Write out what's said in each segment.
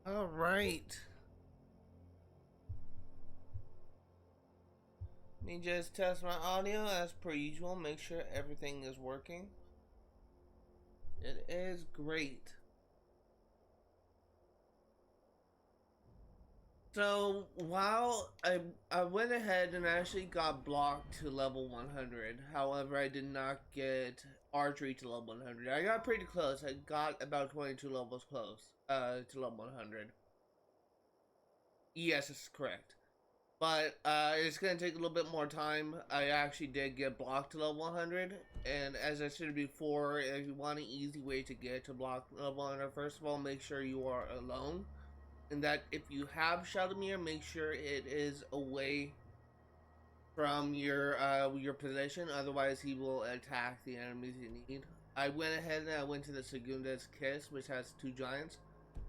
All right. Let me just test my audio as per usual. Make sure everything is working. It is great. So while I went ahead and actually got blocked to level 100. However, I did not get archery to level 100. I got pretty close. I got about 22 levels close to level 100. Yes, it's correct. But it's going to take a little bit more time. I actually did get blocked to level 100. And as I said before, if you want an easy way to get to block level 100, first of all, make sure you are alone. And that if you have Shadowmere, make sure it is away from your position. Otherwise, he will attack the enemies you need. I went ahead and I went to the Segunda's Kiss, which has 2 giants.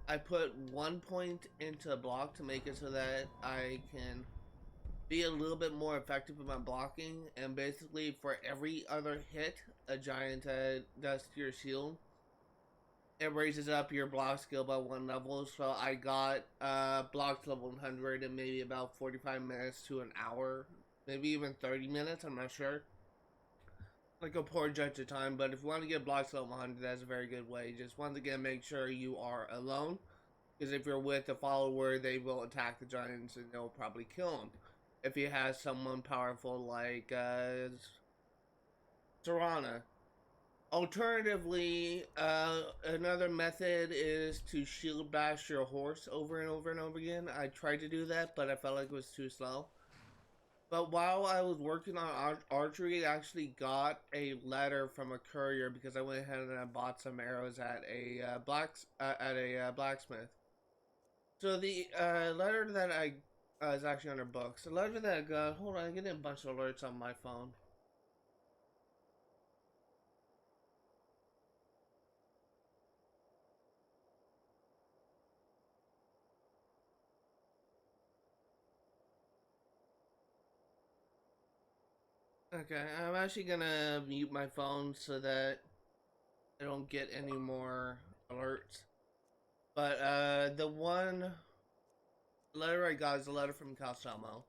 I put 1 point into block to make it so that I can be a little bit more effective with my blocking, and basically for every other hit a giant does to your shield, it raises up your block skill by 1 level. So I got blocked level 100 in maybe about 45 minutes to an hour, maybe even 30 minutes, I'm not sure. Like a poor judge of time, but if you want to get blocked level 100, that's a very good way. Just once again, make sure you are alone, because if you're with a follower, they will attack the giants and they'll probably kill them. If he has someone powerful like Serana. Alternatively, another method is to shield bash your horse over and over and over again. I tried to do that, but I felt like it was too slow. But while I was working on archery, I actually got a letter from a courier because I went ahead and I bought some arrows at a blacksmith. So the letter that I is actually under books. The letter that I got. Hold on, I'm getting a bunch of alerts on my phone. Okay, I'm actually gonna mute my phone so that I don't get any more alerts. But the one letter I got is a letter from Calcelmo.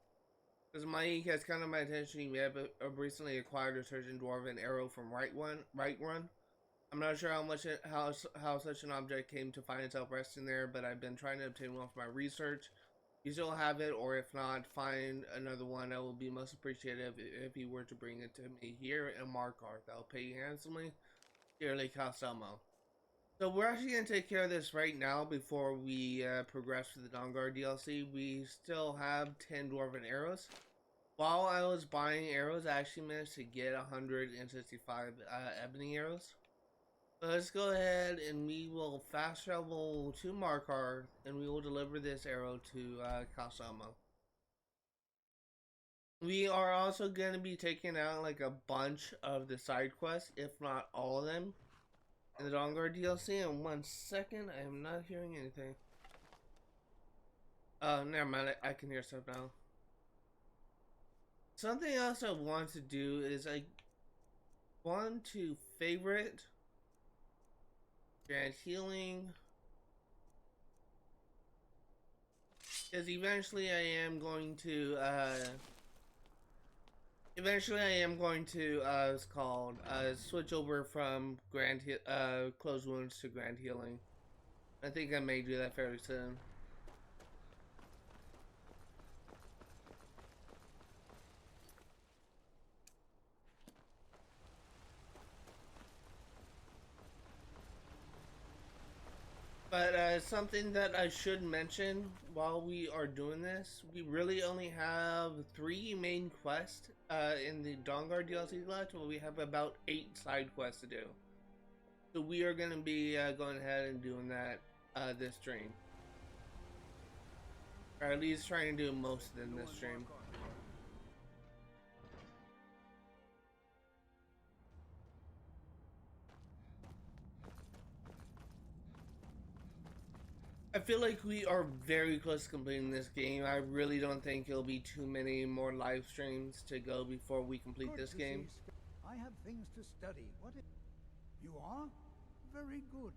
Because my has kind of my attention. We have recently acquired a surgeon dwarven arrow from Right Run. I'm not sure how such an object came to find itself resting there, but I've been trying to obtain one for my research. You still have it, or if not, find another one. I will be most appreciative if you were to bring it to me here in Markarth. I'll pay you handsomely. Dearly, Calcelmo. So we're actually going to take care of this right now before we progress to the Dawnguard DLC. We still have 10 Dwarven Arrows. While I was buying arrows, I actually managed to get 165 Ebony Arrows. So let's go ahead and we will fast travel to Markarth and we will deliver this arrow to Calcelmo. We are also going to be taking out like a bunch of the side quests, if not all of them, in the Dawnguard DLC. In 1 second, I am not hearing anything. Oh, never mind. I can hear stuff now. Something else I want to do is I want to favorite Grant Healing, because eventually I am going to it's called switch over from closed wounds to Grand Healing. I think I may do that fairly soon. But something that I should mention while we are doing this, we really only have 3 main quests in the Dawnguard DLC left, but we have about 8 side quests to do. So we are going to be going ahead and doing that this stream. Or at least trying to do most of them this stream. I feel like we are very close to completing this game. I really don't think it'll be too many more live streams to go before we complete this game. I have things to study. What is... You are? Very good.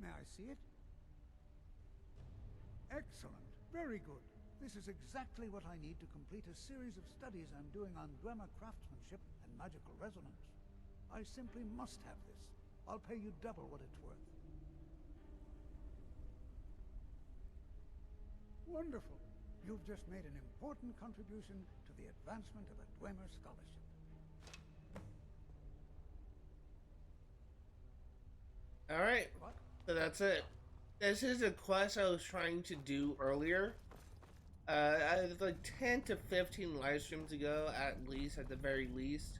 May I see it? Excellent. Very good. This is exactly what I need to complete a series of studies I'm doing on grammar craftsmanship and magical resonance. I simply must have this. I'll pay you double what it's worth. Wonderful. You've just made an important contribution to the advancement of the Dwemer scholarship. Alright, What? so that's it. This is a quest I was trying to do earlier. Like 10 to 15 live streams ago, at the very least.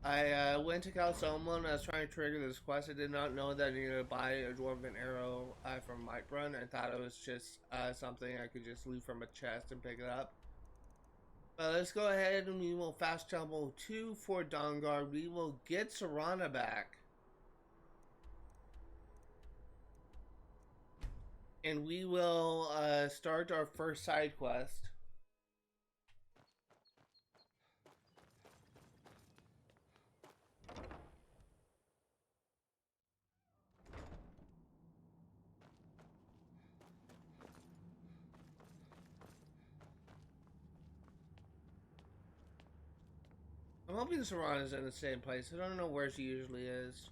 I went to Calcelmo and I was trying to trigger this quest. I did not know that I needed to buy a Dwarven Arrow from Whiterun. I thought it was just something I could just loot from a chest and pick it up. But let's go ahead and we will fast travel to Fort Dawnguard. We will get Serana back. And we will start our first side quest. I'm hoping Serana's in the same place. I don't know where she usually is.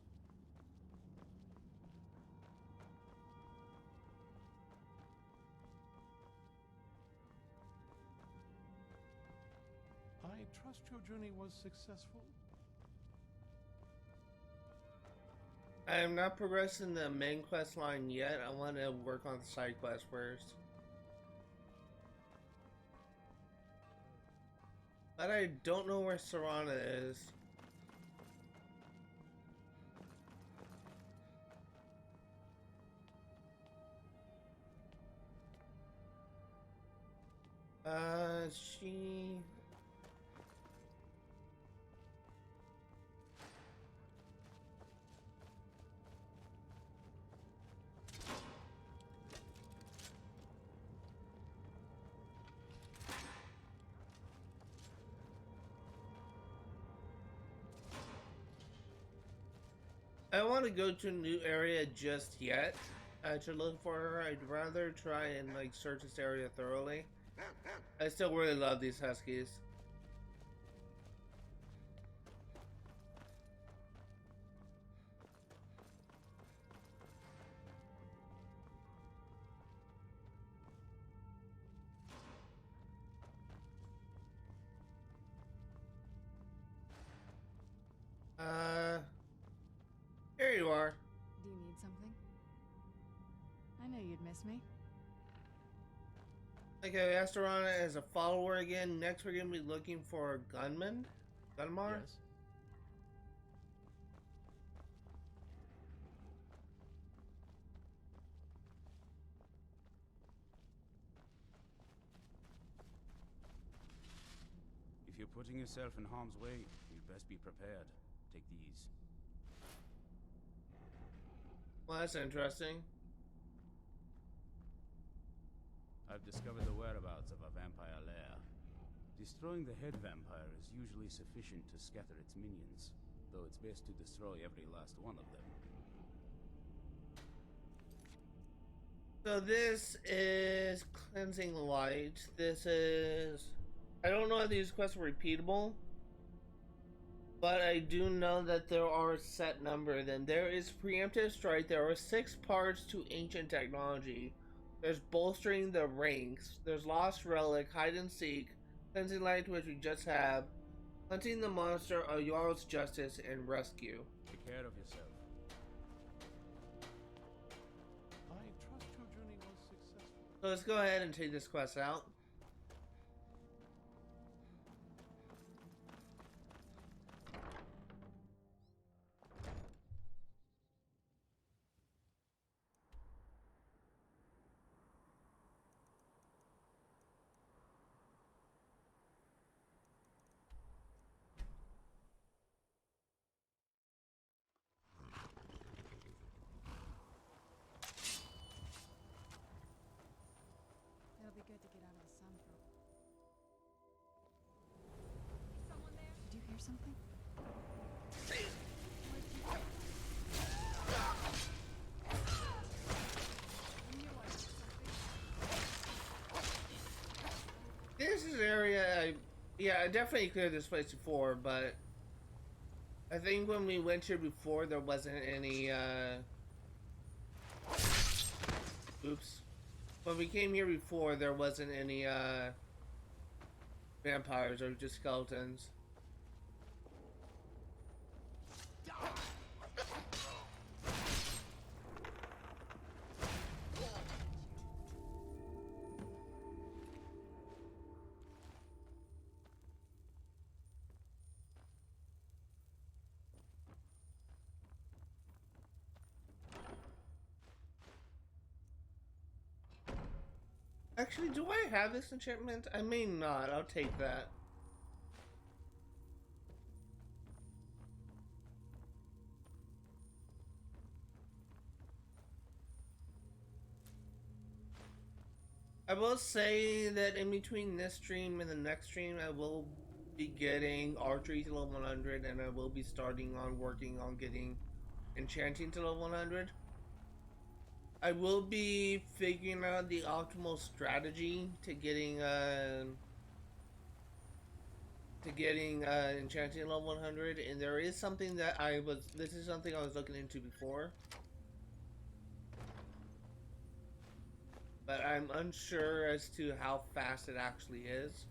I trust your journey was successful. I am not progressing the main quest line yet. I want to work on the side quest first. But I don't know where Serana is. She... I don't want to go to a new area just yet to look for her. I'd rather try and like search this area thoroughly. I still really love these huskies. Here you are. Do you need something? I know you'd miss me. Okay, we asked Serana as a follower again. Next, we're gonna be looking for Gunman. Gunmar? Yes. If you're putting yourself in harm's way, you'd best be prepared. Take these. Well, that's interesting. I've discovered the whereabouts of a vampire lair. Destroying the head vampire is usually sufficient to scatter its minions, though it's best to destroy every last one of them. So this is Cleansing Light. This is... I don't know if these quests are repeatable, but I do know that there are a set number of them. There is Preemptive Strike. There are 6 parts to Ancient Technology. There's Bolstering the Ranks. There's Lost Relic, Hide and Seek, Cleansing Light, which we just have, Hunting the Monster, A Jarl's Justice, and Rescue. Take care of yourself. I trust your journey was successful. So let's go ahead and take this quest out. It'll be good to get out of the sun for a while. Is someone there? Did you hear something? I knew I heard something. Yeah, I definitely cleared this place before, but I think when we went here before, there wasn't any, oops. When we came here before, there wasn't any, vampires or just skeletons. Actually, do I have this enchantment? I may not. I'll take that. I will say that in between this stream and the next stream, I will be getting archery to level 100, and I will be starting on working on getting enchanting to level 100. I will be figuring out the optimal strategy to getting enchanting level 100, and there is something that this is something I was looking into before, but I'm unsure as to how fast it actually is.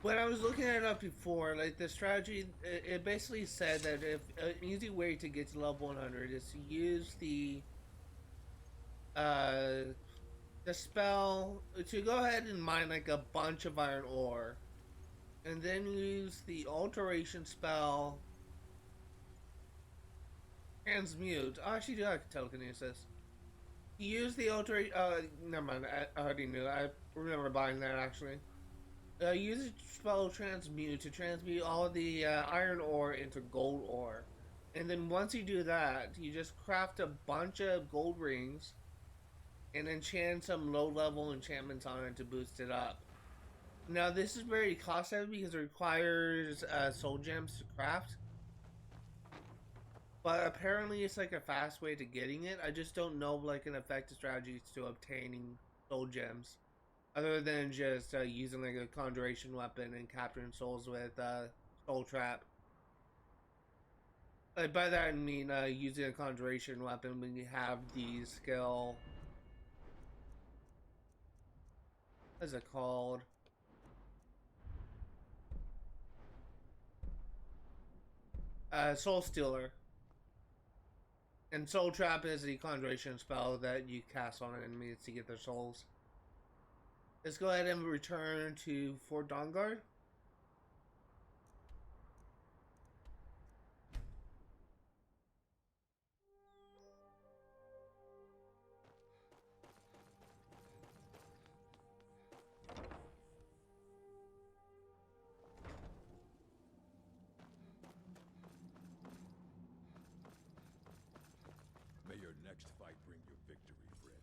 When I was looking it up before, like the strategy, it basically said that if an easy way to get to level 100 is to use the spell to go ahead and mine like a bunch of iron ore, and then use the alteration spell transmute. Oh, I actually do have telekinesis. Use the alteration. Never mind. I already knew. I remember buying that actually. Use the spell transmute to transmute all of the iron ore into gold ore, and then once you do that, you just craft a bunch of gold rings, and enchant some low-level enchantments on it to boost it up. Now, this is very cost-heavy because it requires soul gems to craft. But apparently it's like a fast way to getting it. I just don't know like an effective strategy to obtaining soul gems. Other than just using like a conjuration weapon and capturing souls with soul trap. Like by that I mean using a conjuration weapon when you have the skill. What is it called? Soul Stealer. And Soul Trap is the conjuration spell that you cast on enemies to get their souls. Let's go ahead and return to Fort Dawnguard. May your next fight bring you victory, friend.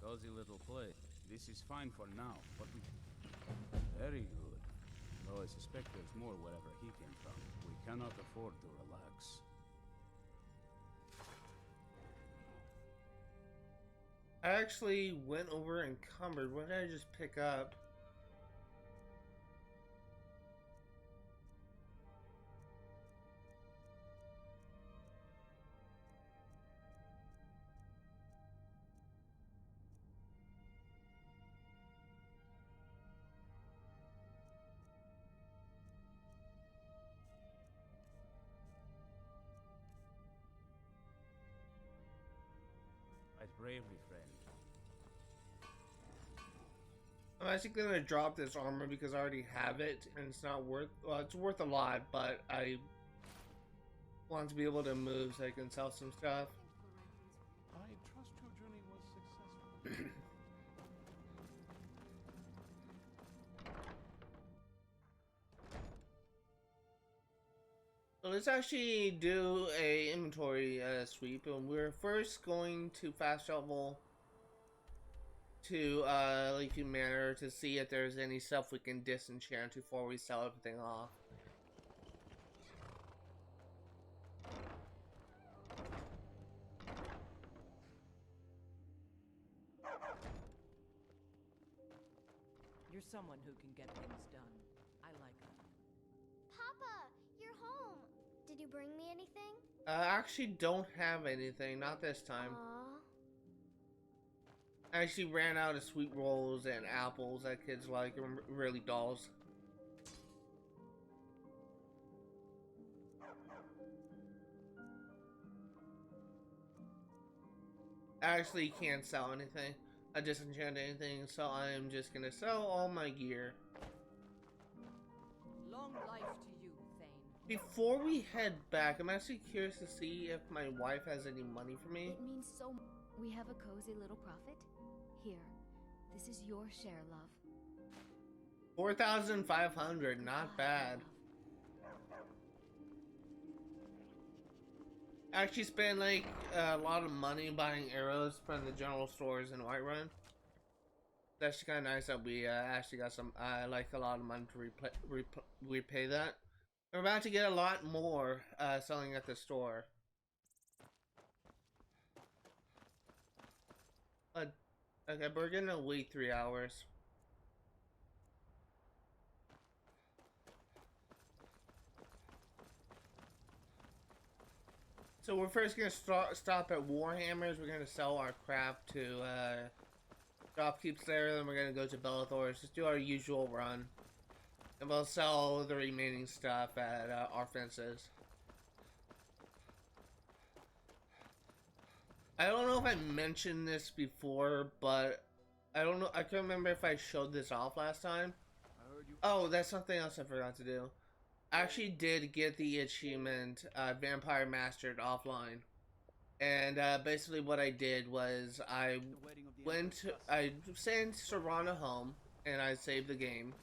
Cozy little place. This is fine for now, but we... Very good. Though I suspect there's more wherever he came from. We cannot afford to relax. I actually went over encumbered. What did I just pick up? Fight bravely, friend. I'm actually gonna drop this armor because I already have it and it's not worth, well, it's worth a lot, but I want to be able to move so I can sell some stuff. I trust your journey was successful. So let's actually do a inventory sweep, and we're first going to fast travel to Leafy Manor to see if there's any stuff we can disenchant before we sell everything off. You're someone who can get things done. I like that. Papa, you're home. Did you bring me anything? I actually don't have anything, not this time. Aww. I actually ran out of sweet rolls and apples that kids like, and really dolls. I actually can't sell anything. I disenchant anything, so I am just gonna sell all my gear. Long life to you, Thane. Before we head back, I'm actually curious to see if my wife has any money for me. It means so much. We have a cozy little profit. Here, this is your share, love. 4,500, not bad. I actually spent like a lot of money buying arrows from the general stores in Whiterun. That's kind of nice that we actually got some, like a lot of money to repay that. We're about to get a lot more selling at the store. Okay, we're gonna wait 3 hours. So we're first gonna stop at Warhammers. We're gonna sell our crap to shopkeepers there. Then we're gonna go to Bellathor's. Just do our usual run, and we'll sell the remaining stuff at our fences. I don't know if I mentioned this before, but I don't know. I can't remember if I showed this off last time. Oh, that's something else I forgot to do. I actually did get the achievement Vampire Mastered offline, and basically what I did was I sent Serana home and I saved the game.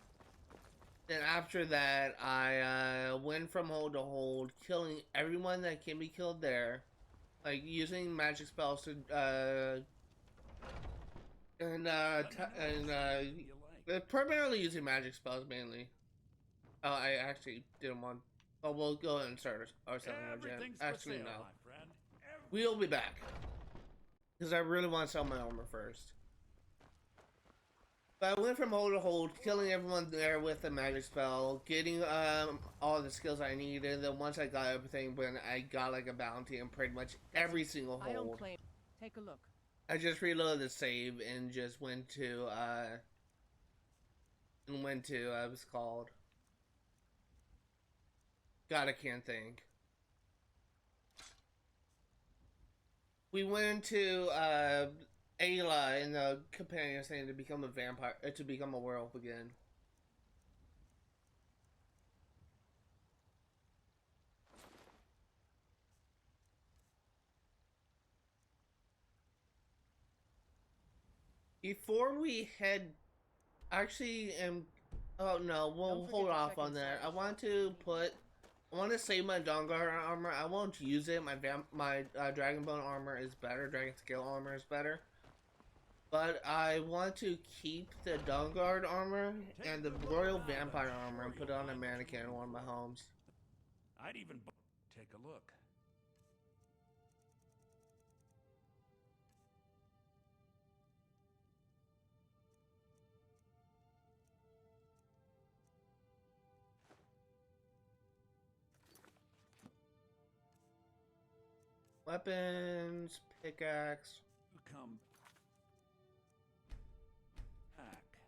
Then after that I went from hold to hold, killing everyone that can be killed there, like using magic spells to primarily using magic spells mainly. Oh, I actually didn't want. Oh, we'll go ahead and start our selling our gem. Actually, no. We'll be back because I really want to sell my armor first. But I went from hold to hold, killing everyone there with a magic spell, getting all the skills I needed. Then once I got everything, when I got like a bounty in pretty much every single hold. I don't claim. Take a look. I just reloaded the save and just went to what's called. God, I can't think. We went to Ayla in the companion thing to become a vampire, to become a werewolf again. Before we head, actually, oh no, we'll hold off on that. I want to save my Dawnguard armor. I won't use it. My Dragonbone armor is better. Dragon Scale armor is better. But I want to keep the Dawnguard armor and the Royal Vampire armor and put it on a mannequin in one of my homes. I'd even take a look. Weapons, pickaxe. Come back.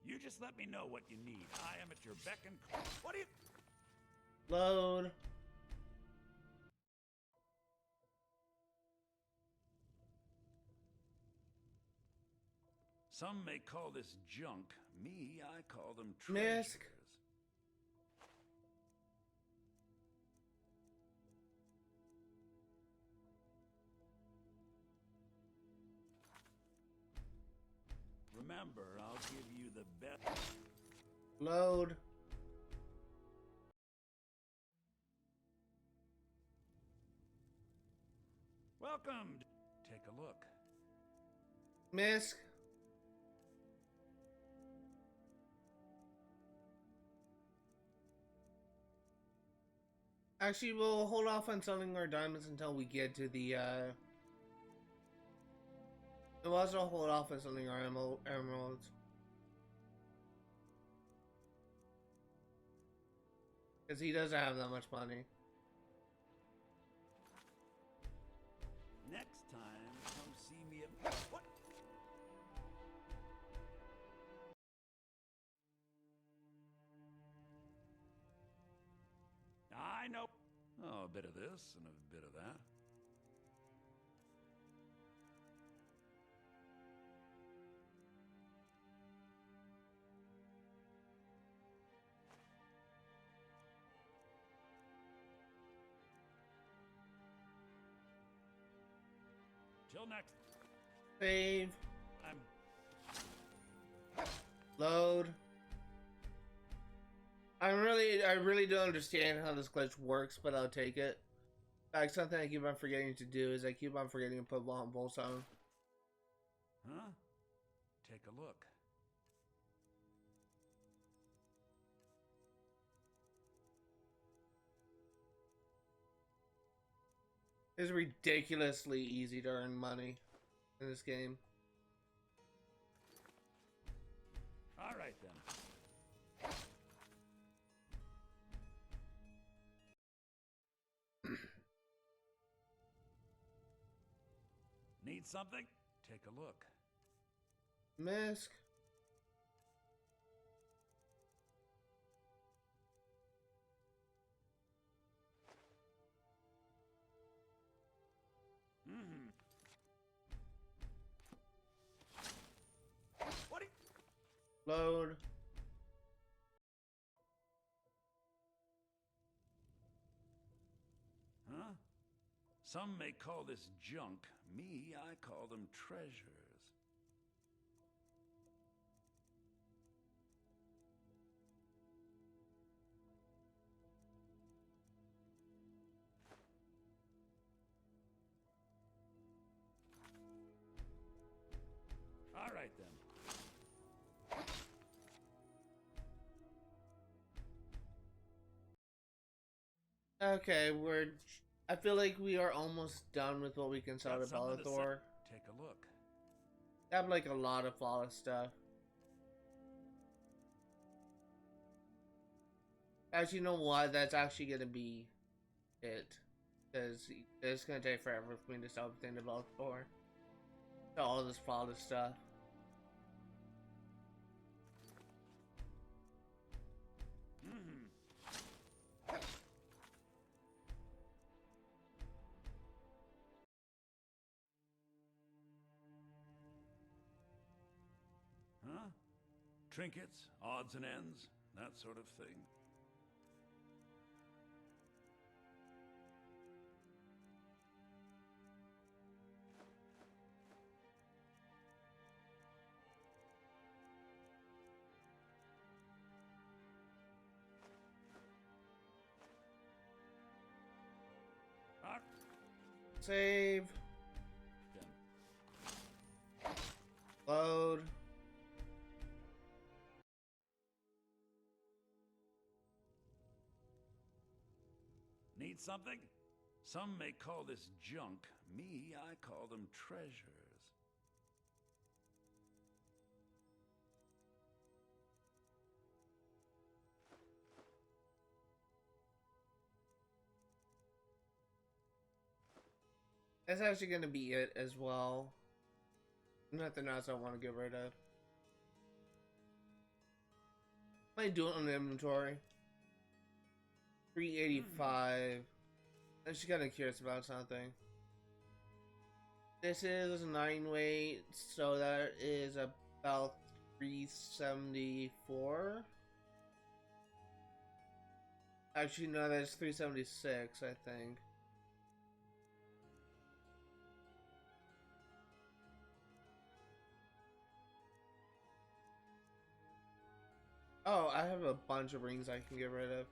You just let me know what you need. I am at your beck and call. What do you... Load. Some may call this junk. Me, I call them Misc. treasures. Remember, I'll give you the best. Load. Welcome. Take a look. Misc. Actually, we'll hold off on selling our diamonds until we get to the, we'll also hold off on selling our emeralds. Because he doesn't have that much money. Next time, come see me at... What? I know. Oh, a bit of this and a bit of that. Till next. Save. I'm... Load. I really don't understand how this glitch works, but I'll take it. In fact, something I keep on forgetting to do is I keep on forgetting to put long bolts on. Huh? Take a look. It's ridiculously easy to earn money in this game. All right, then. Need something? Take a look. Misc. What? Load. Huh? Some may call this junk. Me, I call them treasures. All right, then. Okay, I feel like we are almost done with what we can sell to Got something to say? Bellathor. Take a look. I have like a lot of flawless stuff. Actually, you know what? That's actually gonna be it. Because it's gonna take forever for me to sell everything to Bellathor. All this flawless stuff. Huh? Trinkets, odds and ends, that sort of thing. Save. Done. Load. Need something? Some may call this junk. Me, I call them treasures. That's actually gonna be it as well. Nothing else I want to get rid of. I do it on the inventory. 385. I'm just kind of curious about something. This is 9 weight, so that is about 374. Actually, no, that's 376, I think. Oh, I have a bunch of rings I can get rid of.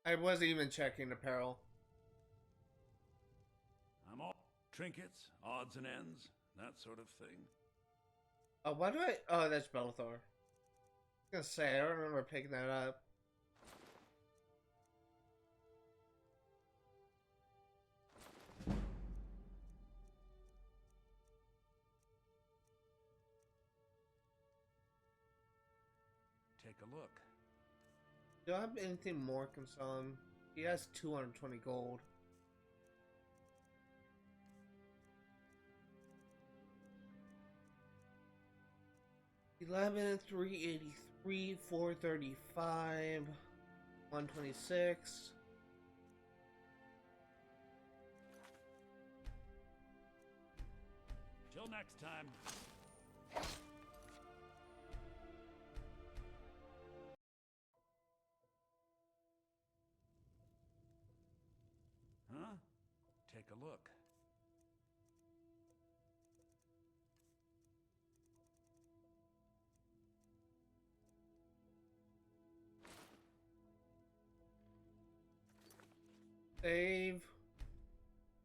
I wasn't even checking apparel. I'm all trinkets, odds and ends, that sort of thing. Oh, why do I... Oh, that's Bellathor. I was gonna say, I don't remember picking that up. Take a look. Do I have anything more can sell him? He has 220 gold. $11, $383, $435, $126. Till next time. Huh? Take a look. Save.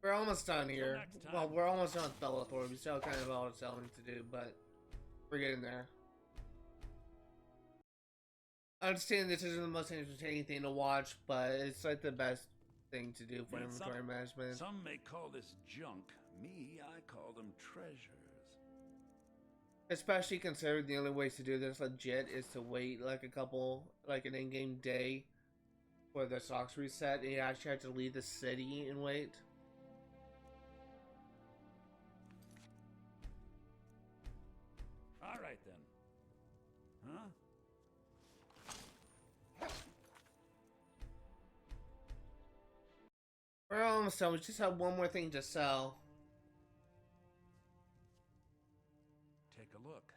We're almost done here. next time. Well, we're almost done with Bellator. We still kind of all the selling to do, but we're getting there. I understand this isn't the most entertaining thing to watch, but it's like the best thing to do for Need inventory some- management. Some may call this junk. Me, I call them treasures. Especially considering the only ways to do this legit is to wait like an in-game day for the stocks reset, and you actually have to leave the city and wait. All right then. Huh? We're almost done. We just have one more thing to sell. Take a look.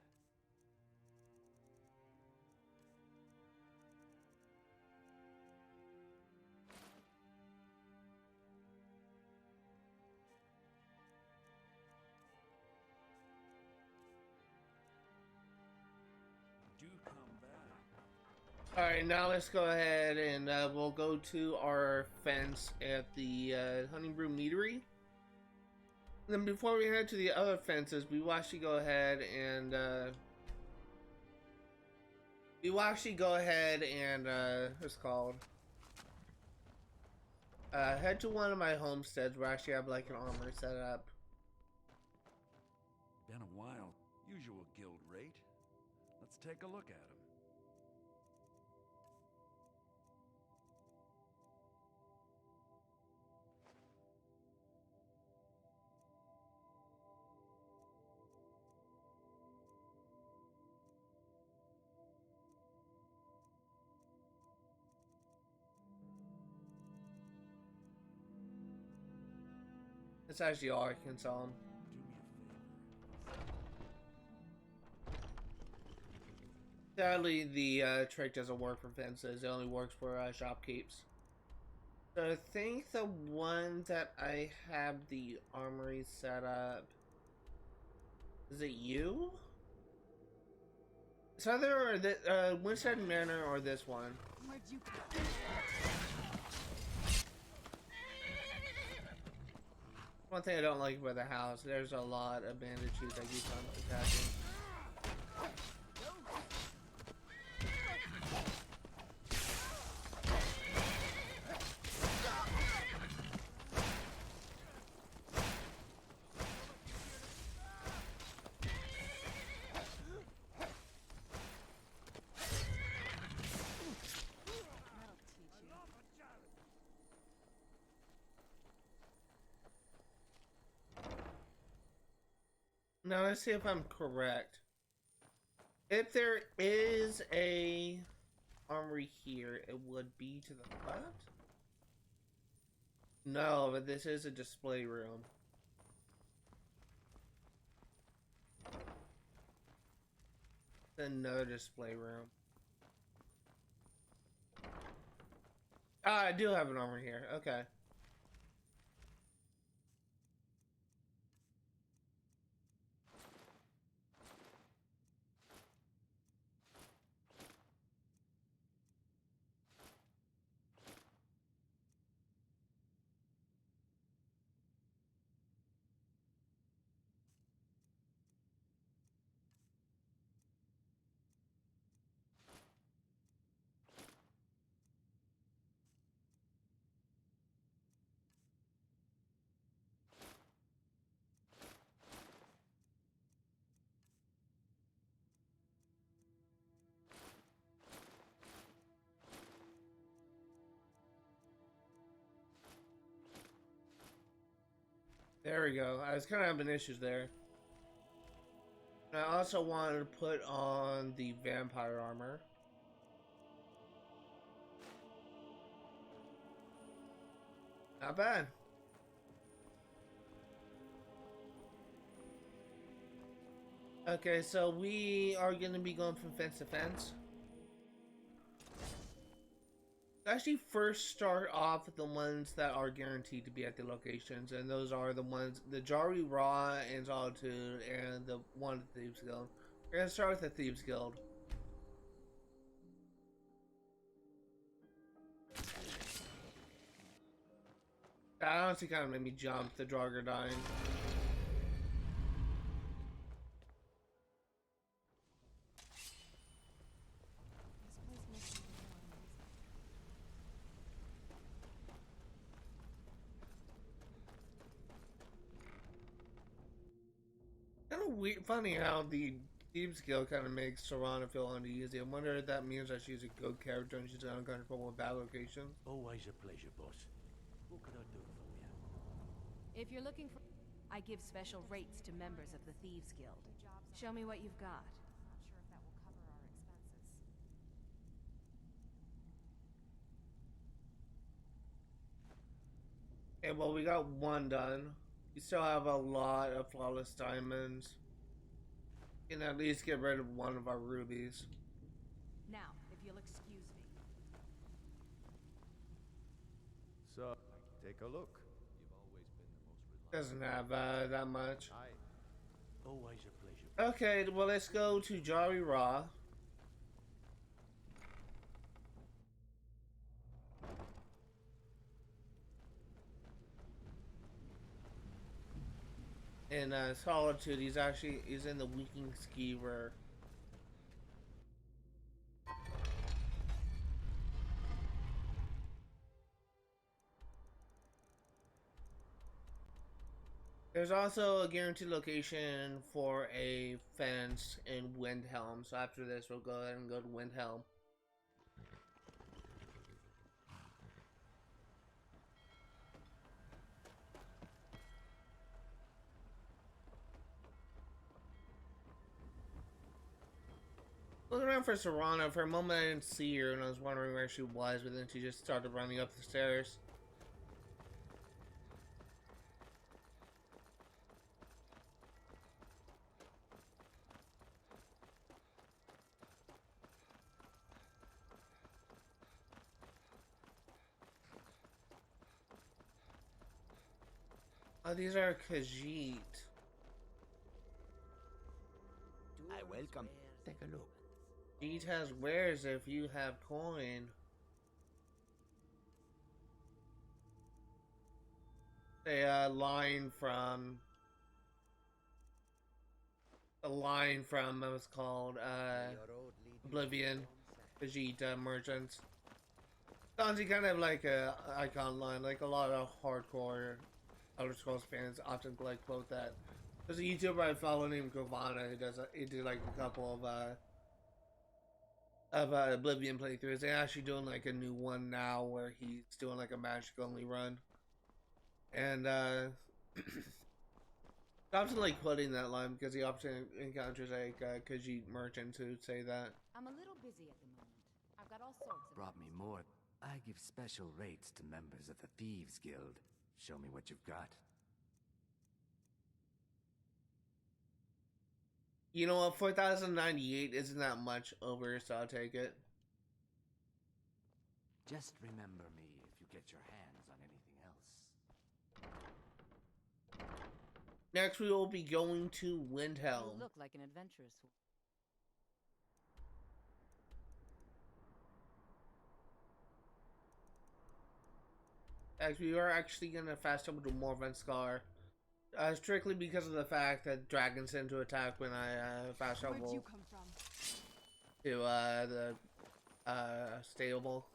Do come back. Alright, now let's go ahead and we'll go to our fence at the Hunting Brew Meadery. And then before we head to the other fences, we will actually go ahead and what's it called? Head to one of my homesteads where I actually have like an armory set up. Been a while. Usual guild rate. Let's take a look at him. It's actually all I can sell them. Do me a favor. Sadly, the trick doesn't work for fences. It only works for shopkeepes. So I think the one that I have the armory set up, is it you? It's either the Winstead Manor or this one. Where'd you One thing I don't like about the house, there's a lot of bandages that keep on attacking. That'll teach you. Now let's see if I'm correct. If there is a armory here, it would be to the left? No, but this is a display room. It's another display room. Ah, I do have an armor here. Okay. There we go. I was kind of having issues there. And I also wanted to put on the vampire armor. Not bad. Okay, so we are going to be going from fence to fence. Actually, first start off with the ones that are guaranteed to be at the locations, and those are the ones, the Jari Raw and Solitude, and the one at the Thieves Guild. We're gonna start with the Thieves Guild. That honestly kind of made me jump, the Draugr dying. Kind of weird, funny how the Thieves Guild kind of makes Serana feel uneasy. I wonder if that means that she's a good character and she's uncomfortable with bad locations. Always a pleasure, boss. What can I do for you? If you're looking for... I give special rates to members of the Thieves Guild. Show me what you've got. Not sure if that will cover our expenses. Okay, well, we got one done. We still have a lot of flawless diamonds. We can at least get rid of one of our rubies. Now, if you'll excuse me. So, take a look. You've always been the most reliable. Doesn't have that much. Always a pleasure. Okay, well, let's go to Jari Raw. In Solitude, he's in the Weaking Skeever. There's also a guaranteed location for a fence in Windhelm, so after this we'll go ahead and go to Windhelm. Looking around for Serana, for a moment I didn't see her and I was wondering where she was, but then she just started running up the stairs. Oh, these are Khajiit. I welcome. Take a look. Khajiit has wares if you have coin. A line from what's called Oblivion. Khajiit merchants. Sounds kind of like a icon line, like a lot of hardcore Elder Scrolls fans often like quote that. There's a YouTuber I follow named Govana who he did like a couple of Oblivion playthroughs. They're actually doing like a new one now where he's doing like a magic only run. And often like quoting that line because he often encounters like Khajiit merchants who say that. I'm a little busy at the moment. I've got all sorts of... Brought me more. I give special rates to members of the Thieves Guild. Show me what you've got. You know what, 4,098 isn't that much over, so I'll take it. Just remember me if you get your hands on anything else. Next we will be going to Windhelm. You look like an adventurous one. As we are actually going to fast over to Morven Scar. Strictly because of the fact that dragons tend to attack when I fast travel. Where'd you come from? To the stable.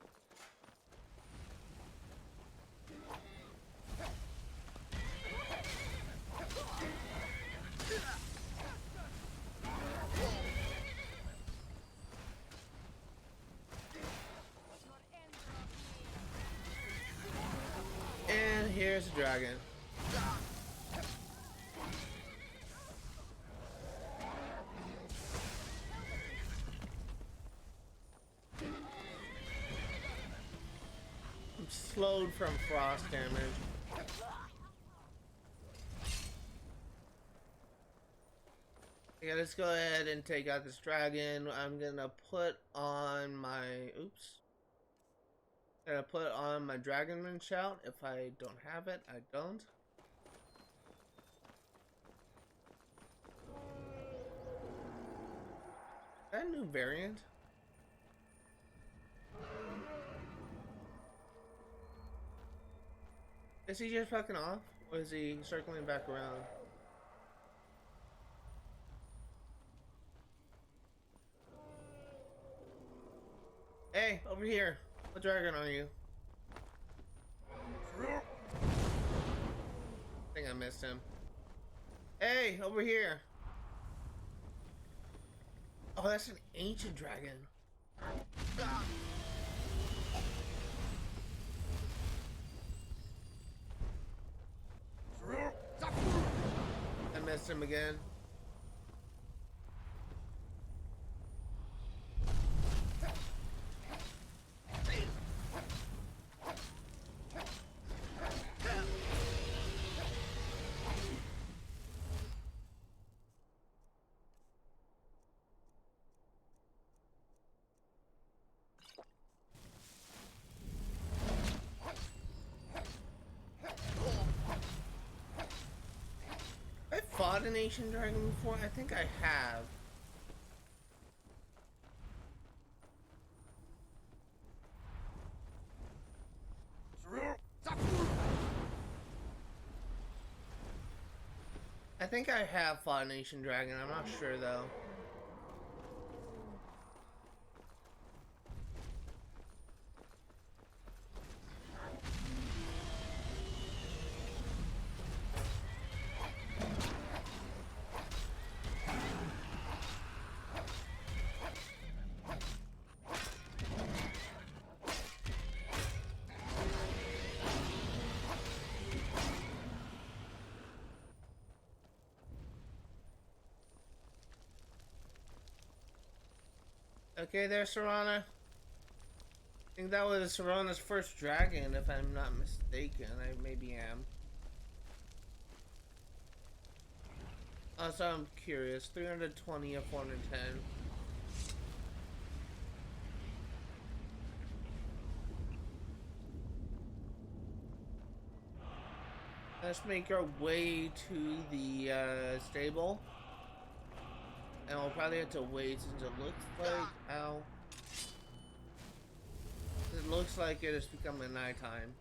And here's the dragon. slowed from frost damage. Yeah, let's go ahead and take out this dragon. I'm gonna put on my gonna put on my dragonman shout. If I don't have it, I don't. Is that a new variant? Is he just fucking off? Or is he circling back around? Hey, over here. What dragon are you? I think I missed him. Hey, over here. Oh, that's an ancient dragon. I missed him again. I fought an ancient dragon before? I think I have. I think I have fought an ancient dragon. I'm not sure though. Okay there, Serana. I think that was Serana's first dragon, if I'm not mistaken. I maybe am. Also, I'm curious. 320 or 410. Let's make our way to the stable. And we'll probably have to wait since it looks like, ow. It looks like it is becoming nighttime.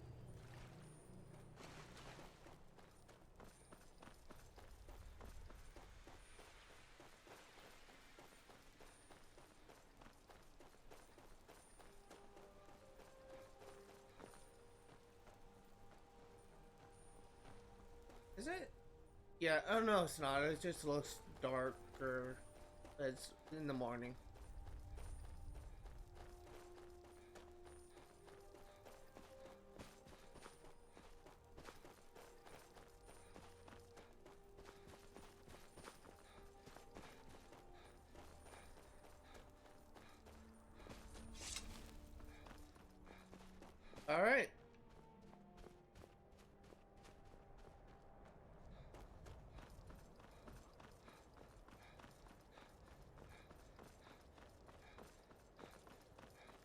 Is it? Yeah, oh no, it's not. It just looks darker. It's in the morning. All right.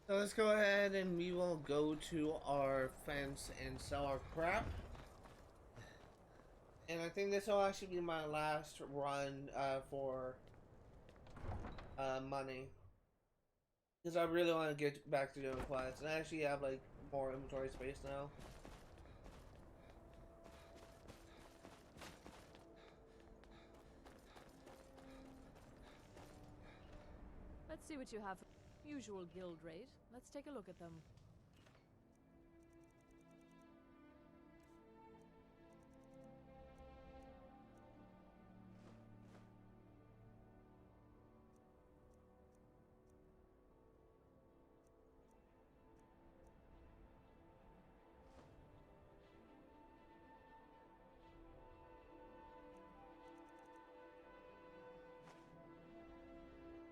So let's go ahead and we will go to our fence and sell our crap. And I think this will actually be my last run for money. Because I really want to get back to doing quests. And I actually have like more inventory space now. Let's see what you have. Usual guild rate. Let's take a look at them.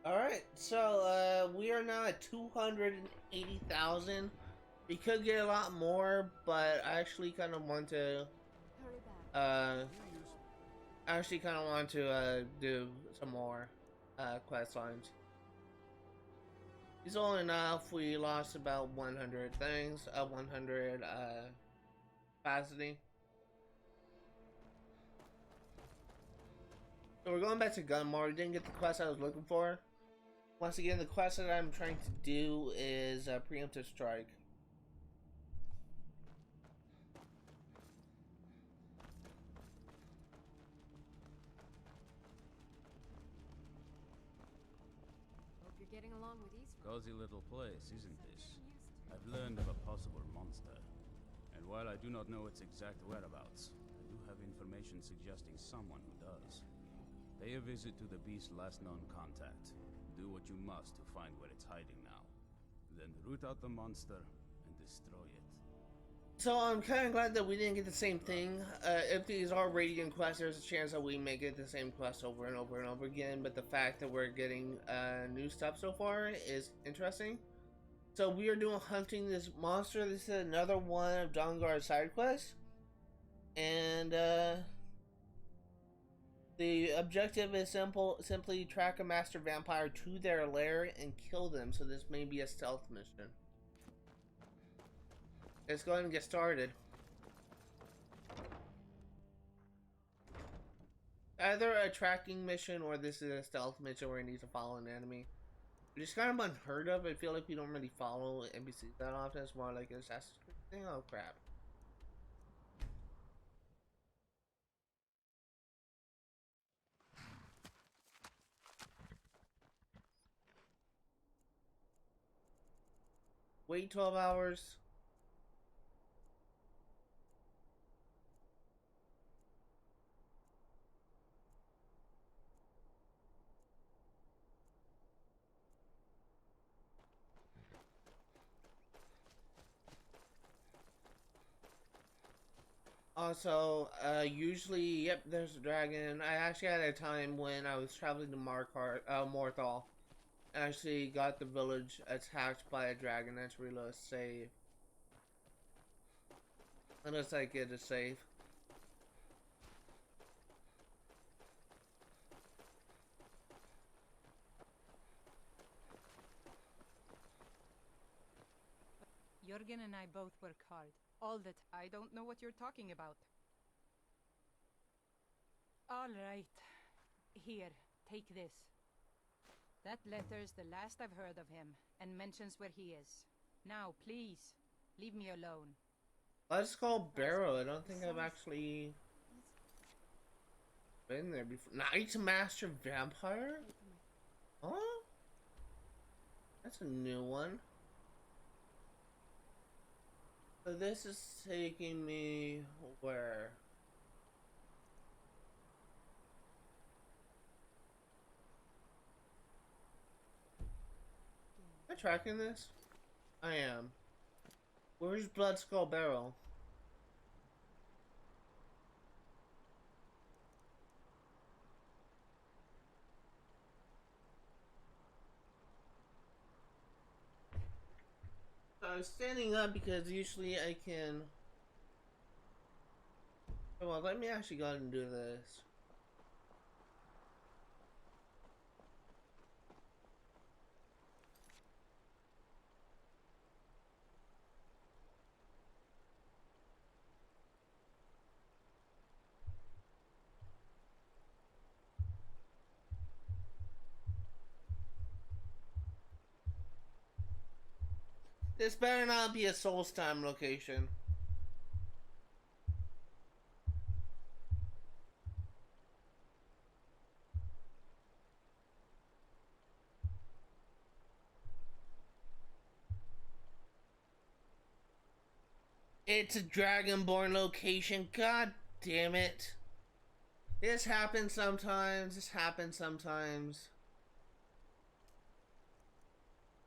Alright, so we are now at 280,000 We could get a lot more, but I actually kind of want to, Hurry back. do some more, quest lines. It's only enough. We lost about 100 things, 100, capacity. So we're going back to Gunmore. We didn't get the quest I was looking for. Once again, the quest that I'm trying to do is a preemptive strike. Hope you're getting along with these. Cozy little place, isn't this? I've learned of a possible monster, and while I do not know its exact whereabouts, I do have information suggesting someone who does. Pay a visit to the beast's last known contact. Do what you must to find where it's hiding now. Then root out the monster and destroy it. So I'm kind of glad that we didn't get the same thing. If these are Radiant quests, there's a chance that we may get the same quest over and over and over again. But the fact that we're getting new stuff so far is interesting. So we are doing hunting this monster. This is another one of Dawnguard's side quests. And the objective is simply track a master vampire to their lair and kill them. So this may be a stealth mission. Let's go ahead and get started. Either a tracking mission or this is a stealth mission where you need to follow an enemy. Which is kind of unheard of. I feel like we don't really follow NPCs that often. It's more like an Assassin's Creed thing. Oh crap. Wait 12 hours. Also, usually, yep, there's a dragon. I actually had a time when I was traveling to Morthal. I actually got the village attacked by a dragon. That's reload save. Unless I get a save. Jurgen and I both work hard. All that. I don't know what you're talking about. All right. Here, take this. That letter's the last I've heard of him, and mentions where he is. Now, please, leave me alone. Let's call Barrow. I don't think I've actually been there before. Night Master Vampire? Huh? That's a new one. So this is taking me where? Am I tracking this? I am. Where's Blood Skull Barrel? So I was standing up because usually I can. Well, let me actually go ahead and do this. This better not be a Souls Time location. It's a Dragonborn location. God damn it. This happens sometimes. This happens sometimes.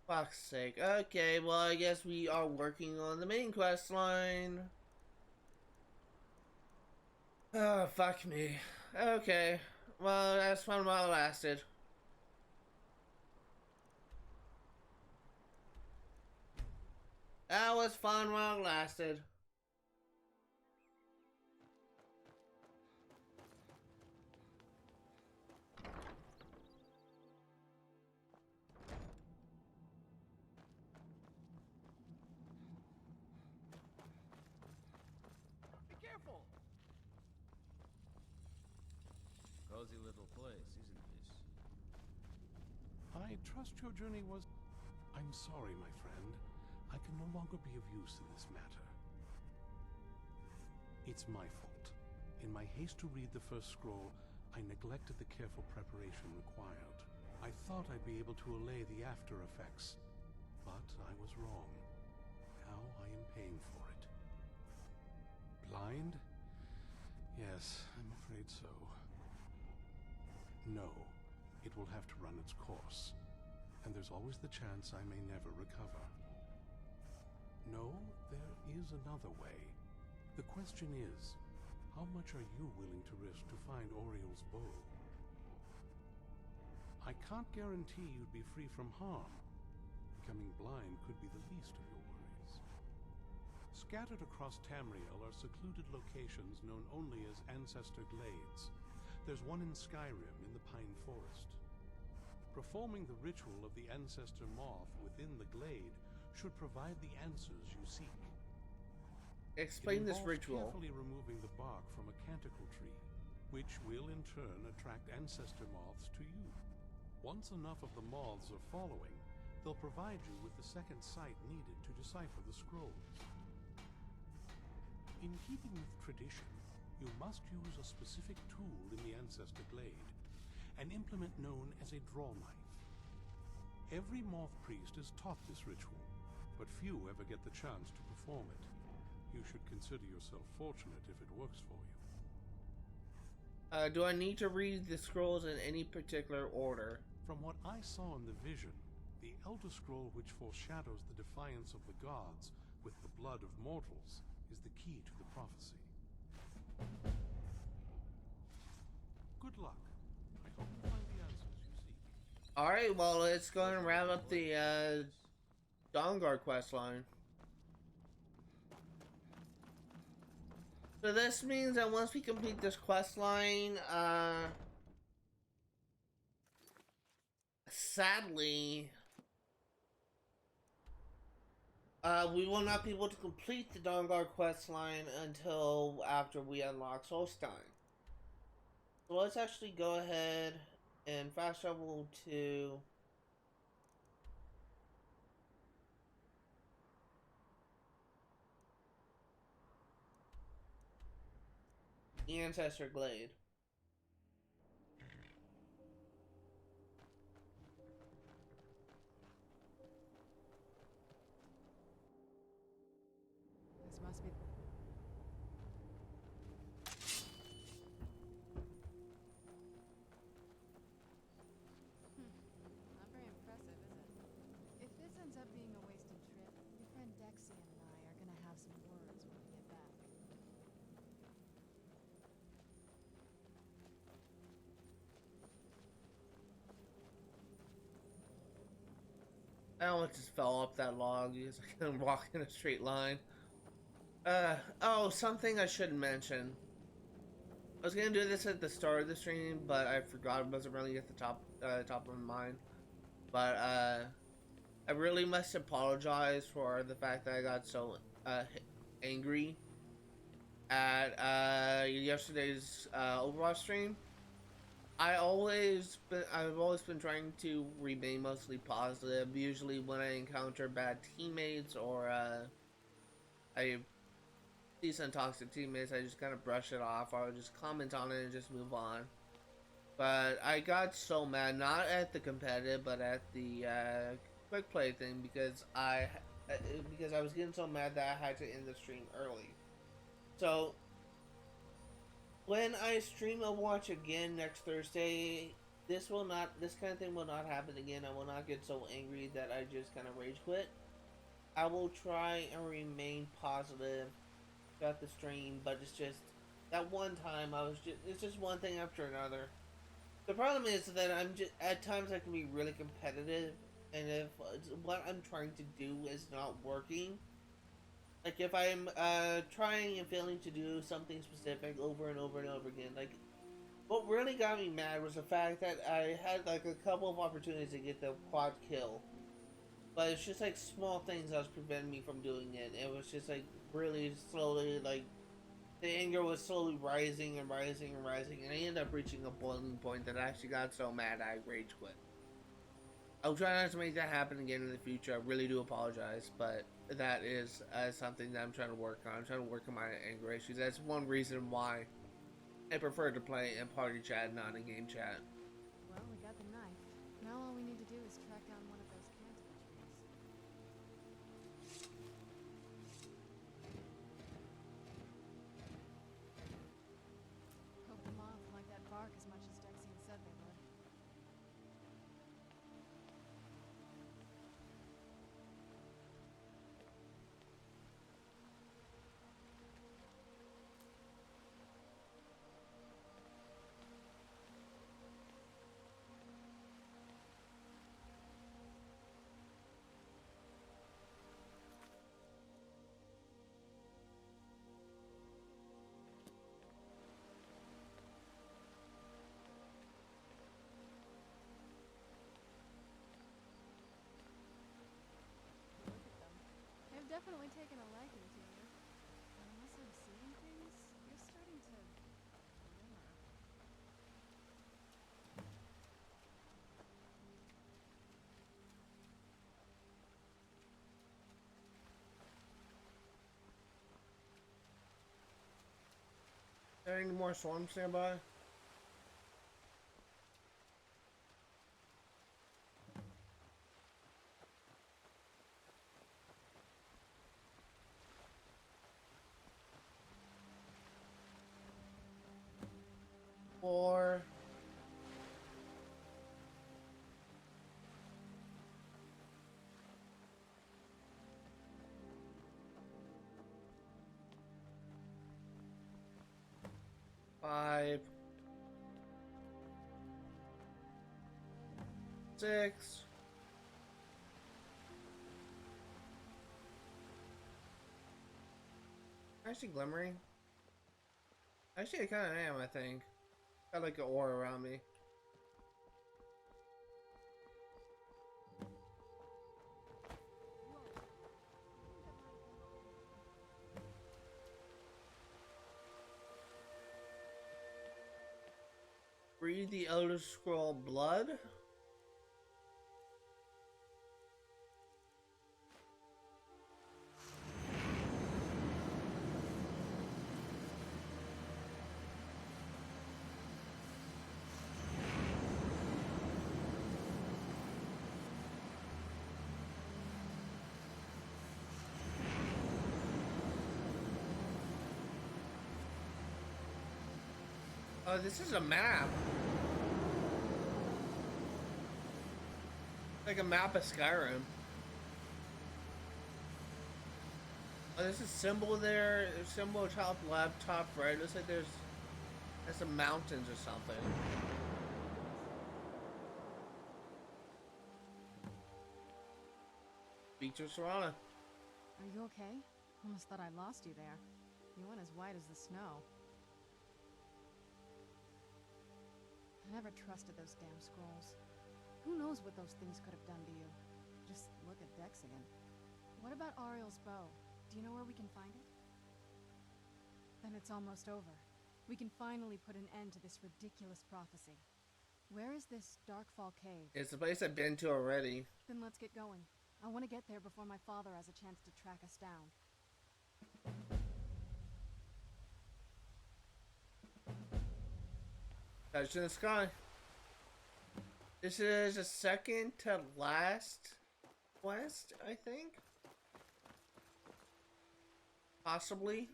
Fuck's sake. Okay, well, I guess we are working on the main quest line. Oh, fuck me. Okay. Well, that's fun while it lasted. That was fun while it lasted. Be careful! Cozy little place, isn't this? I trust your journey was... I'm sorry, my friend. I can no longer be of use in this matter. It's my fault. In my haste to read the first scroll, I neglected the careful preparation required. I thought I'd be able to allay the after effects, but I was wrong. Now I am paying for it. Blind? Yes, I'm afraid so. No, it will have to run its course. And there's always the chance I may never recover. No, there is another way. The question is, how much are you willing to risk to find Auriel's bow? I can't guarantee you'd be free from harm. Becoming blind could be the least of your worries. Scattered across Tamriel are secluded locations known only as Ancestor Glades. There's one in Skyrim in the Pine Forest. Performing the ritual of the Ancestor Moth within the glade should provide the answers you seek. Explain this ritual. Carefully removing the bark from a canticle tree, which will in turn attract Ancestor Moths to you. Once enough of the moths are following, they'll provide you with the second sight needed to decipher the scrolls. In keeping with tradition, you must use a specific tool in the Ancestor Glade, an implement known as a draw knife. Every moth priest is taught this ritual, but few ever get the chance to perform it. You should consider yourself fortunate if it works for you. Do I need to read the scrolls in any particular order? From what I saw in the vision, the Elder Scroll which foreshadows the defiance of the gods with the blood of mortals is the key to the prophecy. Good luck. I hope you find the answers you seek. Alright, well, let's go and wrap up the Dawnguard quest line. So this means that once we complete this quest line, sadly, we will not be able to complete the Dawnguard quest line until after we unlock Solstein. So let's actually go ahead and fast travel to the Ancestor Glade. This must be... Not very impressive, is it? If this ends up being a wasted trip, your friend Dexian and I are gonna have some words when we get back. I almost just fell off that log because I couldn't walk in a straight line. Oh, something I should mention. I was gonna do this at the start of the stream, but I forgot it wasn't really at the top of my mind. But, I really must apologize for the fact that I got so, angry at, yesterday's, Overwatch stream. I've always been trying to remain mostly positive. Usually when I encounter bad teammates or I see some toxic teammates, I just kind of brush it off, or I'll just comment on it and just move on. But I got so mad, not at the competitive, but at the quick play thing, because I was getting so mad that I had to end the stream early. So when I stream Overwatch again next Thursday, this kind of thing will not happen again. I will not get so angry that I just kind of rage quit. I will try and remain positive throughout the stream, but it's just that one time it's just one thing after another. The problem is that at times I can be really competitive, and if what I'm trying to do is not working, Like if I'm trying and failing to do something specific over and over and over again, like what really got me mad was the fact that I had like a couple of opportunities to get the quad kill, but it's just like small things that was preventing me from doing it. It was just like really slowly, like the anger was slowly rising and rising and rising, and I ended up reaching a boiling point that I actually got so mad I rage quit. I'll try not to make that happen again in the future. I really do apologize, but that is something that I'm trying to work on. I'm trying to work on my anger issues. That's one reason why I prefer to play in party chat, not in game chat. Well, we got the knife. Now all we need to do is track down one of those cancer trees. Hope the moths like that bark as much as Dexian said they would. They've definitely taken a liking to you. Unless I'm seeing things, you're starting to glimmer. Are there any more swarms nearby? Four. Five. 6. Actually glimmering. Actually I kinda am, I think. Got like an aura around me. Read the Elder Scroll Blood. Oh, this is a map. Like a map of Skyrim. Oh, there's a symbol there. A symbol top left, top right. Looks like there's some mountains or something. Beach of Serrana. Are you okay? Almost thought I lost you there. You went as white as the snow. I never trusted those damn scrolls. Who knows what those things could have done to you? Just look at Dexian. What about Auriel's bow? Do you know where we can find it? Then it's almost over. We can finally put an end to this ridiculous prophecy. Where is this Darkfall cave? It's a place I've been to already. Then let's get going. I want to get there before my father has a chance to track us down. Touch in the sky. This is the second to last quest, I think. Possibly.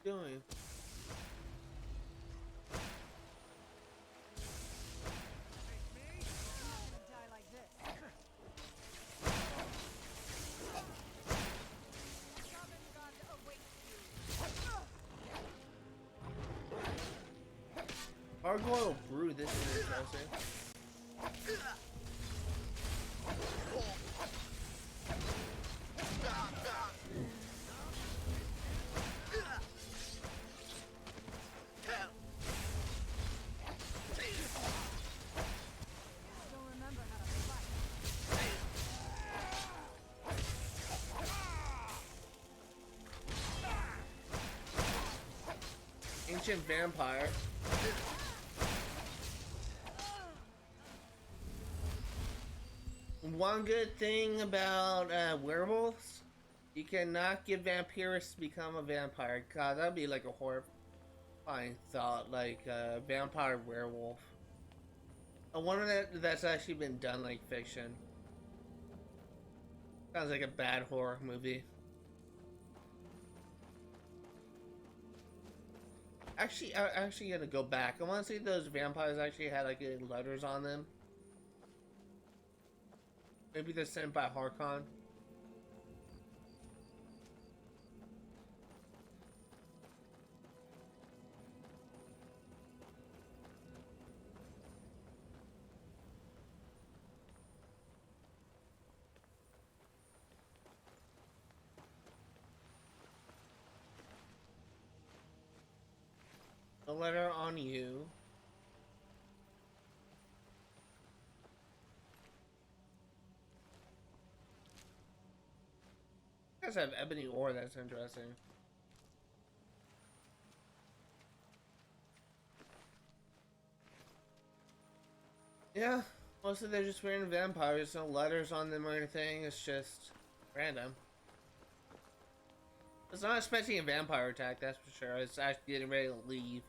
Doing. Gargoyle brew, this is interesting. Ancient vampire. One good thing about werewolves, you cannot get vampires to become a vampire. God, that'd be like a horrifying thought, like a vampire werewolf. I wonder that's actually been done like fiction. Sounds like a bad horror movie. Actually, I'm actually gonna go back. I want to see if those vampires actually had like letters on them. Maybe they're sent by Harkon. A letter on you. You guys have ebony ore, that's interesting. Yeah, mostly they're just wearing vampires, no letters on them or anything, it's just random. It's not expecting a vampire attack, that's for sure. It's actually getting ready to leave.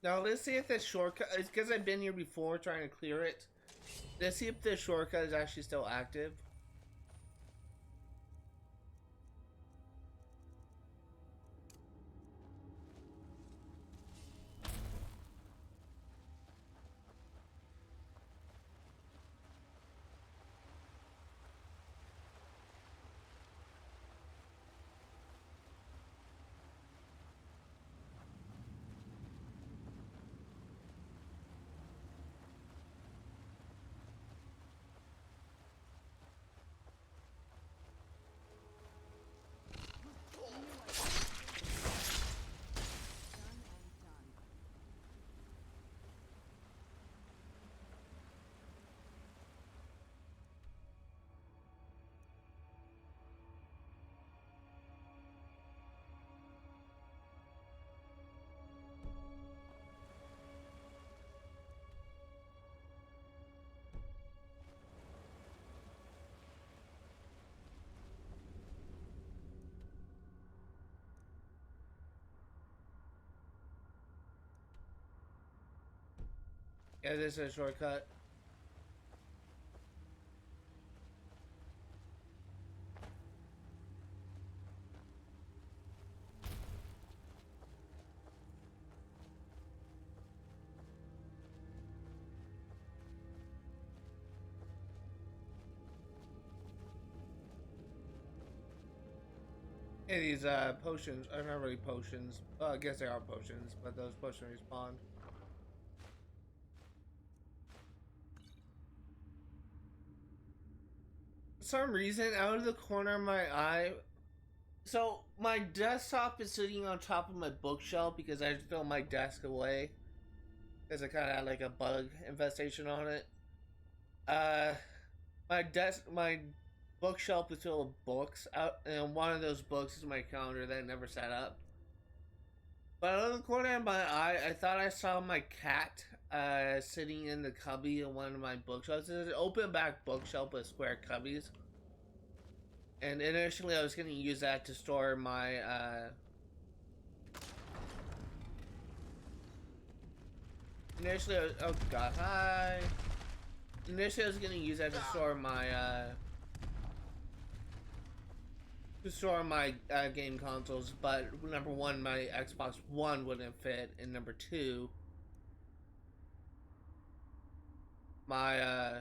Now let's see if this shortcut, it's because I've been here before trying to clear it. Let's see if this shortcut is actually still active. Yeah, this is a shortcut. Yeah, these potions are not really potions. Well, I guess they are potions, but those potions respawn. For some reason, out of the corner of my eye, so my desktop is sitting on top of my bookshelf because I threw my desk away because I kind of had like a bug infestation on it. My bookshelf is filled with books out, and one of those books is my calendar that I never set up. But out of the corner of my eye, I thought I saw my cat sitting in the cubby in one of my bookshelves. It's an open back bookshelf with square cubbies. And initially I was going to use that to store my initially I was, oh god, hi. Initially I was going to use that to store my game consoles, but number one, my Xbox One wouldn't fit, and number two, my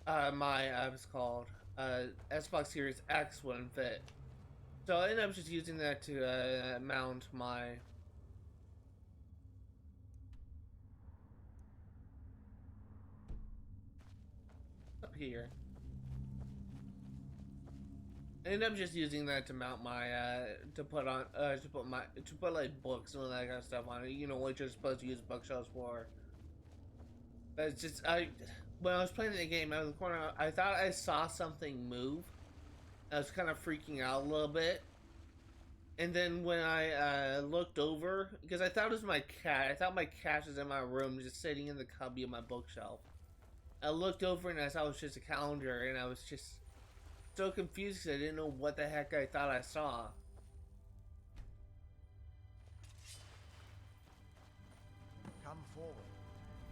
My what's called Xbox Series X wouldn't fit, so I ended up just using that to mount my up here. I ended up just using that to mount my to put like books and all that kind of stuff on it. You know what you're supposed to use bookshelves for. But it's just when I was playing the game out of the corner, I thought I saw something move. I was kind of freaking out a little bit. And then when I looked over, because I thought it was my cat. I thought my cat was in my room just sitting in the cubby of my bookshelf. I looked over and I saw it was just a calendar, and I was just so confused because I didn't know what the heck I thought I saw. Come forward.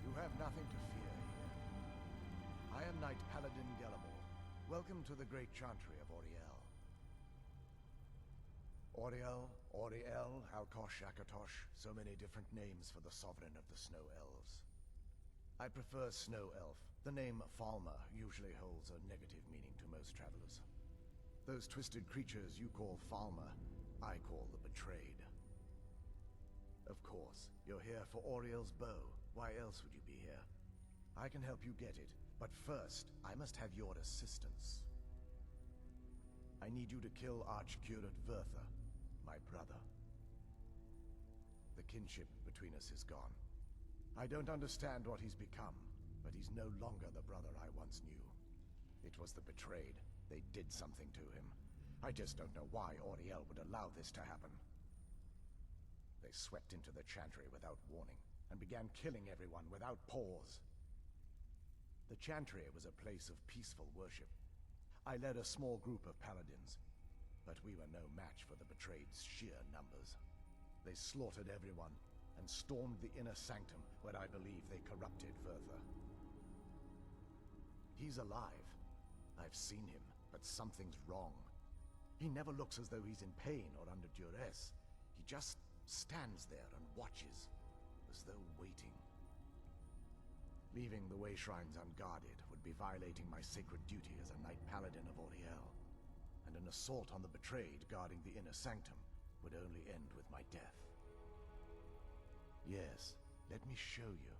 You have nothing to fear here. I am Knight Paladin Gellamor. Welcome to the great chantry of Auriel. Auriel, Halkosh, Akatosh, so many different names for the sovereign of the Snow Elves. I prefer Snow Elf. The name Falmer usually holds a negative meaning to most travelers. Those twisted creatures you call Falmer, I call the Betrayed. Of course, you're here for Auriel's bow. Why else would you be here? I can help you get it, but first, I must have your assistance. I need you to kill Archcurate Vertha, my brother. The kinship between us is gone. I don't understand what he's become, but he's no longer the brother I once knew. It was the Betrayed. They did something to him. I just don't know why Auriel would allow this to happen. They swept into the chantry without warning, and began killing everyone without pause. The chantry was a place of peaceful worship. I led a small group of paladins, but we were no match for the Betrayed's sheer numbers. They slaughtered everyone, and stormed the inner sanctum, where I believe they corrupted Vertha. He's alive. I've seen him, but something's wrong. He never looks as though he's in pain or under duress. He just stands there and watches, as though waiting. Leaving the way shrines unguarded would be violating my sacred duty as a Knight Paladin of Auriel, and an assault on the Betrayed guarding the inner sanctum would only end with my death. Yes, let me show you.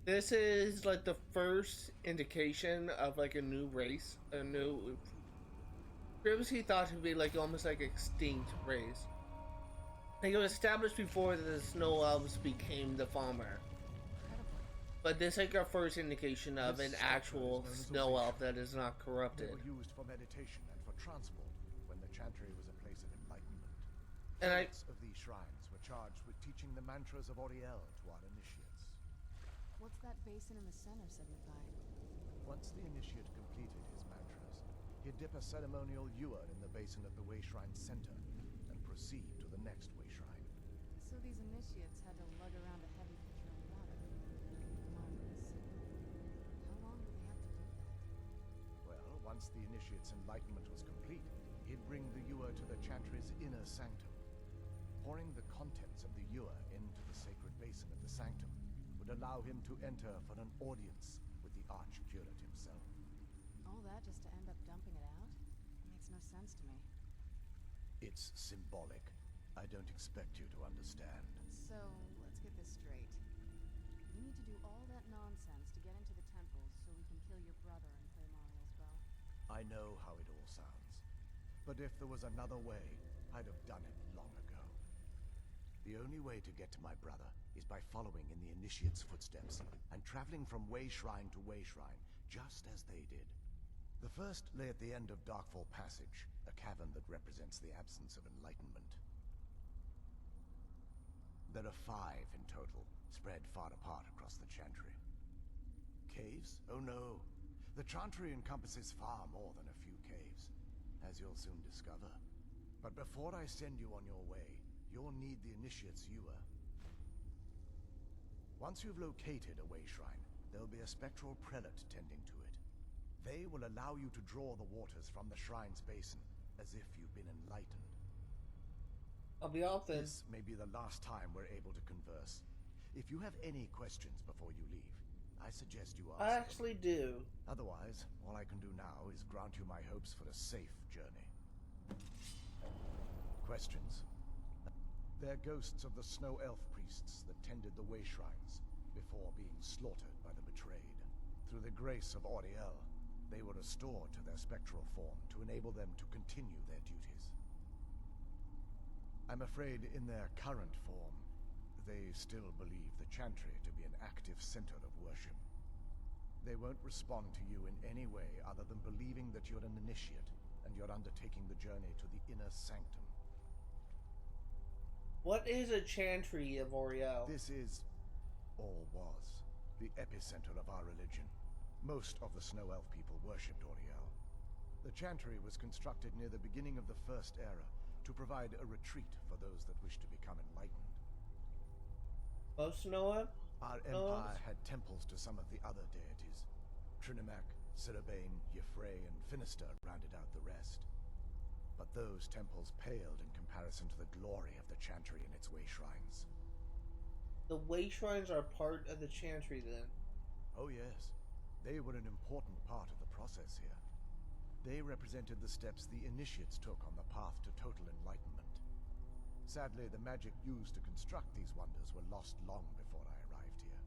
This is like the first indication of like a new race, a new previously thought to be like almost like extinct race. Like it was established before the Snow Elves became the Falmer. But this is like our first indication of an actual Snow Elf that is not corrupted. They were used for meditation and for transport when the chantry was a place of enlightenment. And of these shrines were charged with teaching the mantras of Auriel to our initiates. What's that basin in the center, Signified? Once the initiate completed his mantras, he'd dip a ceremonial ewer in the basin of the way shrine center and proceed to the next way shrine. So these initiates had to lug around a heavy pitcher of water. Marvelous. How long did they have to do that? Well, once the initiate's enlightenment was complete, he'd bring the ewer to the chantry's inner sanctum. Pouring the contents of the ewer into the sacred basin of the sanctum would allow him to enter for an audience with the Archcurate himself. All that just to end up dumping it out? It makes no sense to me. It's symbolic. I don't expect you to understand. So, let's get this straight. We need to do all that nonsense to get into the temples so we can kill your brother and claim Auriel's bow. I know how it all sounds. But if there was another way, I'd have done it long ago. The only way to get to my brother is by following in the initiate's footsteps and traveling from way shrine to way shrine, just as they did. The first lay at the end of Darkfall Passage, a cavern that represents the absence of enlightenment. There are 5 in total, spread far apart across the chantry. Caves? Oh no. The chantry encompasses far more than a few caves, as you'll soon discover. But before I send you on your way, you'll need the initiate's ewer. Once you've located a way shrine, there'll be a spectral prelate tending to it. They will allow you to draw the waters from the shrine's basin, as if you've been enlightened. I'll be off then. This may be the last time we're able to converse. If you have any questions before you leave, I suggest you ask I them. actually do. Otherwise, all I can do now is grant you my hopes for a safe journey. Questions? They're ghosts of the snow elf priests that tended the way shrines before being slaughtered by the betrayed. Through the grace of Auriel, they were restored to their spectral form to enable them to continue their duties. I'm afraid in their current form, they still believe the Chantry to be an active center of worship. They won't respond to you in any way other than believing that you're an initiate and you're undertaking the journey to the inner sanctum. What is a Chantry of Auriel? This is, or was, the epicenter of our religion. Most of the Snow Elf people worshipped Auriel. The Chantry was constructed near the beginning of the First Era to provide a retreat for those that wish to become enlightened. Most Snow Elf? Our empire had temples to some of the other deities. Trinimac, Sirabane, Yffrey, and Finister rounded out the rest. But those temples paled in comparison to the glory of the Chantry and its way shrines. The way shrines are part of the Chantry then? Oh yes. They were an important part of the process here. They represented the steps the initiates took on the path to total enlightenment. Sadly, the magic used to construct these wonders were lost long before I arrived here.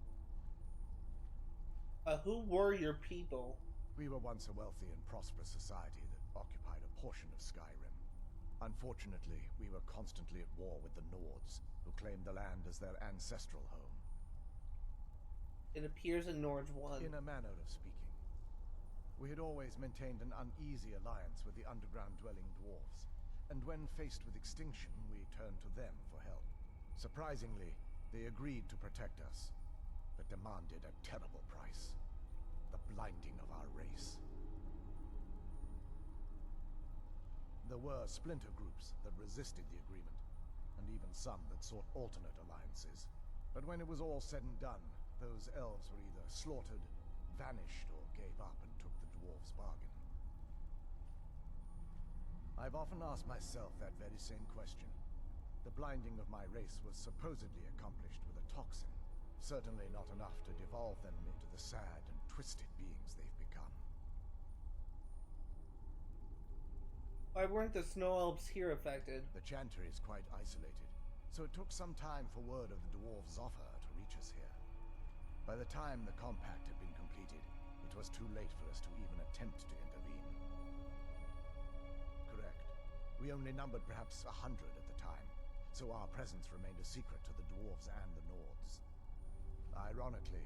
Who were your people? We were once a wealthy and prosperous society that occupied a portion of Skyrim. Unfortunately, we were constantly at war with the Nords, who claimed the land as their ancestral home. It appears in Nords 1. In a manner of speaking. We had always maintained an uneasy alliance with the underground-dwelling dwarves, and when faced with extinction, we turned to them for help. Surprisingly, they agreed to protect us, but demanded a terrible price. The blinding of our race. There were splinter groups that resisted the agreement, and even some that sought alternate alliances. But when it was all said and done, those elves were either slaughtered, vanished, or gave up and took the dwarves' bargain. I've often asked myself that very same question. The blinding of my race was supposedly accomplished with a toxin, certainly not enough to devolve them into the sad and twisted beings they've become. Why weren't the Snow Elves here affected? The Chantry is quite isolated, so it took some time for word of the dwarves' offer to reach us here. By the time the compact had been completed, it was too late for us to even attempt to intervene. Correct. We only numbered perhaps 100 at the time, so our presence remained a secret to the dwarves and the Nords. Ironically,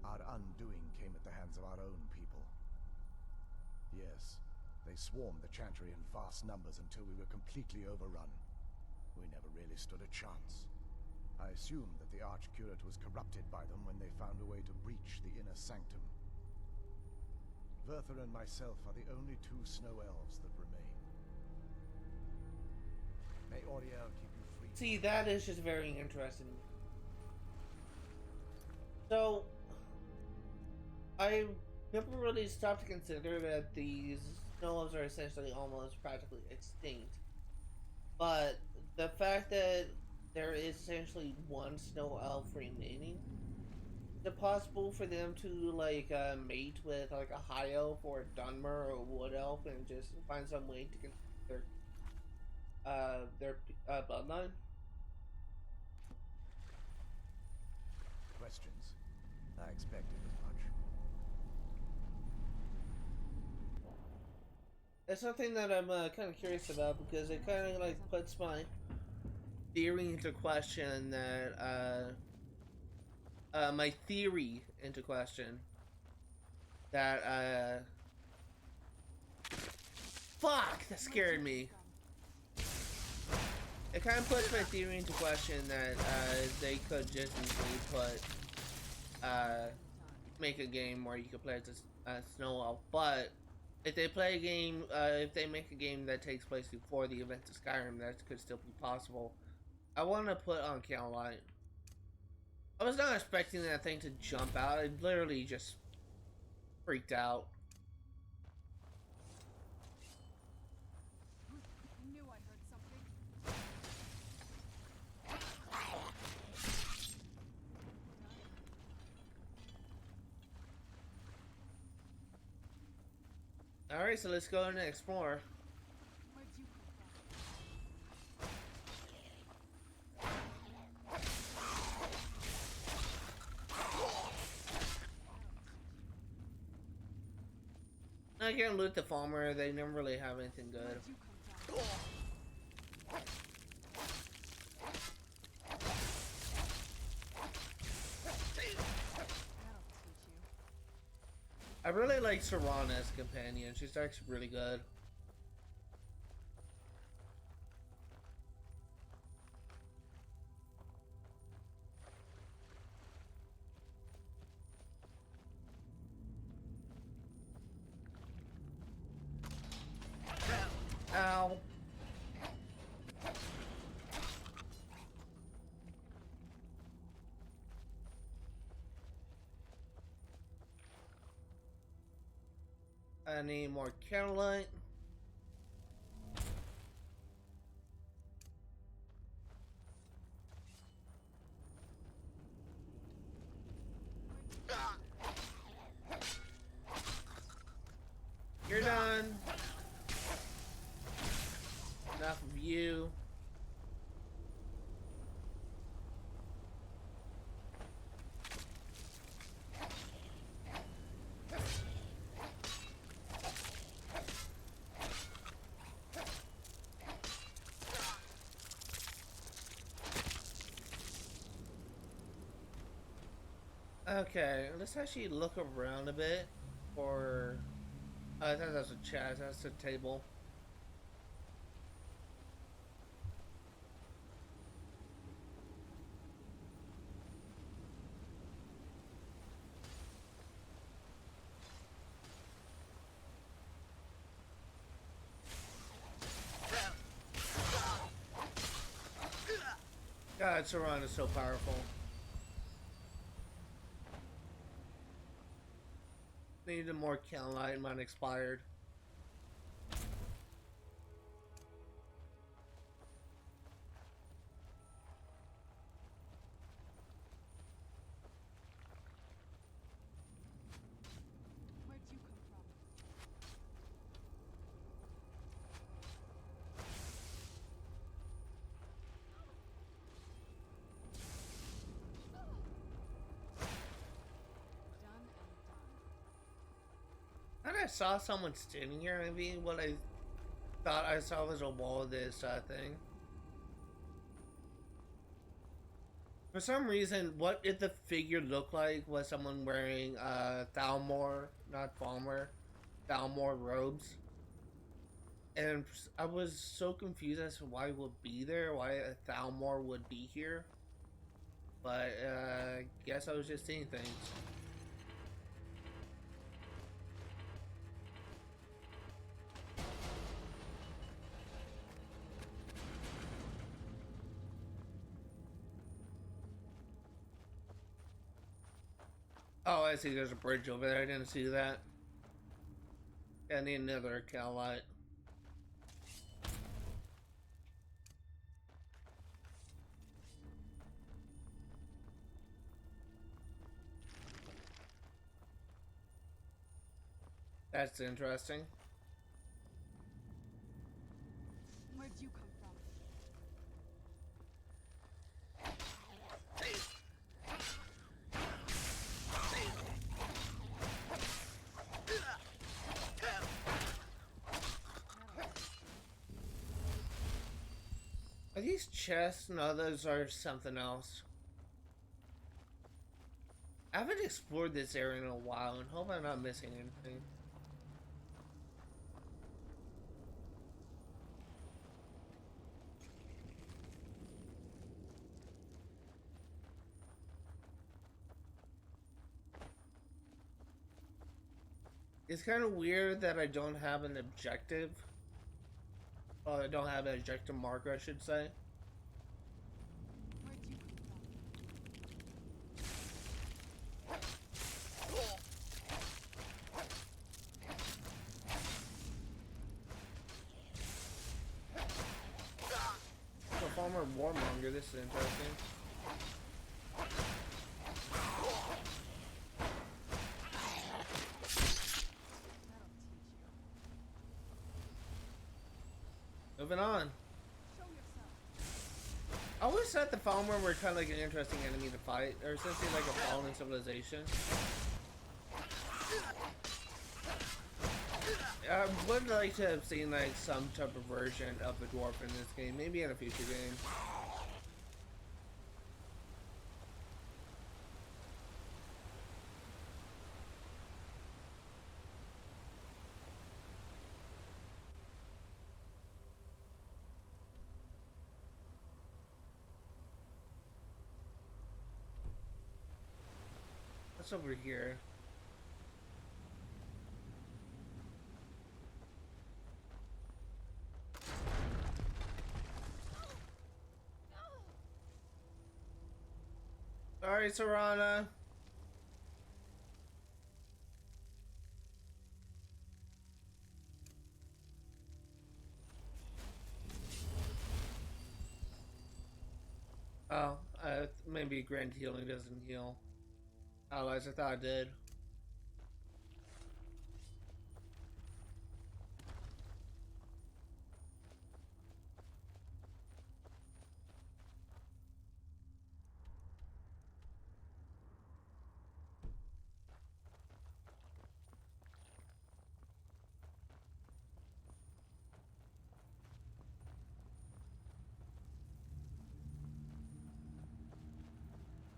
our undoing came at the hands of our own people. Yes, they swarmed the Chantry in vast numbers until we were completely overrun. We never really stood a chance. I assumed that the Archcurate was corrupted by them when they found a way to breach the inner sanctum. Verther and myself are the only two Snow Elves that remain. May Auriel keep you free. See, that is just very interesting. So, I never really stopped to consider that these Snow Elves are essentially almost practically extinct. But the fact that there is essentially one Snow Elf remaining, is it possible for them to, like, mate with, like, a High Elf or a Dunmer or a Wood Elf and just find some way to continue their bloodline? Questions? I expected as much. It's something that I'm kind of curious about because it kind of, like, puts my theory into question that, my theory into question that, fuck, that scared me. It kind of puts my theory into question that, they could just easily put, make a game where you could play as a Snow Elf, but if they play a game, if they make a game that takes place before the events of Skyrim, that could still be possible. I want to put on Candlelight. I was not expecting that thing to jump out. I literally just freaked out. I knew I heard something. Alright, so let's go and explore. Where'd you come from? I can't loot the Falmer, they never really have anything good. Where'd you come from? I really like Serana as a companion. She's actually really good. Ow. I need more Carolite. You're done. Enough of you. Okay, let's actually look around a bit for... I thought that's a chest, that's a table. God, Serana is so powerful. Needed more Calcelmo, mine expired. Where'd you come from? Done and done. I saw someone standing here. Maybe what I thought I saw was a wall of this thing. For some reason, what did the figure look like? Was someone wearing Falmer, not Falmer, Falmer robes? And I was so confused as to why it would be there, why a Falmer would be here. But guess I was just seeing things. Oh, I see. There's a bridge over there. I didn't see that. I need another Calcelmo. That's interesting. Where'd you come from? Are these chests? No, those are something else. I haven't explored this area in a while and hope I'm not missing anything. It's kind of weird that I don't have an objective. Oh, I don't have an objective marker, I should say. Where'd you come from? So Falmer Warmonger, this is interesting. That'll teach you. Moving on. I always thought the Falmer were kind of like an interesting enemy to fight, or essentially like a fallen civilization. I would like to have seen like some type of version of the dwarf in this game, maybe in a future game. What's over here? Sorry, Serana. Oh, maybe Grand Healing doesn't heal. Otherwise, I thought it did.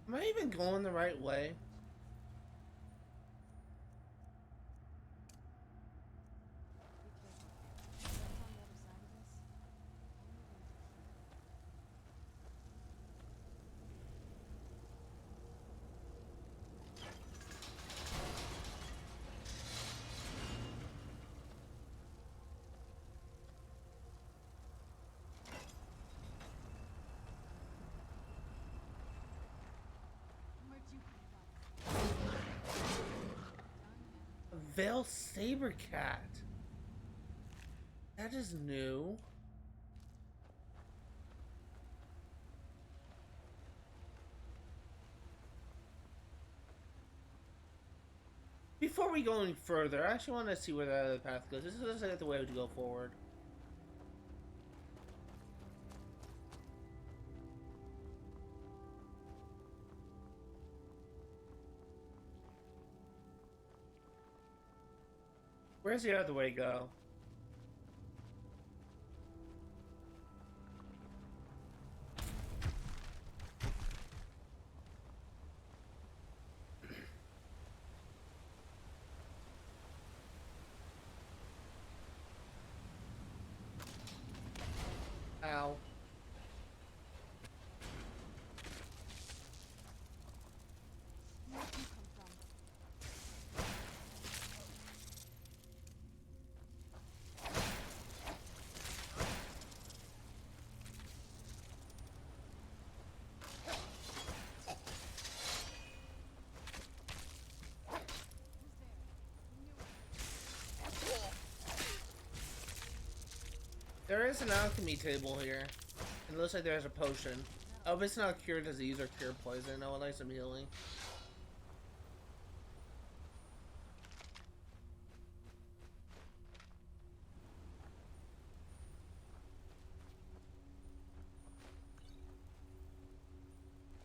Am I even going the right way? Veil Sabercat. That is new. Before we go any further, I actually want to see where the other path goes. This looks like the way to go forward. Where's the other way go? Ow. There is an alchemy table here. It looks like there's a potion. Oh, but it's not cure disease or cure poison. I would like some healing.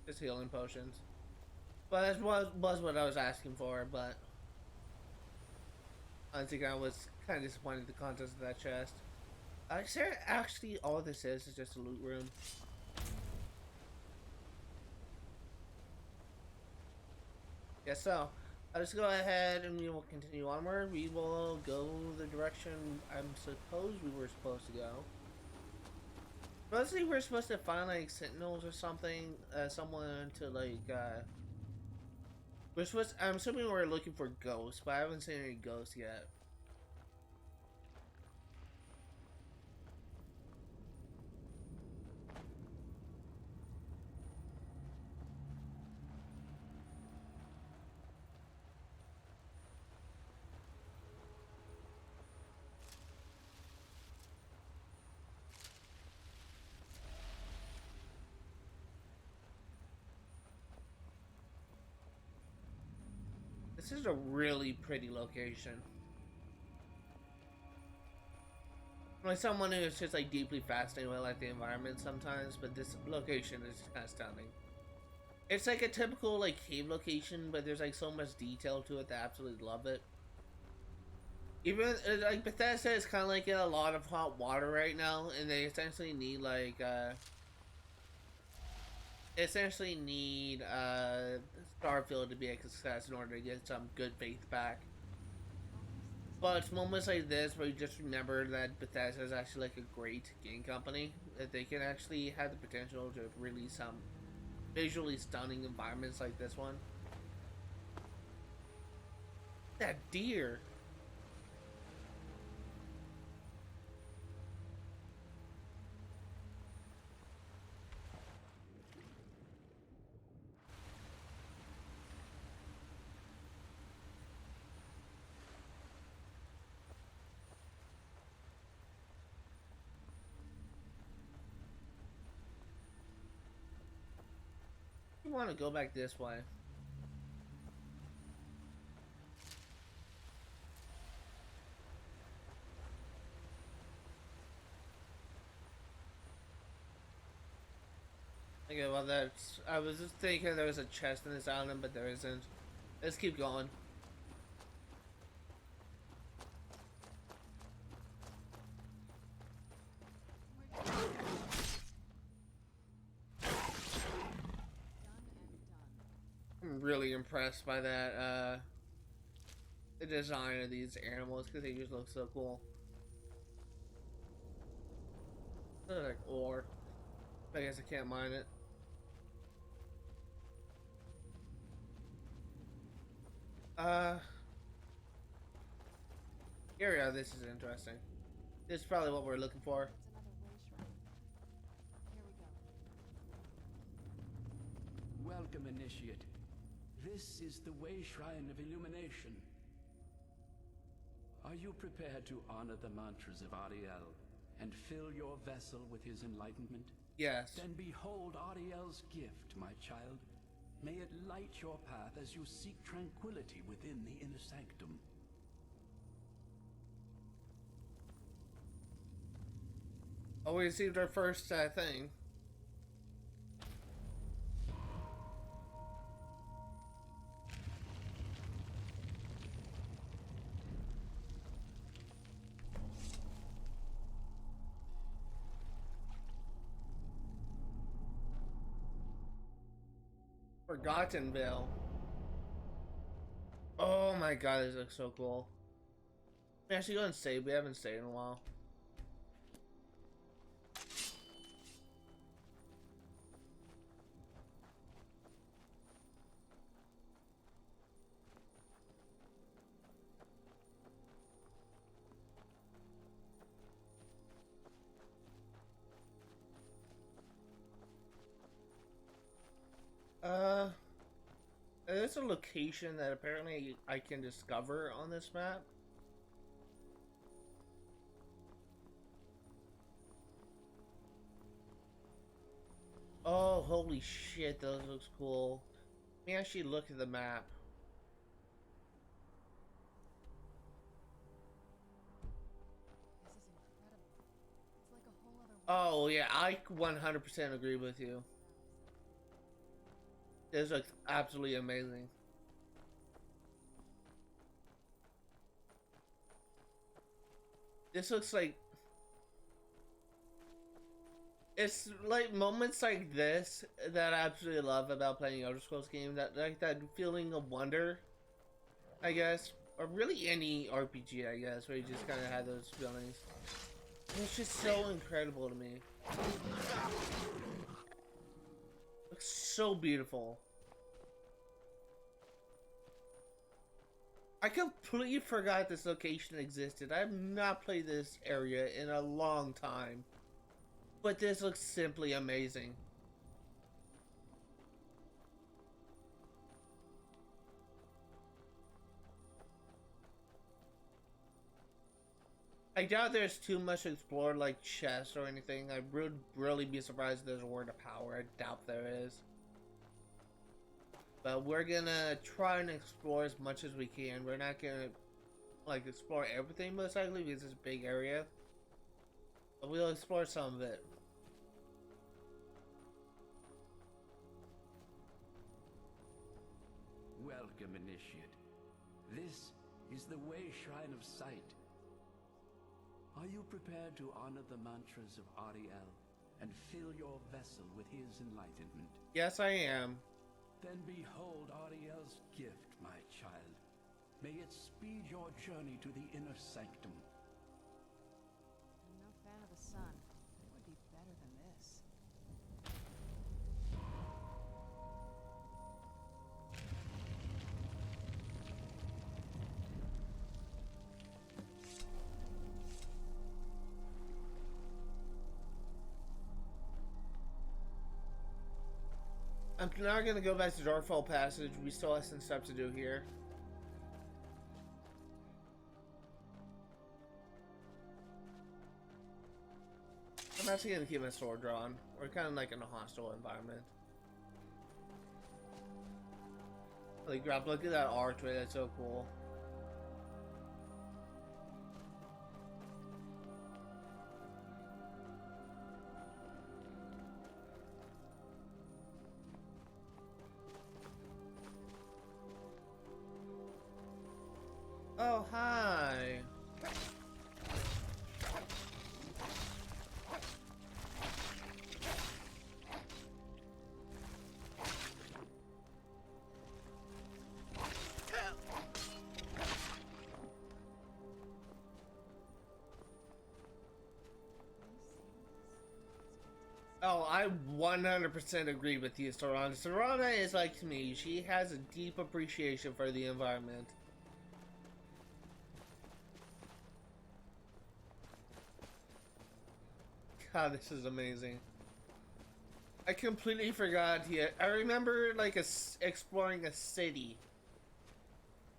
Just healing potions. But that was what I was asking for, but I think I was kind of disappointed with the contents of that chest. Actually, all this is just a loot room. Yeah, so I'll just go ahead and we will continue onward. We will go the direction I'm suppose we were supposed to go. Mostly we're supposed to find like sentinels or something, someone to like, I'm assuming we're looking for ghosts, but I haven't seen any ghosts yet. This is a really pretty location. Like someone who is just like deeply fascinated with like the environment sometimes, but this location is kind of stunning. It's like a typical like cave location, but there's like so much detail to it that I absolutely love it. Even like Bethesda is kind of like in a lot of hot water right now, and they essentially need like Starfield to be a success in order to get some good faith back. But it's moments like this where you just remember that Bethesda is actually like a great game company, that they can actually have the potential to release some visually stunning environments like this one. That deer. I want to go back this way. Okay, well that's... I was just thinking there was a chest in this island, but there isn't. Let's keep going. I'm really impressed by that, the design of these animals, because they just look so cool. They're like ore. I guess I can't mine it. Here we go, this is interesting. This is probably what we're looking for. Welcome, Initiate. This is the Way Shrine of Illumination. Are you prepared to honor the mantras of Auriel and fill your vessel with his enlightenment? Yes. Then behold Auriel's gift, my child. May it light your path as you seek tranquility within the inner sanctum. Oh, we received our first thing. Forgottenville. Oh my god, this looks so cool. We actually go and save. We haven't stayed in a while. There's a location that apparently I can discover on this map. Oh, holy shit, those looks cool. Let me actually look at the map. This is incredible. It's like a whole other Oh world. yeah, I 100% agree with you. This looks absolutely amazing. This looks like... It's like moments like this that I absolutely love about playing Elder Scrolls games. That like that feeling of wonder, I guess. Or really any RPG, I guess, where you just kind of have those feelings. And it's just so incredible to me. Looks so beautiful. I completely forgot this location existed. I have not played this area in a long time. But this looks simply amazing. I doubt there's too much to explore like chests or anything. I would really be surprised if there's a word of power. I doubt there is. But we're gonna try and explore as much as we can. We're not gonna like explore everything most likely because it's a big area. But we'll explore some of it. Welcome, Initiate. This is the Way Shrine of Sight. Are you prepared to honor the mantras of Auriel and fill your vessel with his enlightenment? Yes, I am. Then behold Auriel's gift, my child. May it speed your journey to the inner sanctum. I'm no fan of the sun. It would be better than this. I'm not gonna go back to Darkfall Passage. We still have some stuff to do here. I'm actually gonna keep my sword drawn. We're kind of like in a hostile environment. Like, grab, look at that archway. That's so cool. Oh, hi. Oh, I 100% agree with you, Serana. Serana is like me. She has a deep appreciation for the environment. God, this is amazing. I completely forgot here. I remember like exploring a city,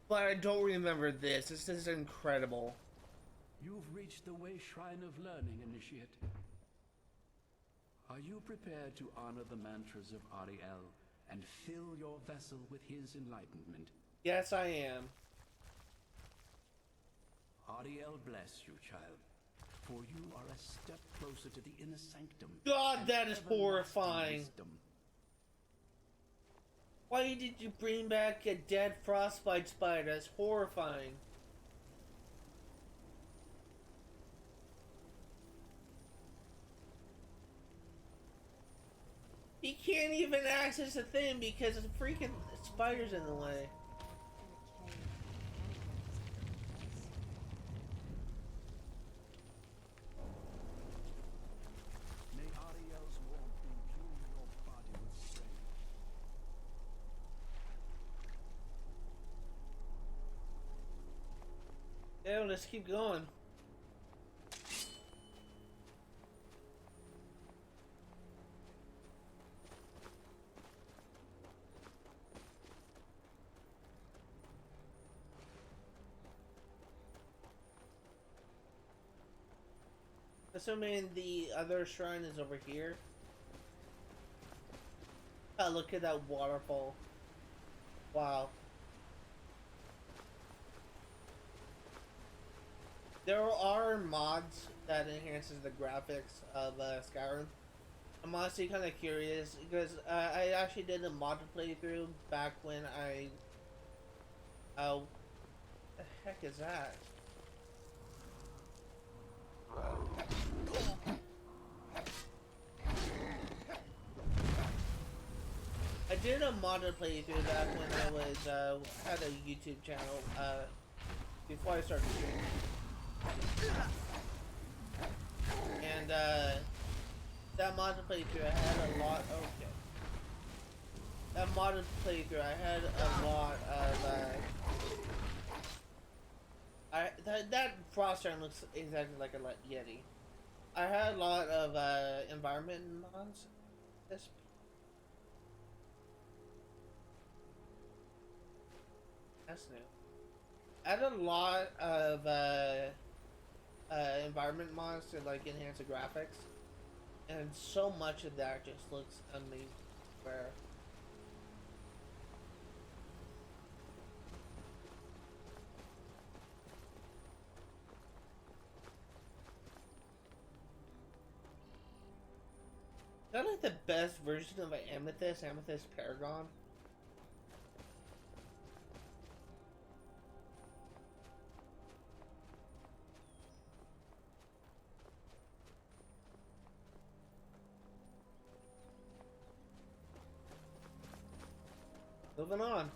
but I don't remember this. This is incredible. You've reached the Way Shrine of Learning, Initiate. Are you prepared to honor the mantras of Auriel and fill your vessel with his enlightenment? Yes, I am. Auriel bless you, child. For you are a step closer to the inner sanctum. God, that is horrifying. Wisdom. Why did you bring back a dead frostbite spider? That's horrifying. He can't even access the thing because the freaking spider's in the way. May Auriel's warmth imbue your body with strength. Yeah, let's keep going. Assuming the other shrine is over here. Ah, look at that waterfall. Wow. There are mods that enhances the graphics of Skyrim. I'm honestly kind of curious because I actually did a mod playthrough back when I... Oh, the heck is that? I did a modded playthrough back when I was had a YouTube channel before I started streaming, and that modded playthrough I had a lot. Okay, that modded playthrough I had a lot of. That frost giant looks exactly like a Yeti. I had a lot of environment mods. This. That's new. I had a lot of environment mods to like enhance the graphics, and so much of that just looks amazing. Where that like the best version of an Amethyst? Amethyst Paragon? Moving on.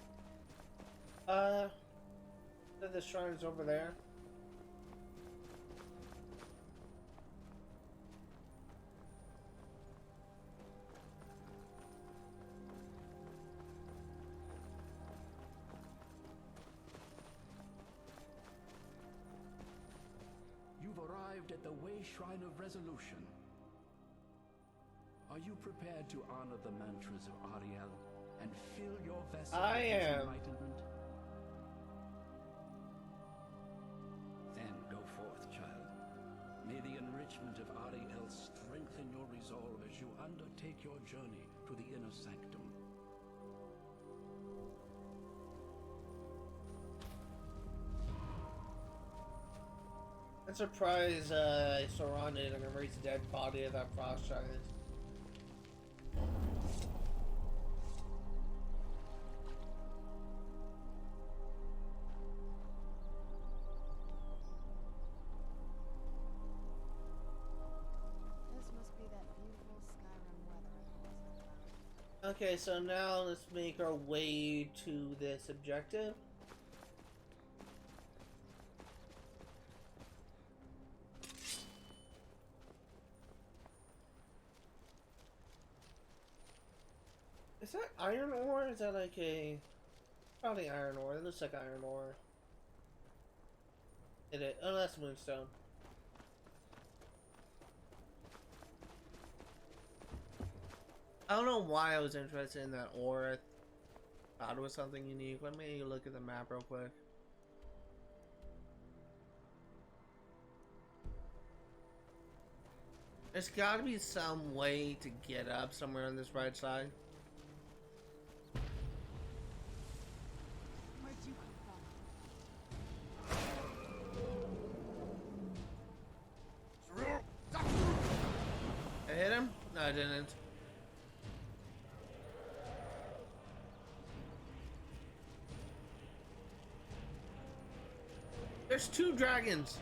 The shrine's over there. You've arrived at the Way Shrine of Resolution. Are you prepared to honor the mantras of Auriel and fill your vessel I with his am. enlightenment? Then go forth, child. May the enrichment of Auriel strengthen your resolve as you undertake your journey to the inner sanctum. I'm surprised Sauron didn't erase the dead body of that frost giant. This must be that beautiful Skyrim weather. Okay, so now let's make our way to this objective. Is that iron ore? Is that like a... Probably iron ore. It looks like iron ore. It is. Oh, that's moonstone. I don't know why I was interested in that ore. I thought it was something unique. Let me look at the map real quick. There's gotta be some way to get up somewhere on this right side. Where'd you come from? I hit him? No, I didn't. There's two dragons.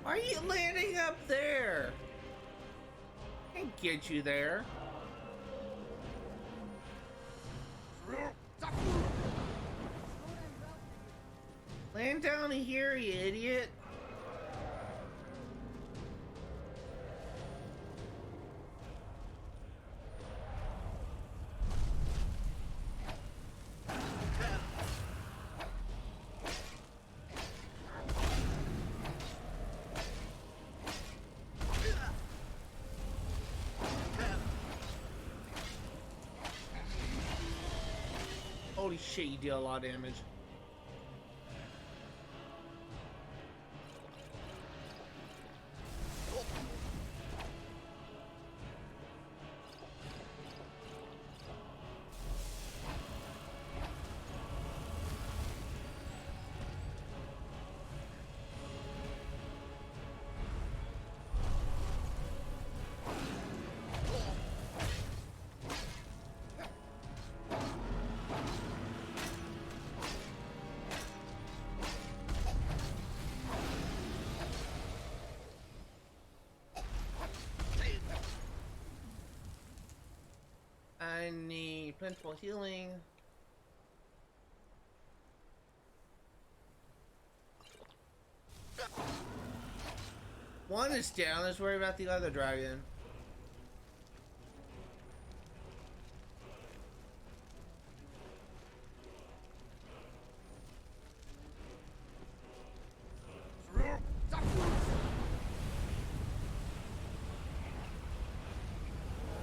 Why are you landing up there? I can't get you there. Land down here, you idiot. Holy shit, you deal a lot of damage. I need plentiful healing. One is down, let's worry about the other dragon.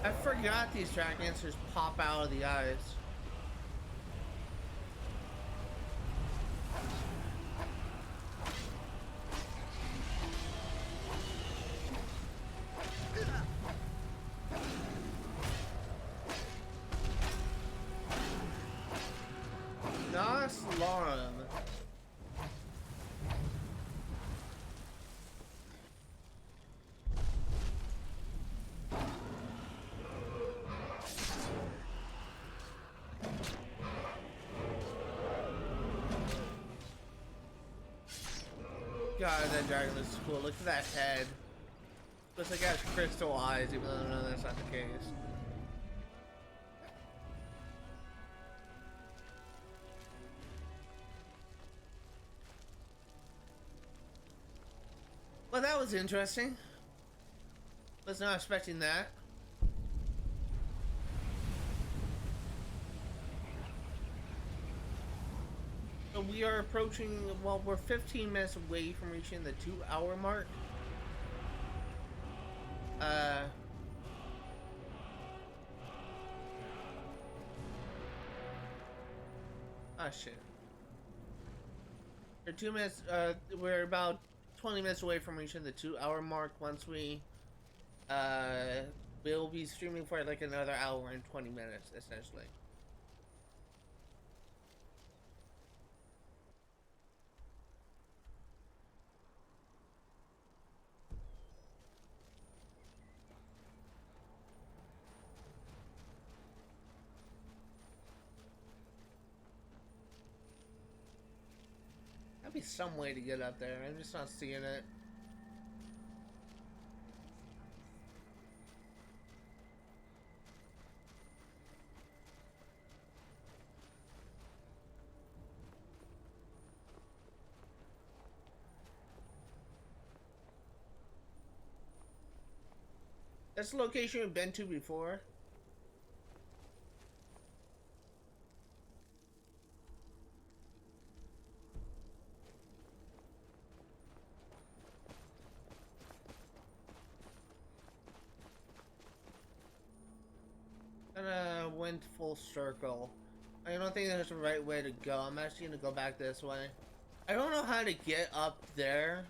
I forgot these dragons just pop out of the eyes. God, that dragon looks cool. Look at that head. Looks like it has crystal eyes, even though no, that's not the case. Well, that was interesting. Was not expecting that. So we are approaching, well, we're 15 minutes away from reaching the 2-hour mark. Oh shit. We're 2 minutes, we're about 20 minutes away from reaching the 2-hour mark. Once we, we'll be streaming for like another hour and 20 minutes, essentially. Be some way to get up there. I'm just not seeing it. That's the location we've been to before. Went full circle. I don't think that's the right way to go. I'm actually gonna go back this way. I don't know how to get up there.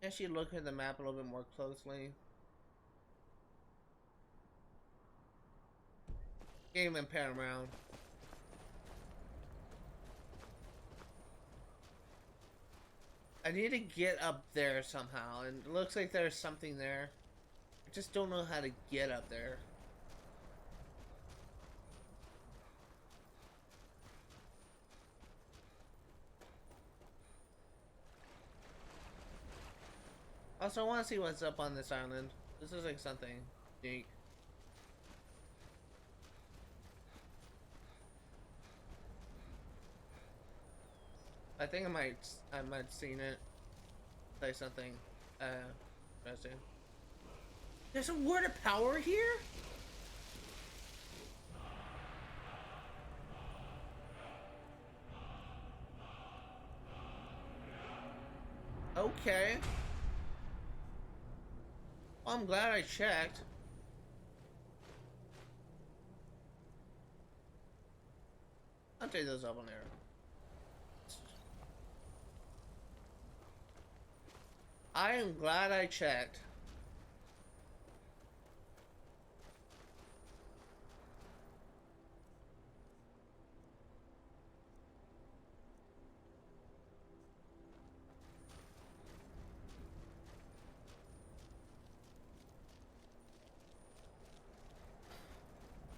Actually look at the map a little bit more closely. Can't even pan around. I need to get up there somehow, and it looks like there's something there. I just don't know how to get up there. Also, I want to see what's up on this island. This is like something unique. I think I might have seen it. Say something interesting. There's a word of power here? Okay. Well, I'm glad I checked. I'll take those up on there. I am glad I checked.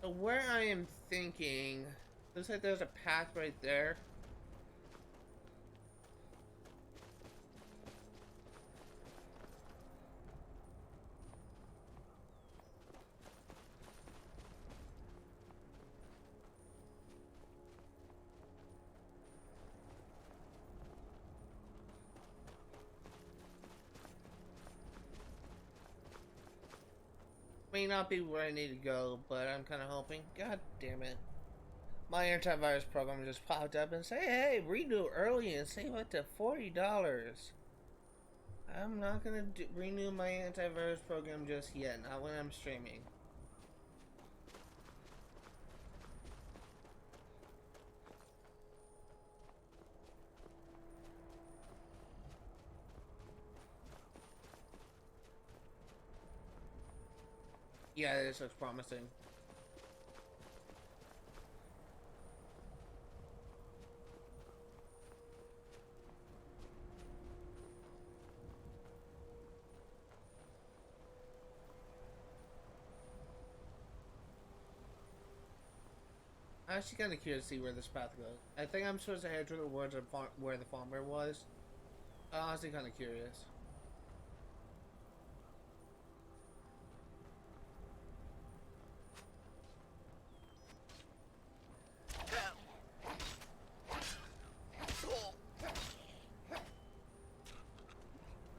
So where I am thinking, looks like there's a path right there. May not be where I need to go, but I'm kind of hoping. God damn it. My antivirus program just popped up and say, hey, renew early and save up to $40. I'm not going to renew my antivirus program just yet, not when I'm streaming. Yeah, this looks promising. I'm actually kind of curious to see where this path goes. I think I'm supposed to head towards where the farmer was. I'm honestly kind of curious.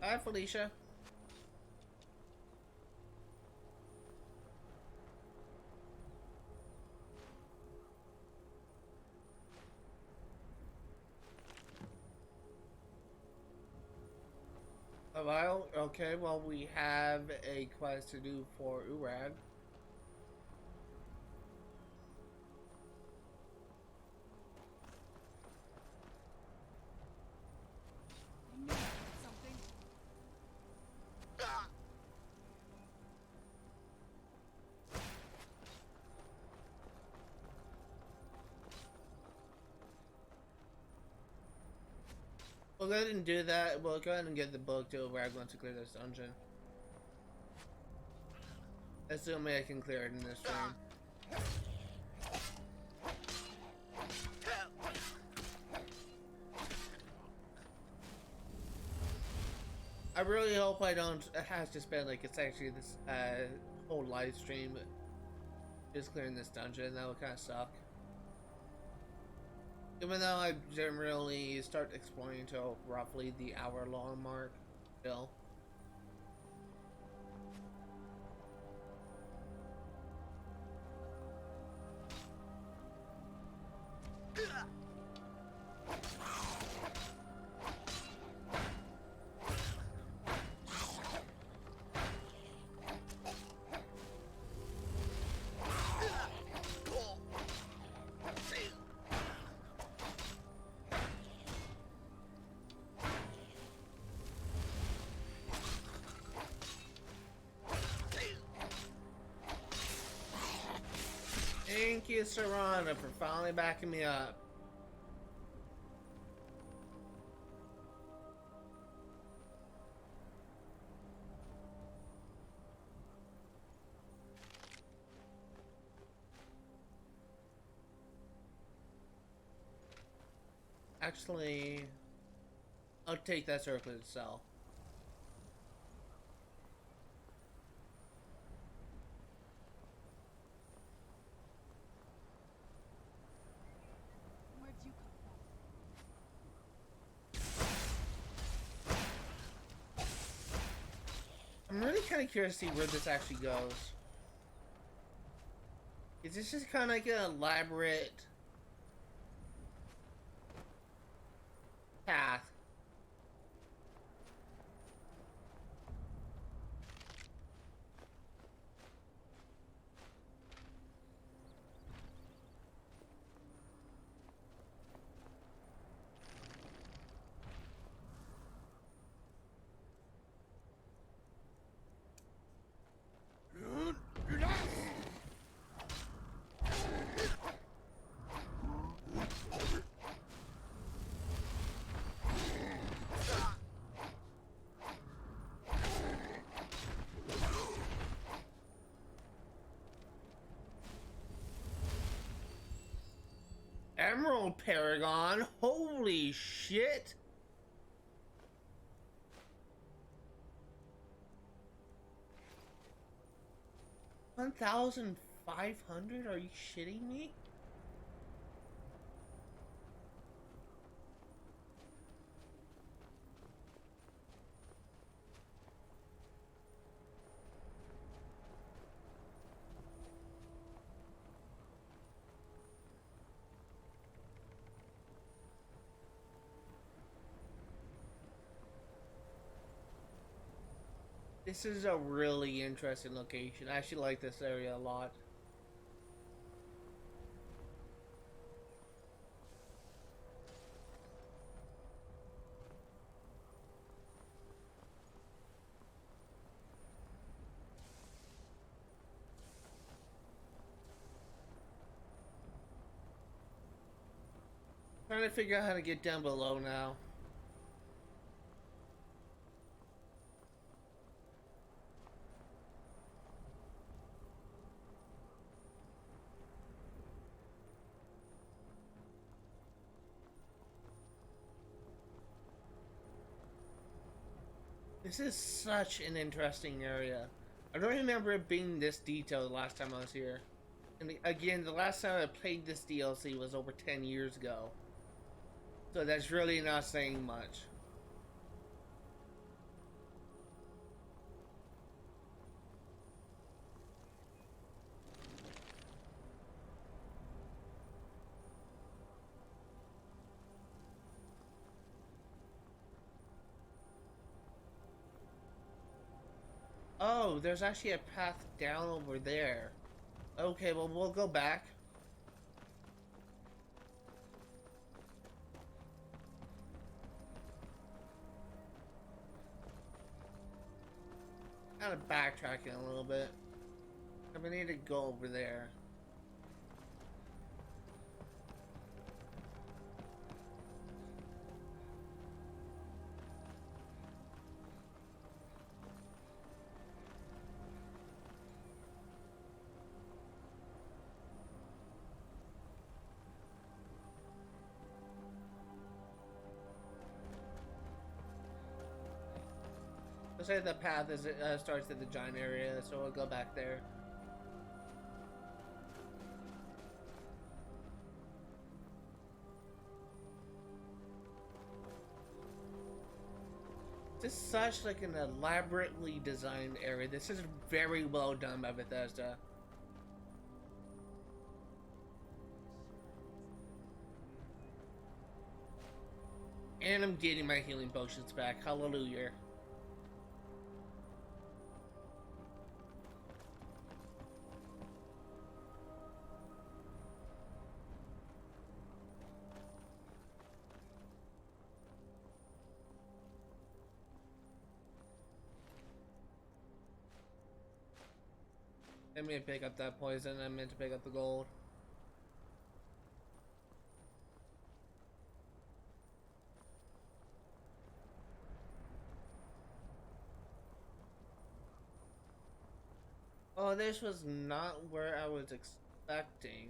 Hi, Felicia. Well, okay, well, we have a quest to do for Urag. We'll go ahead and do that. We'll go ahead and get the book to Urag once we clear this dungeon. Assuming I can clear it in this stream. I really hope I don't have to spend like essentially this whole live stream just clearing this dungeon. That would kind of suck. Even though I didn't really start exploring until roughly the hour-long mark, still. Thank you, Serrana, for finally backing me up. Actually, I'll take that circle itself. I'm really kind of curious to see where this actually goes. Is this just kind of like an elaborate path? Emerald Paragon? Holy shit! $1,500? Are you shitting me? This is a really interesting location. I actually like this area a lot. Trying to figure out how to get down below now. This is such an interesting area. I don't remember it being this detailed the last time I was here. And again, the last time I played this DLC was over 10 years ago. So that's really not saying much. Oh, there's actually a path down over there. Okay, well, we'll go back. Kind of backtracking a little bit. I need to go over there. Let's say the path is starts at the giant area, so we'll go back there. This is such like an elaborately designed area. This is very well done by Bethesda. And I'm getting my healing potions back. Hallelujah. I meant to pick up that poison. I meant to pick up the gold. Oh, this was not where I was expecting.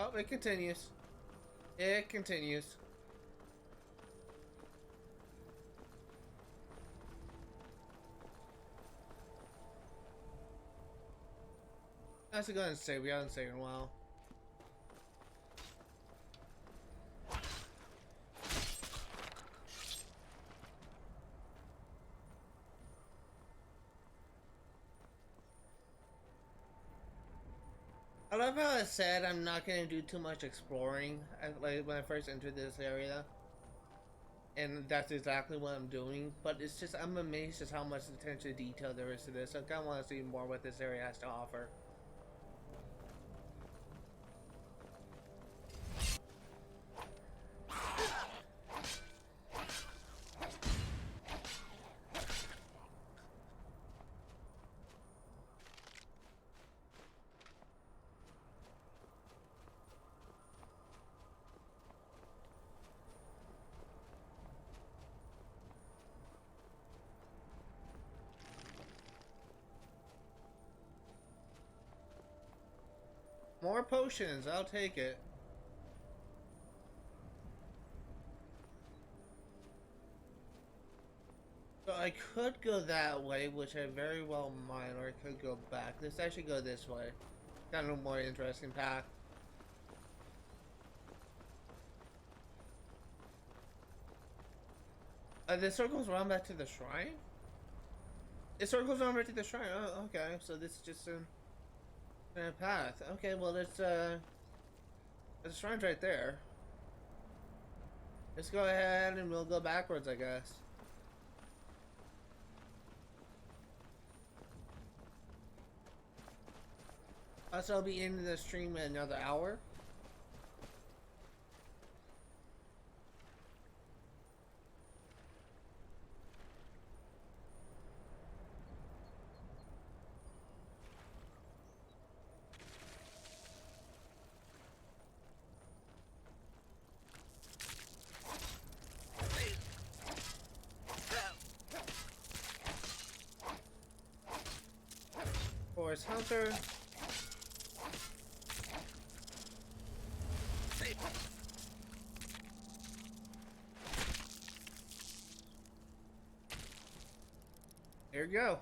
Oh, it continues. It continues. Let's go ahead and save. We haven't saved in a while. I love how I said I'm not going to do too much exploring like when I first entered this area. And that's exactly what I'm doing. But it's just, I'm amazed just how much attention to detail there is to this. I kind of want to see more what this area has to offer. More potions, I'll take it. So I could go that way, which I very well might, or I could go back. Let's actually go this way. Kind of a more interesting path. The circles run back to the shrine? It circles run back to the shrine. Oh, okay. So this is just a path. Okay, well, there's the shrine's right there. Let's go ahead and we'll go backwards, I guess. Also, I'll be in the stream in another hour. Forest Hunter. There you go.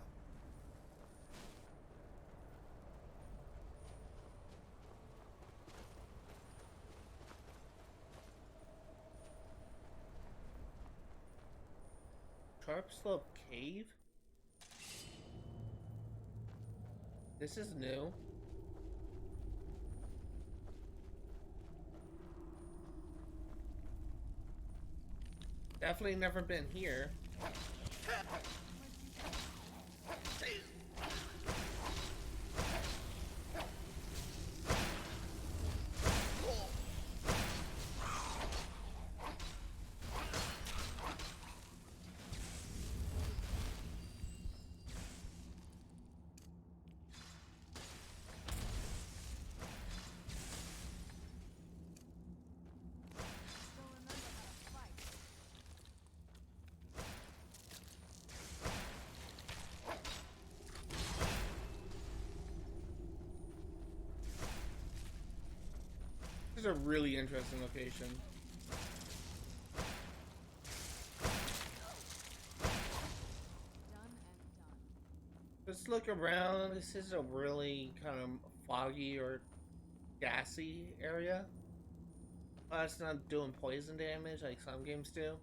Sharp Slope Cave? This is new. Definitely never been here. This is a really interesting location. Just look around. This is a really kind of foggy or gassy area. It's not doing poison damage like some games do.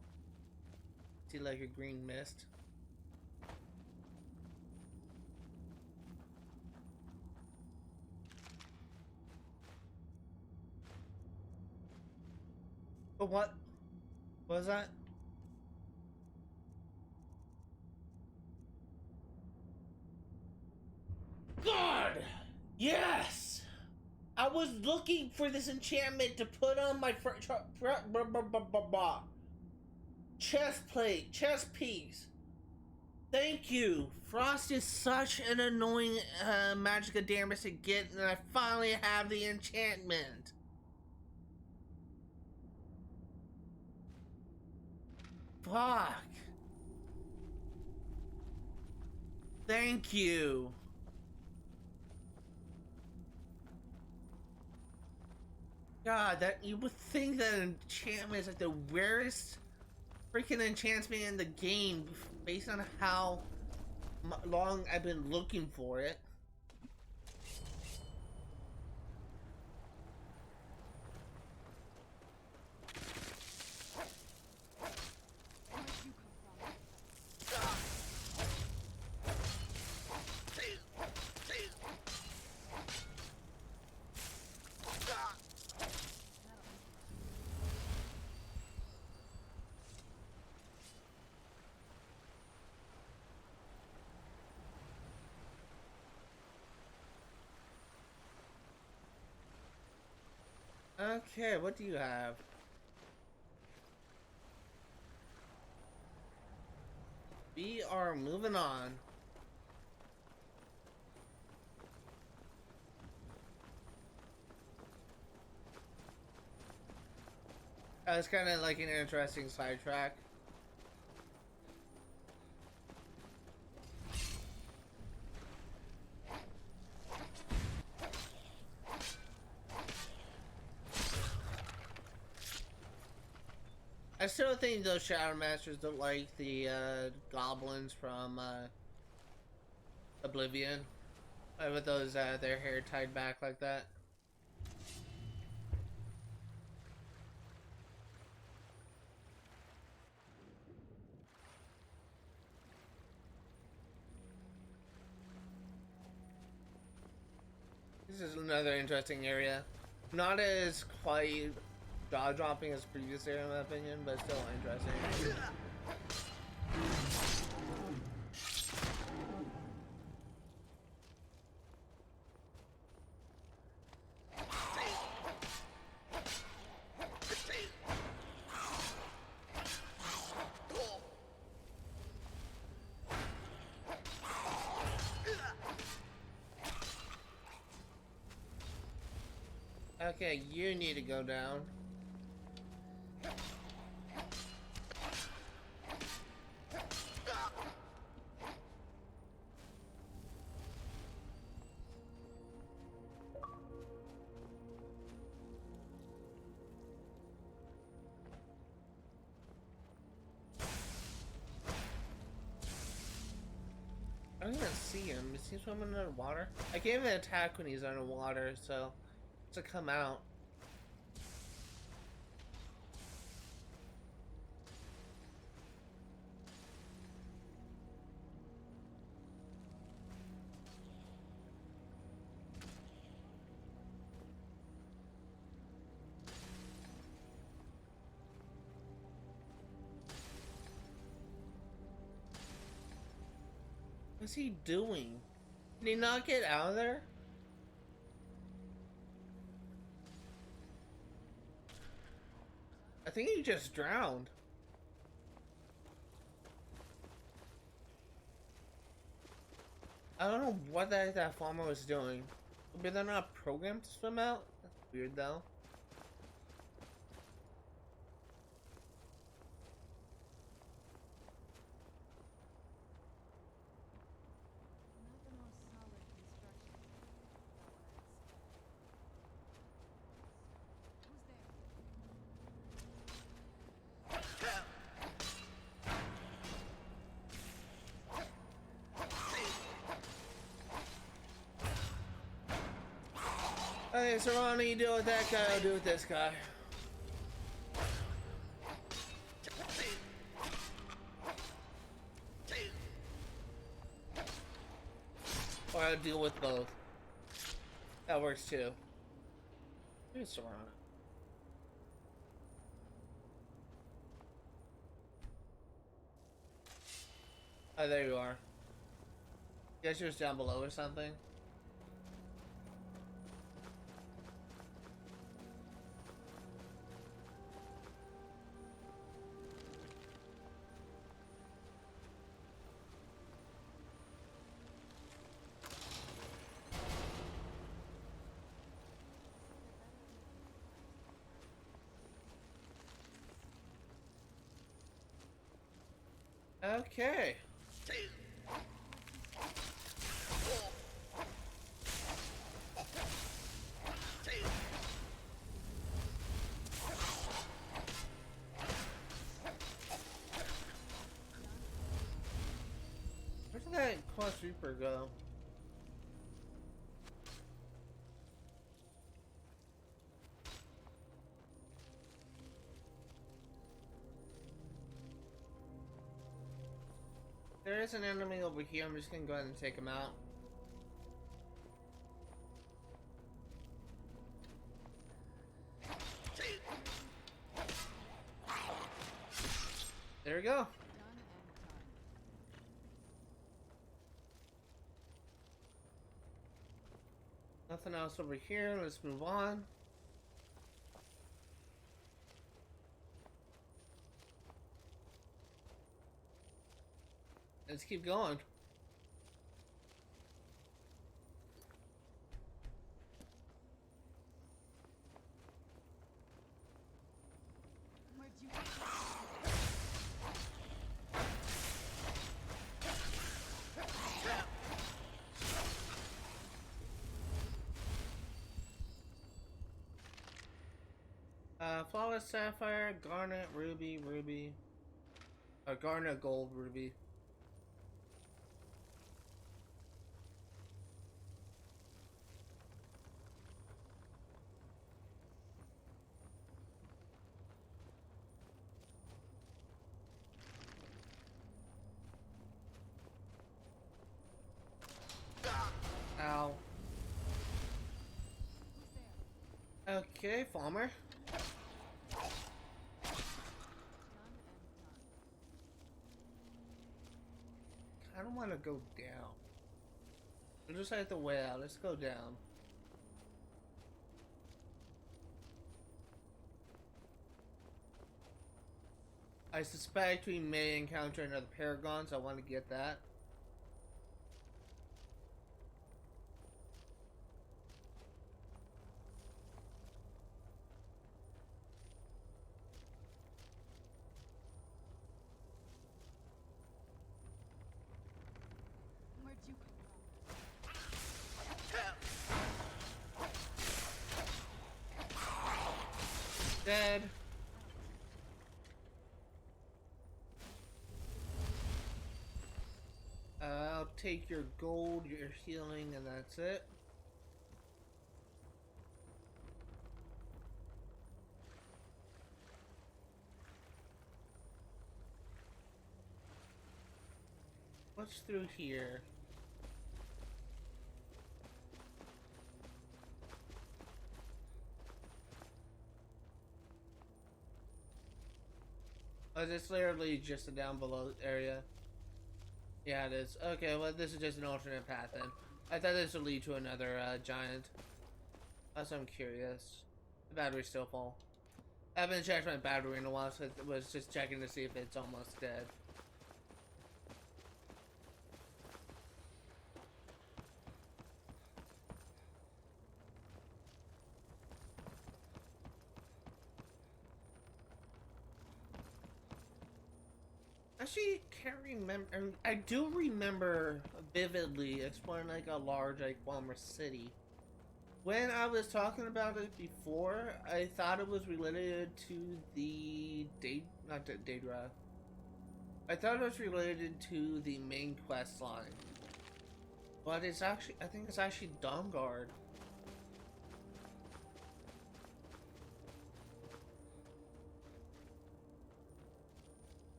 See like a green mist. But what was that? God! Yes! I was looking for this enchantment to put on my chest plate, chest piece. Thank you. Frost is such an annoying magica damage to get, and I finally have the enchantment. Fuck. Thank you. God, that you would think that enchantment is like the rarest freaking enchantment in the game based on how long I've been looking for it. Okay, what do you have? We are moving on. It's kind of like an interesting sidetrack. I still think those Shadow Masters don't like the goblins from Oblivion, with those their hair tied back like that. This is another interesting area. Not as quite jaw-dropping as previous area in my opinion, but still interesting. Okay, you need to go down. I don't even see him. Is he swimming underwater? I can't even attack when he's underwater, so to come out. What's he doing? Did he not get out of there? I think he just drowned. I don't know what that farmer was doing. Maybe they're not programmed to swim out? That's weird though. Okay, so Ronnie, you deal with that guy, I'll deal with this guy. Or I'll deal with both. That works too. Here's Serana. Oh, there you are. Guess you're just down below or something. Okay. Where did that Quest Reaper go? There is an enemy over here. I'm just gonna go ahead and take him out. There we go. Nothing else over here. Let's move on. Let's keep going. Flawless Sapphire, Garnet, Ruby, Garnet, Gold, Ruby. Ow. Okay, Falmer. I don't want to go down. We'll just have to way out. Let's go down. I suspect we may encounter another Paragon, so I want to get that. Dead. take your gold, your healing, and that's it. What's through here? Oh, it's literally just a down below area. Yeah, it is. Okay, well, this is just an alternate path then. I thought this would lead to another giant. That's I'm curious. The battery's still full. I haven't checked my battery in a while, so I was just checking to see if it's almost dead. Actually, can't remember. I do remember vividly exploring like a large like Falmer city. When I was talking about it before, I thought it was related to the not the Daedra. I thought it was related to the main quest line, but it's actually I think it's actually Dawnguard.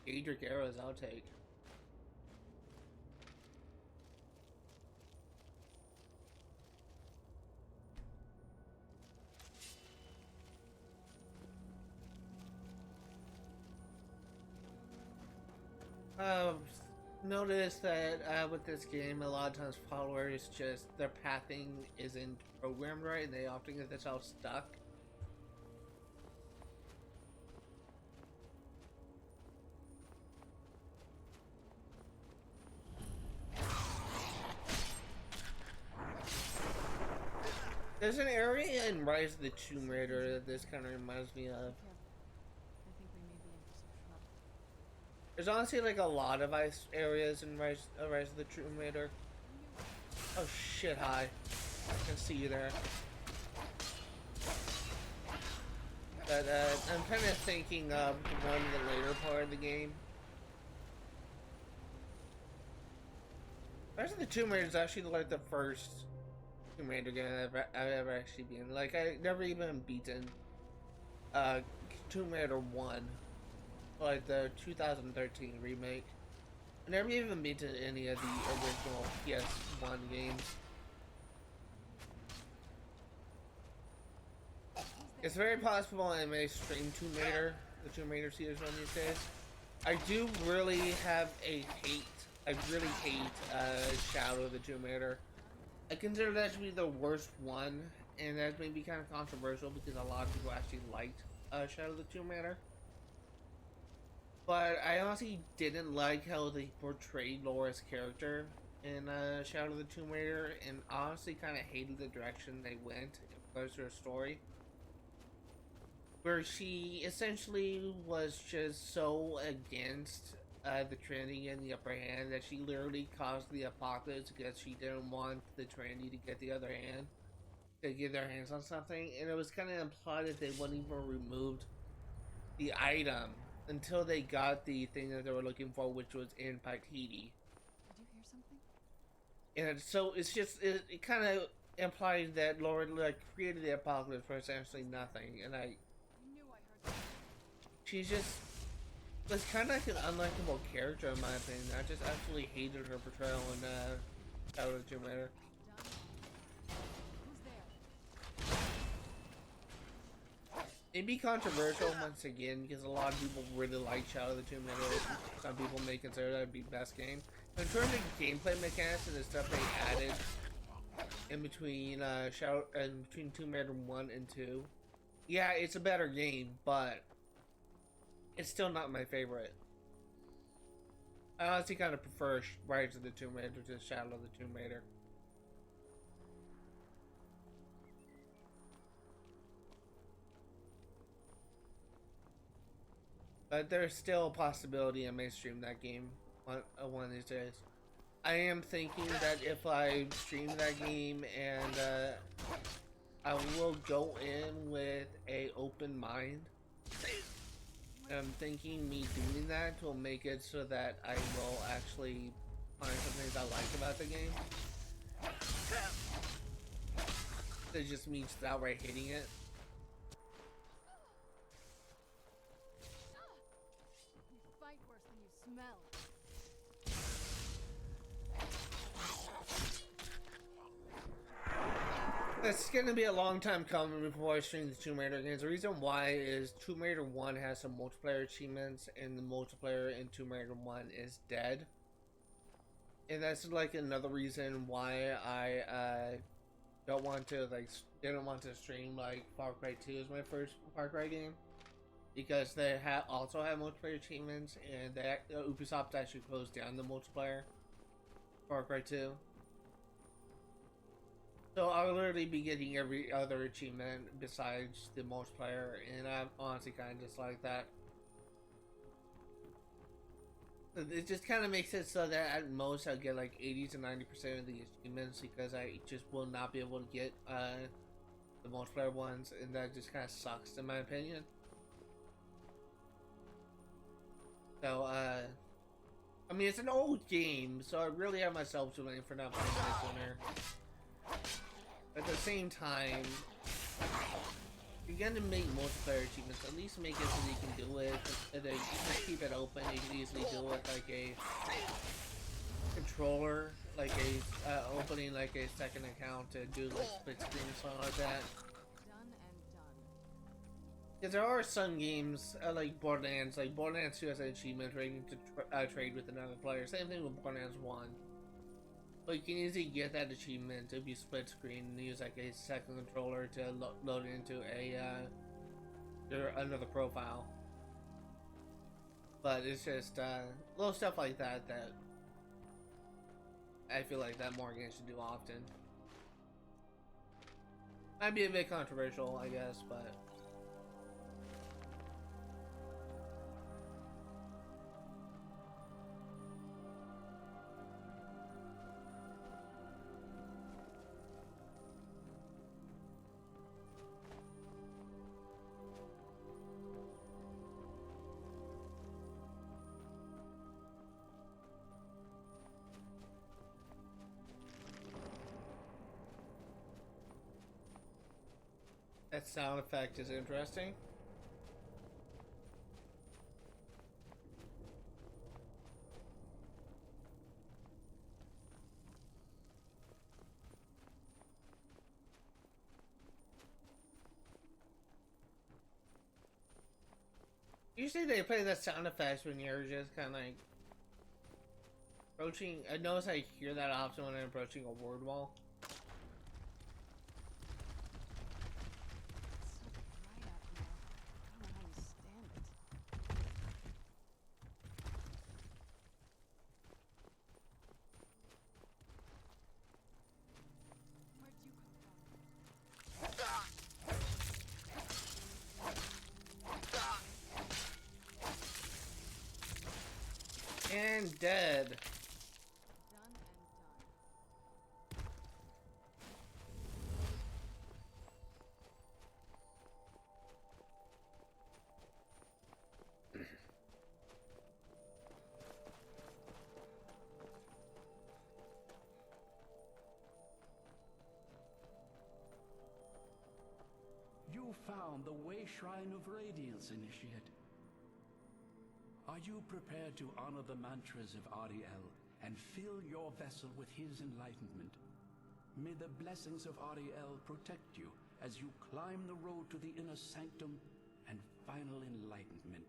Daedric arrows I'll take. Notice that with this game, a lot of times followers just their pathing isn't programmed right, and they often get themselves stuck. There's an area in Rise of the Tomb Raider that this kind of reminds me of. There's honestly like a lot of ice areas in Rise of the Tomb Raider. Oh shit, hi. I can see you there. But I'm kind of thinking of one of the later part of the game. Rise of the Tomb Raider is actually like the first Tomb Raider game I've ever actually been. Like, I never even beaten Tomb Raider 1. Like the 2013 remake. I never even beaten any of the original PS1 games. It's very possible I may stream Tomb Raider, the Tomb Raider series one these days. I do really have a hate. I really hate Shadow of the Tomb Raider. I consider that to be the worst one, and that may be kind of controversial because a lot of people actually liked Shadow of the Tomb Raider. But I honestly didn't like how they portrayed Laura's character in Shadow of the Tomb Raider, and honestly kind of hated the direction they went in regards to her story. Where she essentially was just so against the Trinity and the upper hand that she literally caused the apocalypse because she didn't want the Trinity to get the other hand, to get their hands on something, and it was kind of implied that they wouldn't even remove the item until they got the thing that they were looking for, which was in Paititi. Did you hear something? And so it's just, it kind of implies that Laura like created the apocalypse for essentially nothing, and I knew I heard. She's just was kind of like an unlikable character in my opinion. I just absolutely hated her portrayal in Shadow of the Tomb Raider. It'd be controversial once again because a lot of people really like Shadow of the Tomb Raider. Some people may consider that to be best game. In terms of gameplay mechanics and the stuff they added in between between Tomb Raider 1 and 2, yeah, it's a better game, but it's still not my favorite. I honestly kind of prefer Rise of the Tomb Raider to Shadow of the Tomb Raider. But there's still a possibility I may stream that game one of these days. I am thinking that if I stream that game and I will go in with an open mind. I'm thinking me doing that will make it so that I will actually find some things I like about the game. It just means outright hating it. You fight worse than you smell. It's gonna be a long time coming before I stream the Tomb Raider games. The reason why is Tomb Raider 1 has some multiplayer achievements, and the multiplayer in Tomb Raider 1 is dead. And that's like another reason why I didn't want to stream like Far Cry 2 as my first Far Cry game, because they also have multiplayer achievements, and Ubisoft actually closed down the multiplayer Far Cry 2. So I'll literally be getting every other achievement besides the multiplayer, and I'm honestly kind of just like that. It just kind of makes it so that at most I'll get like 80 to 90% of the achievements, because I just will not be able to get the multiplayer ones, and that just kind of sucks in my opinion. So I mean, it's an old game, so I really have myself to blame for not playing it sooner. At the same time, if you're gonna make multiplayer achievements, at least make it so you can do it, and then just keep it open. You can easily do it like a controller, like a opening like a second account to do like split screen or something like that. Done and done. Because there are some games like Borderlands 2 has an achievement where you can trade with another player. Same thing with Borderlands 1. But you can easily get that achievement if you split screen and use like a second controller to load it into another profile. But it's just little stuff like that that I feel like that more games should do often. Might be a bit controversial, I guess, but that sound effect is interesting. Usually they play that sound effects when you're just kind of like approaching. I notice I hear that often when I'm approaching a word wall. And dead. Done and done. You found the Way Shrine of Radiance, Initiate. Are you prepared to honor the mantras of Auriel and fill your vessel with his enlightenment? May the blessings of Auriel protect you as you climb the road to the inner sanctum and final enlightenment.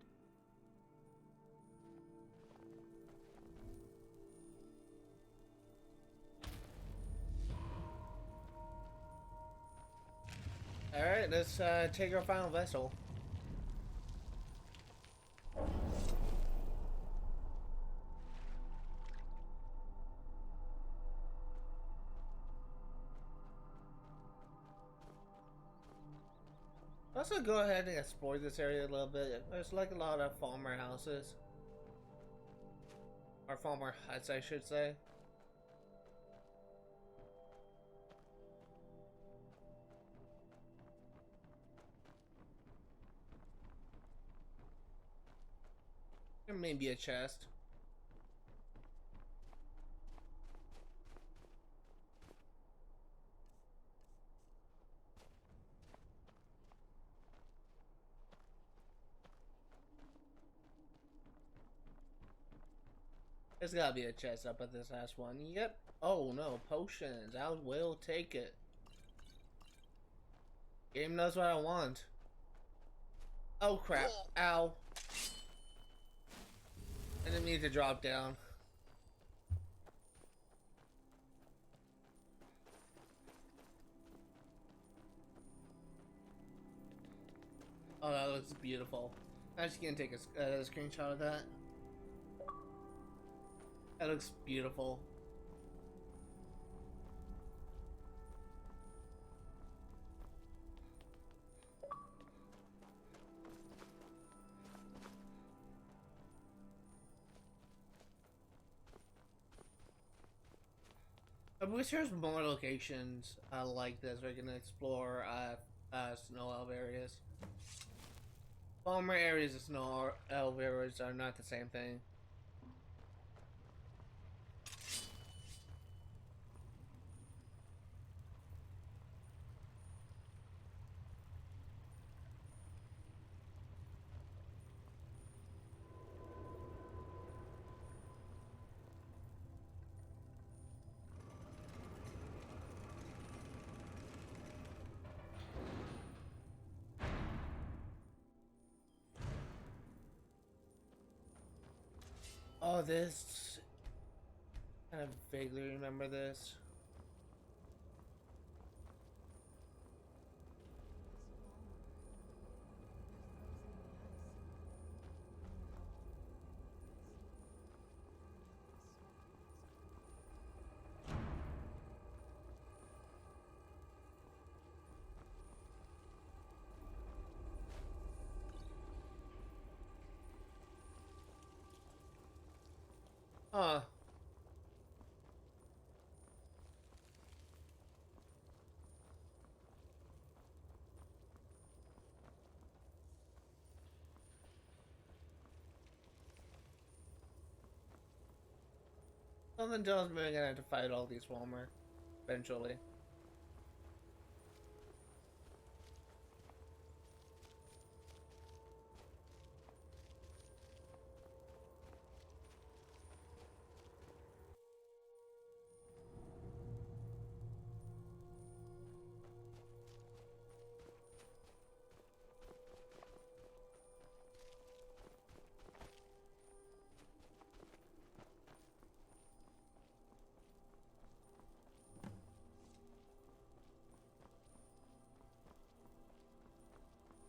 Alright, let's take our final vessel. Also, go ahead and explore this area a little bit. There's like a lot of Falmer houses. Or Falmer huts, I should say. maybe a chest. There's gotta be a chest up at this last one. Yep. Oh no, potions. I will take it. Game knows what I want. Oh crap. Ow. I didn't mean to drop down. Oh, that looks beautiful. I'm just gonna take a screenshot of that. That looks beautiful. I wish there's more locations like this where you can explore snow elf areas. Falmer areas and snow elf areas are not the same thing. Oh, this... I kind of vaguely remember this. Huh. Something tells me we're gonna have to fight all these Falmer eventually.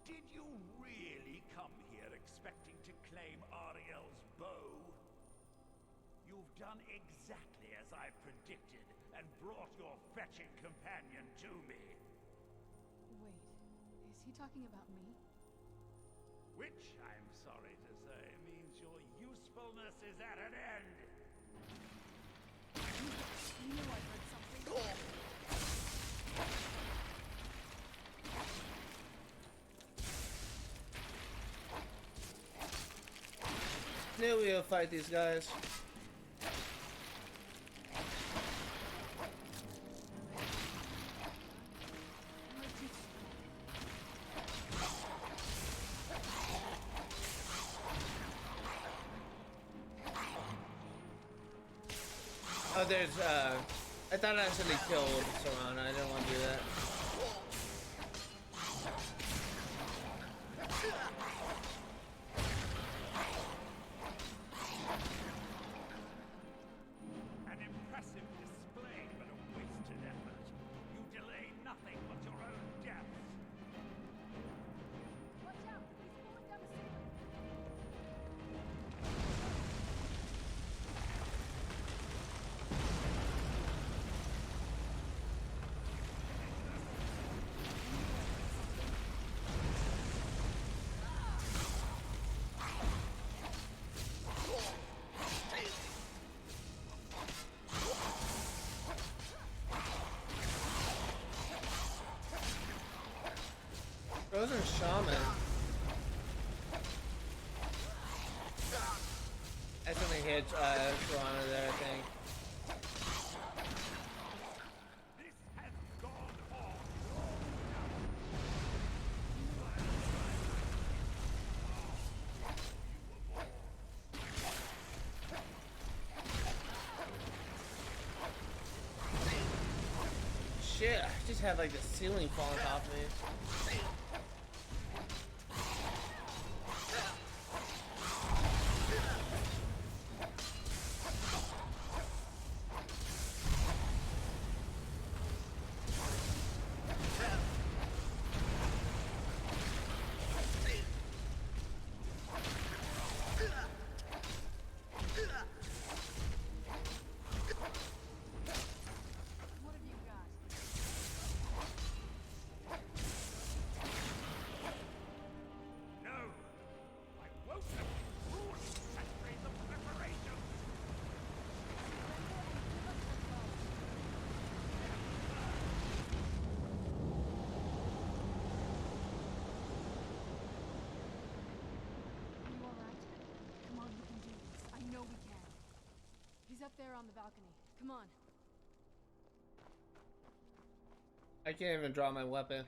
Did you really come here expecting to claim Auriel's bow? You've done exactly as I predicted and brought your fetching companion to me. Wait, is he talking about me? Which, I'm sorry to say, means your usefulness is at an end. I knew I heard something. Knew we would fight these guys. Oh, there's I thought I actually killed Saran. I didn't want to do that. An impressive display, but a wasted effort. You delay nothing but your own death. Watch out! He's falling down the ceiling! Frozen Shaman. hit Serana there, I think. Shit, I just had like the ceiling falling off me. Up there on the balcony. Come on. I can't even draw my weapon.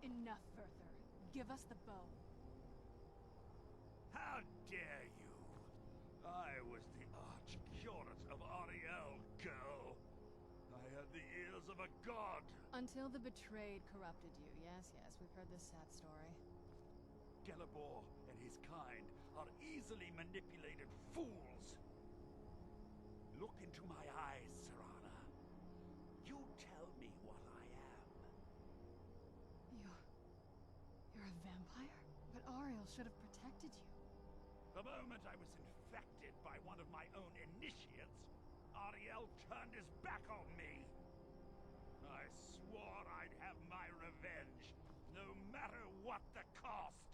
Enough, Werther. Give us the bow. How dare you? I was the arch-curate of Auriel, girl. I had the ears of a god. Until the betrayed corrupted you. Yes, yes, we've heard this sad story. Gelibor and his kind are easily manipulated fools. Look into my eyes, Serana. You tell me what I am. You're a vampire? But Auriel should have protected you. The moment I was infected by one of my own initiates, Auriel turned his back on me. I swore I'd have my revenge, no matter what the cost.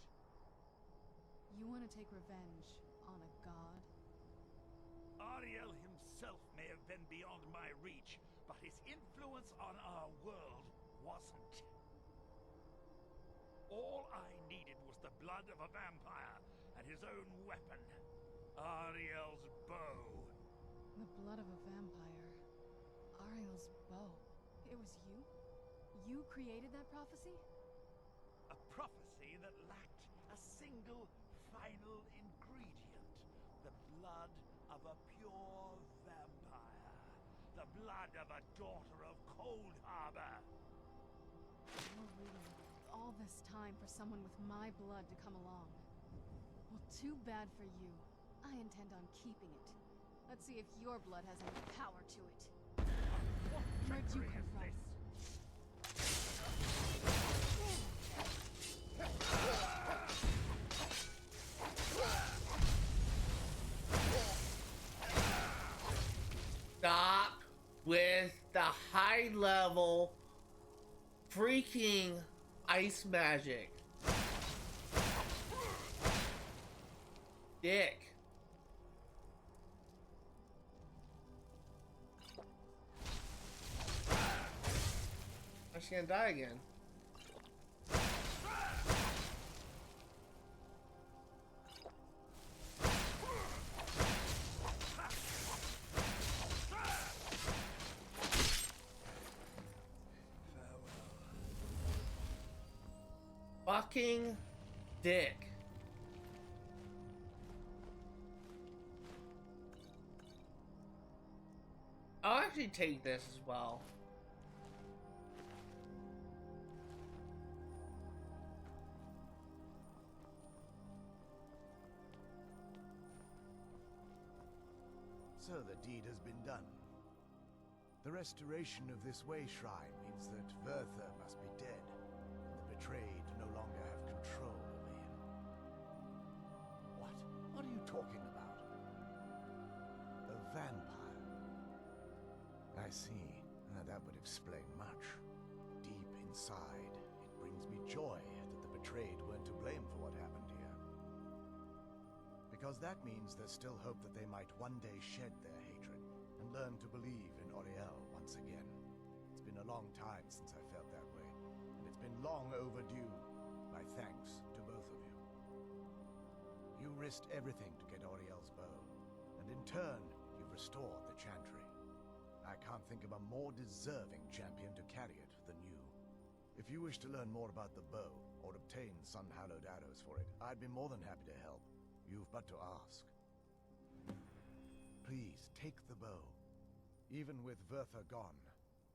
You want to take revenge on a god? Auriel himself may have been beyond my reach, but his influence on our world wasn't. All I needed was the blood of a vampire and his own weapon, Auriel's bow. The blood of a vampire. Auriel's bow. It was you? You created that prophecy? A prophecy that lacked a single final ingredient. The blood of a pure vampire. The blood of a daughter of Cold Harbor. You're waiting all this time for someone with my blood to come along. Well, too bad for you. I intend on keeping it. Let's see if your blood has any power to it. Where'd you come from? Stop with the high level freaking ice magic. Dick. I'm just gonna die again. Fucking dick. I'll actually take this as well. So the deed has been done. The restoration of this way shrine means that Werther must be dead, and the betrayed no longer have control over him. What? What are you talking about? A vampire. I see. That would explain much. Deep inside, it brings me joy that the betrayed weren't to blame for what happened here. Because that means there's still hope that they might one day shed their hatred and learn to believe in Auriel once again. a long time since I felt that way, and it's been long overdue. My thanks to both of you. You risked everything to get Auriel's bow, and in turn, you've restored the Chantry. I can't think of a more deserving champion to carry it than you. If you wish to learn more about the bow, or obtain sun-hallowed arrows for it, I'd be more than happy to help. You've but to ask. Please, take the bow. Even with Vertha gone,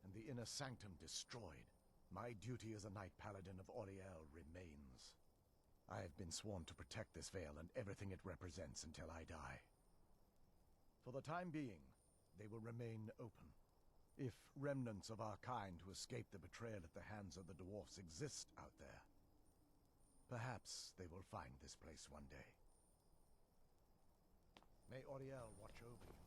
and the inner sanctum destroyed, my duty as a Knight Paladin of Auriel remains. I have been sworn to protect this veil and everything it represents until I die. For the time being, they will remain open. If remnants of our kind who escaped the betrayal at the hands of the dwarfs exist out there, perhaps they will find this place one day. May Auriel watch over you.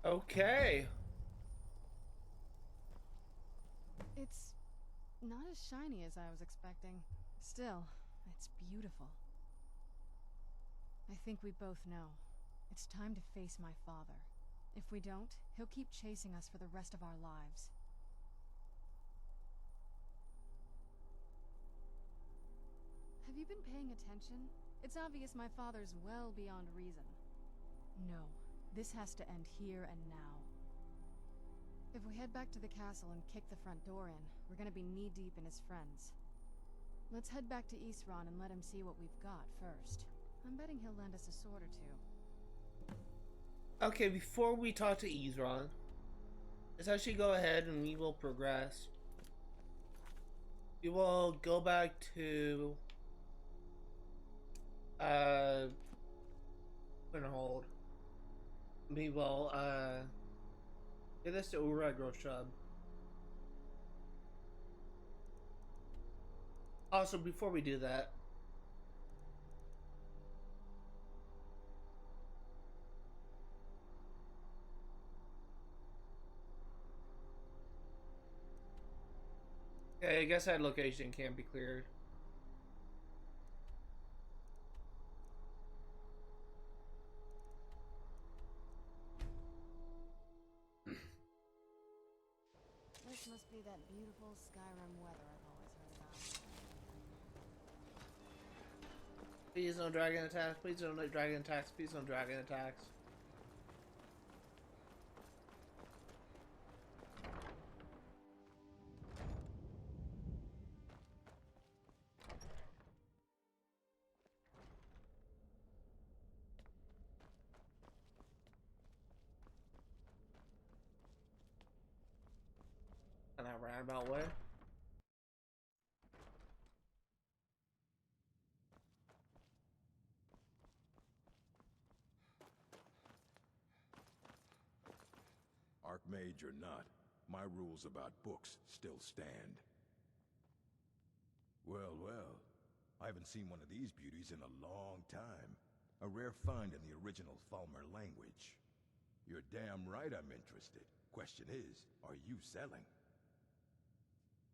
Okay. It's not as shiny as I was expecting. Still, it's beautiful. I think we both know. It's time to face my father. If we don't, he'll keep chasing us for the rest of our lives. Have you been paying attention? It's obvious my father's well beyond reason. No, this has to end here and now. If we head back to the castle and kick the front door in, we're gonna be knee-deep in his friends. Let's head back to Isran and let him see what we've got first. I'm betting he'll lend us a sword or two. Okay, before we talk to Isran, let's actually go ahead and we will progress. We will go back to put on hold. We will get this to Auriel Groshub. Also, before we do that, okay, I guess that location can't be cleared. This must be that beautiful Skyrim weather I've always heard about. Please no dragon attacks, please don't let dragon attacks, please no dragon attacks. In that roundabout way. Archmage or not, my rules about books still stand. Well, well, I haven't seen one of these beauties in a long time. A rare find in the original Falmer language. You're damn right I'm interested. Question is, are you selling?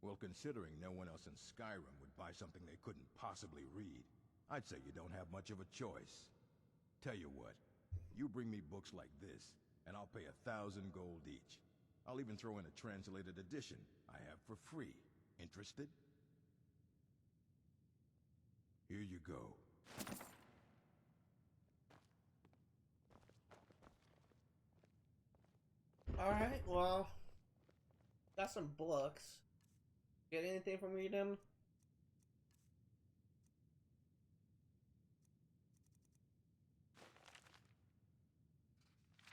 Well, considering no one else in Skyrim would buy something they couldn't possibly read, I'd say you don't have much of a choice. Tell you what, you bring me books like this, and I'll pay 1,000 gold each. I'll even throw in a translated edition I have for free. Interested? Here you go. Alright, well, got some books. Get anything from reading them?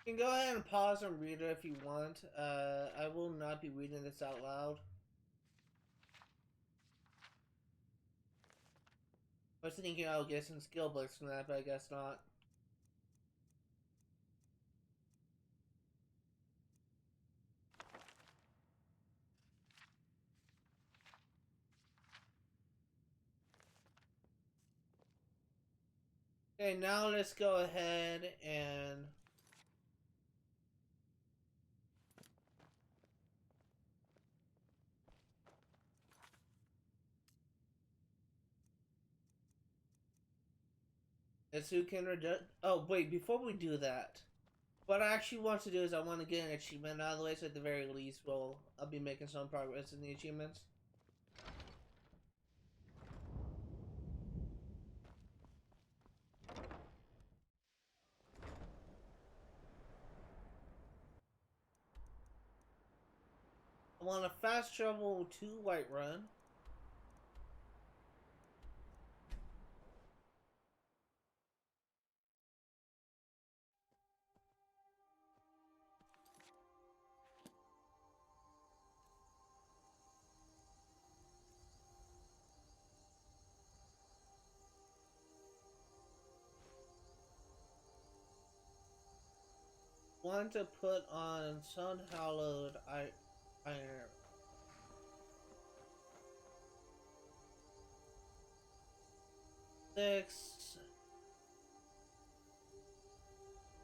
You can go ahead and pause and read it if you want. I will not be reading this out loud. I was thinking I'll get some skill books from that, but I guess not. Okay, now let's go ahead and It's who Kindred Judgement. Oh, wait, before we do that, what I actually want to do is I want to get an achievement out of the way, so at the very least, I'll be making some progress in the achievements. I want a fast travel to Whiterun. Want to put on Sun Hallowed Iron. 6,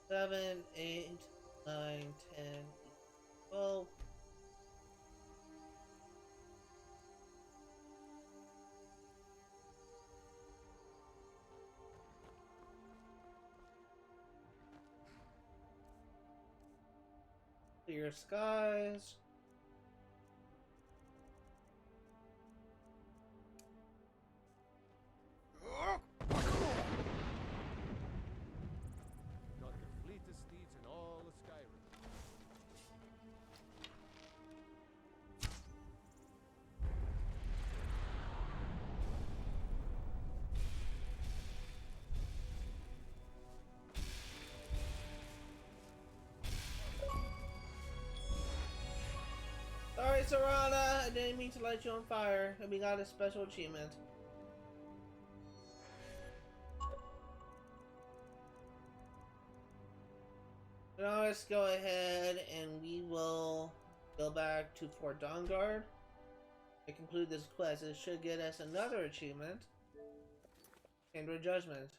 7, 8, 9, 10, 12. Clear skies. Got the fleetest steeds in all of Skyrim. Sorry, Serana, I didn't mean to light you on fire, and we got a special achievement. Now let's go ahead and we will go back to Fort Dawnguard to conclude this quest. It should get us another achievement. Kindred Judgement.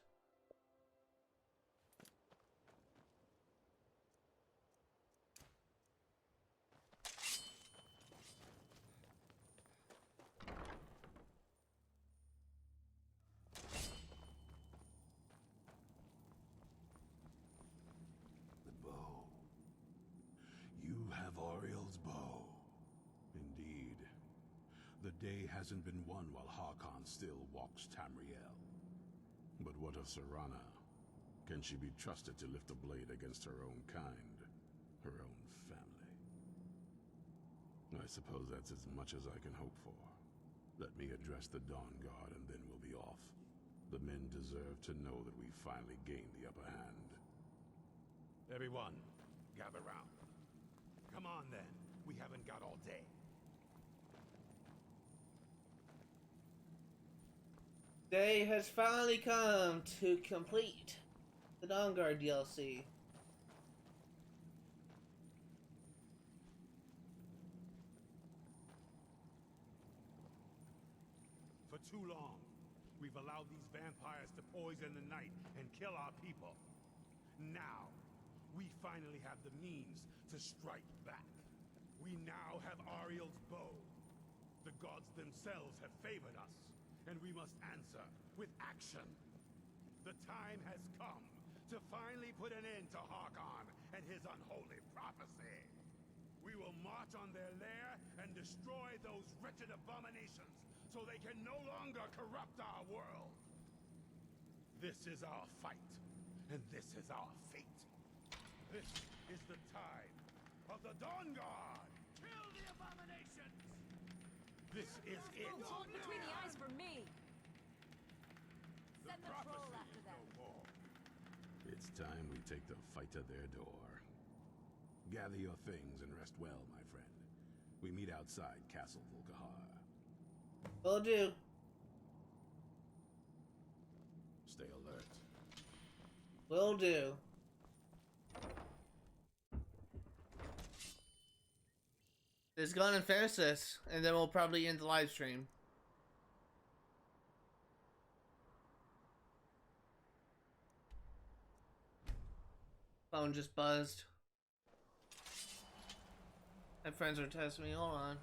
Auriel's bow. Indeed. The day hasn't been won while Harkon still walks Tamriel. But what of Serana? Can she be trusted to lift a blade against her own kind? Her own family? I suppose that's as much as I can hope for. Let me address the Dawnguard and then we'll be off. The men deserve to know that we finally gained the upper hand. Everyone, gather round. Come on then, we haven't got all day. Day has finally come to complete the Dawnguard DLC. For too long, we've allowed these vampires to poison the night and kill our people. Now, we finally have the means to strike back. We now have Auriel's bow. The gods themselves have favored us, and we must answer with action. The time has come to finally put an end to Harkon and his unholy prophecy. We will march on their lair and destroy those wretched abominations so they can no longer corrupt our world. This is our fight, and this is our fate. This is the time of the Dawnguard! Kill the abominations! This is it! Hold between the eyes for me! The Send the troll prophecy after is them. no more. It's time we take the fight to their door. Gather your things and rest well, my friend. We meet outside Castle Volkahar. Will do. Stay alert. Will do. Let's go and finish this, and then we'll probably end the live stream. Phone just buzzed. My friends are texting me. Hold on.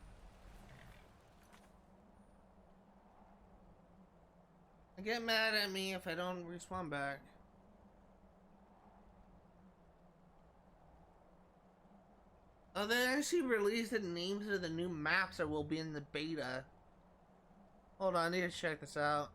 Get mad at me if I don't respond back. Oh, they actually released the names of the new maps that will be in the beta. Hold on, I need to check this out.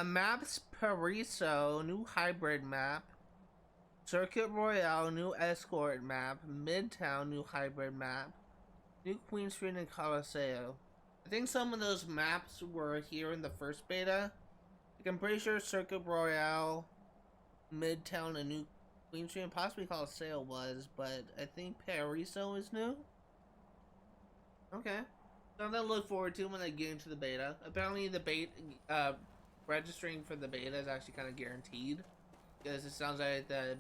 Maps Pariso, new hybrid map. Circuit Royale, new escort map. Midtown, new hybrid map. New Queen Street and Calcelmo. I think some of those maps were here in the first beta. Like, I'm pretty sure Circuit Royale, Midtown, and New Queen Street, and possibly Calcelmo was, but I think Pariso is new. Okay. Something to look forward to when I get into the beta. Apparently the registering for the beta is actually kind of guaranteed. Because it sounds like that,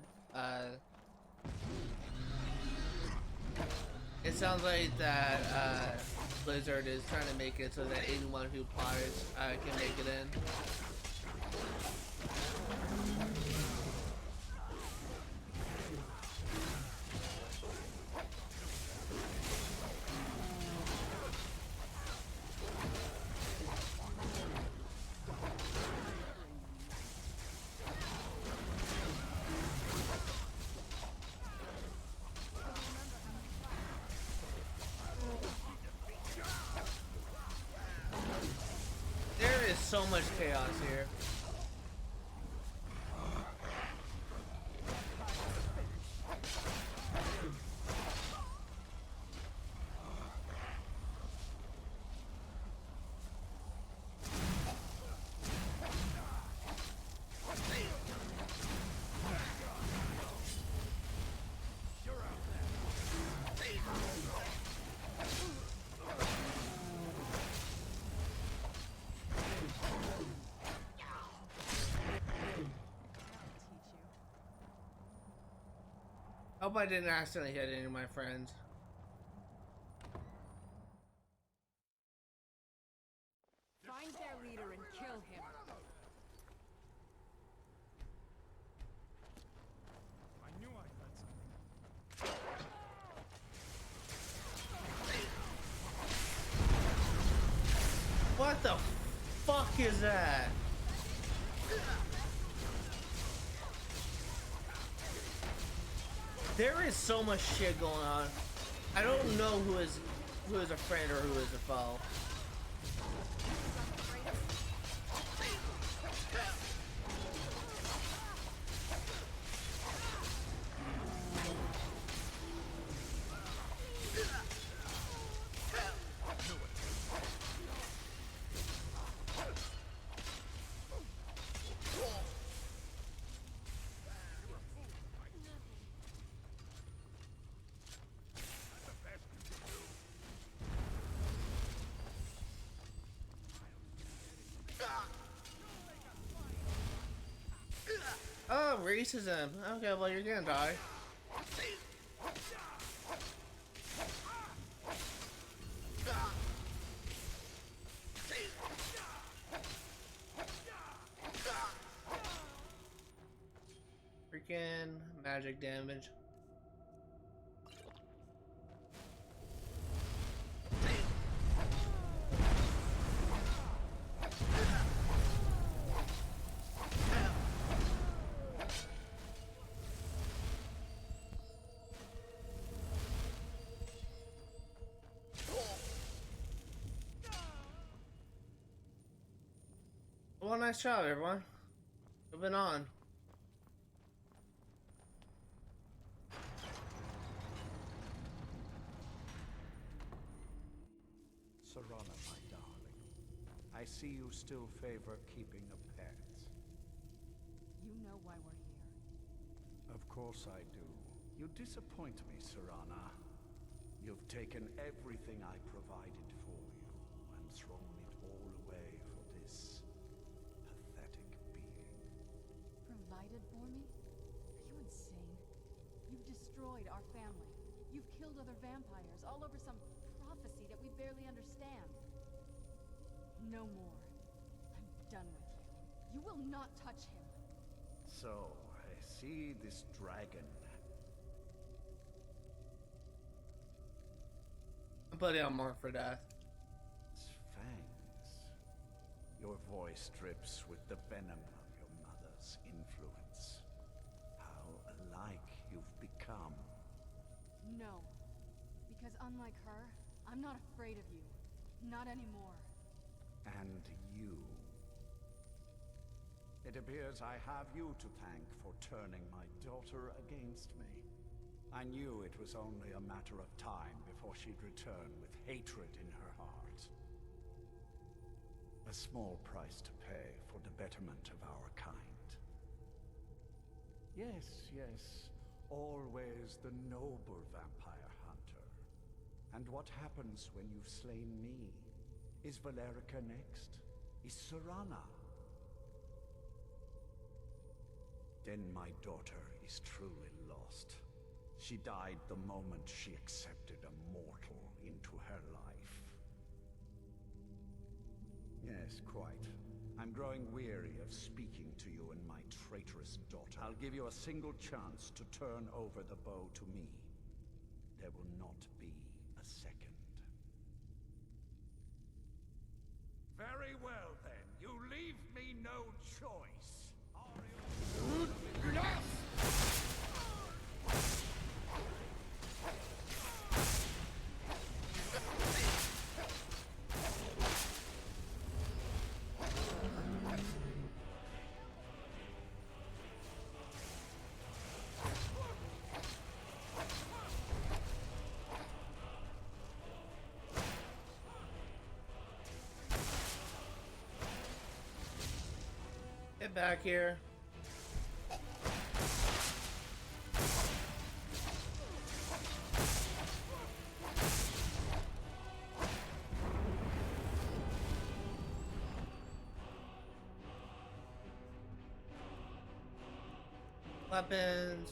Blizzard is trying to make it so that anyone who applies can make it in. So much chaos here. Hope I didn't accidentally hit any of my friends. Find their leader and kill him. I knew I heard something. What the fuck is that? There is so much shit going on. I don't know who is a friend or who is a foe. Oh, racism. Okay, well, you're gonna die. Freaking magic damage. Well, nice job, everyone. Moving on. Serana, my darling. I see you still favor keeping a pet. You know why we're here. Of course I do. You disappoint me, Serana. You've taken everything I provided for you and thrown it all away for this pathetic being. Provided for me? Are you insane? You've destroyed our family. You've killed other vampires, all over some prophecy that we barely understand. No more. I'm done with you. You will not touch him. So, I see this dragon. I'm putting on mark for death. Its fangs. Your voice drips with the venom of your mother's influence. How alike you've become. No. Because unlike her, I'm not afraid of you. Not anymore. And you. It appears I have you to thank for turning my daughter against me. I knew it was only a matter of time before she'd return with hatred in her heart. A small price to pay for the betterment of our kind. Yes, yes. Always the noble vampire hunter. And what happens when you've slain me? Is Valerica next? Is Serana? Then my daughter is truly lost. She died the moment she accepted a mortal into her life. Yes, quite. I'm growing weary of speaking to you and my traitorous daughter. I'll give you a single chance to turn over the bow to me. There will not be a second. Very well, then. You leave me no choice. Get back here. Weapons.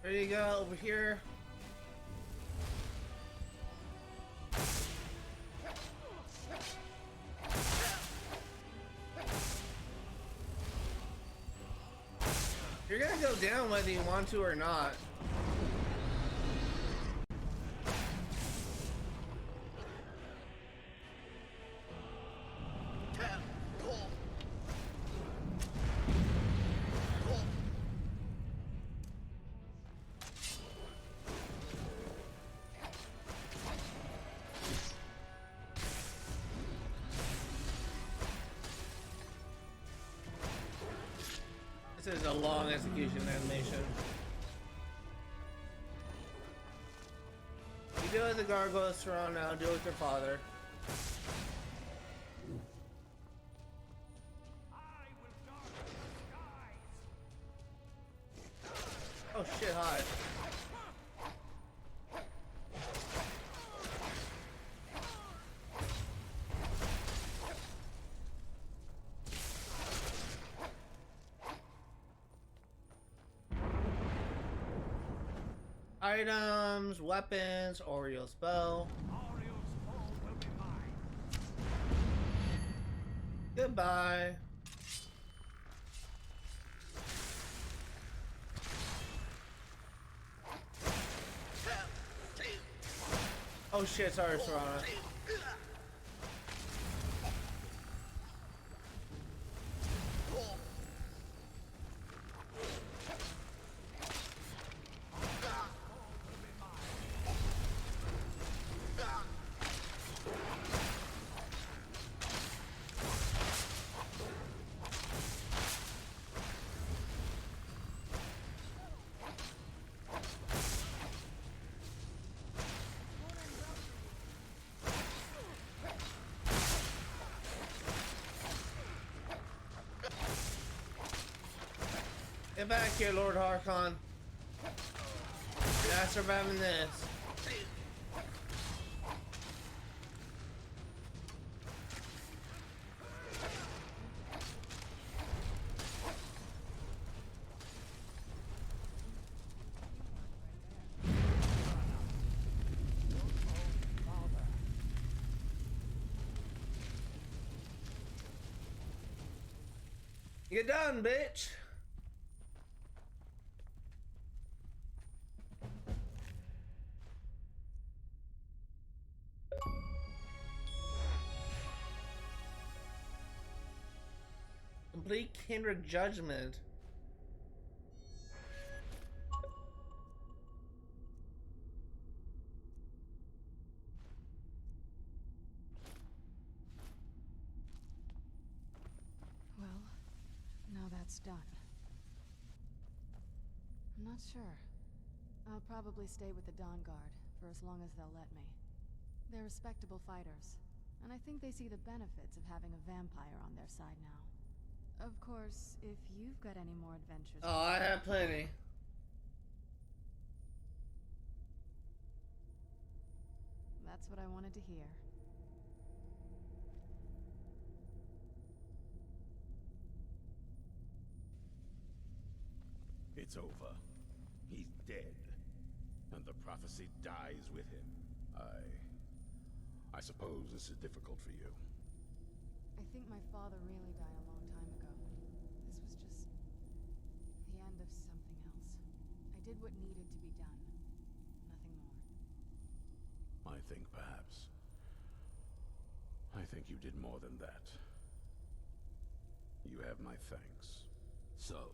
There you go, over here. You're gonna go down whether you want to or not. This is a long execution animation. You do it with the gargoyles surround now, do it with your father. Oh shit, hi. Items, weapons, Auriel's bow. Auriel's bow will be mine. Goodbye. Oh shit, sorry, Serana. Get back here, Lord Harkon. Not surviving this. You're done, bitch. Complete Kindred Judgement. Well, now that's done. I'm not sure. I'll probably stay with the Dawn Guard for as long as they'll let me. They're respectable fighters, and I think they see the benefits of having a vampire on their side now. Of course, if you've got any more adventures... Oh, I have plenty. That's what I wanted to hear. It's over. He's dead. And the prophecy dies with him. I suppose this is difficult for you. I think my father really died a long time ago. This was just the end of something else. I did what needed to be done. Nothing more. I think perhaps. I think you did more than that. You have my thanks. So,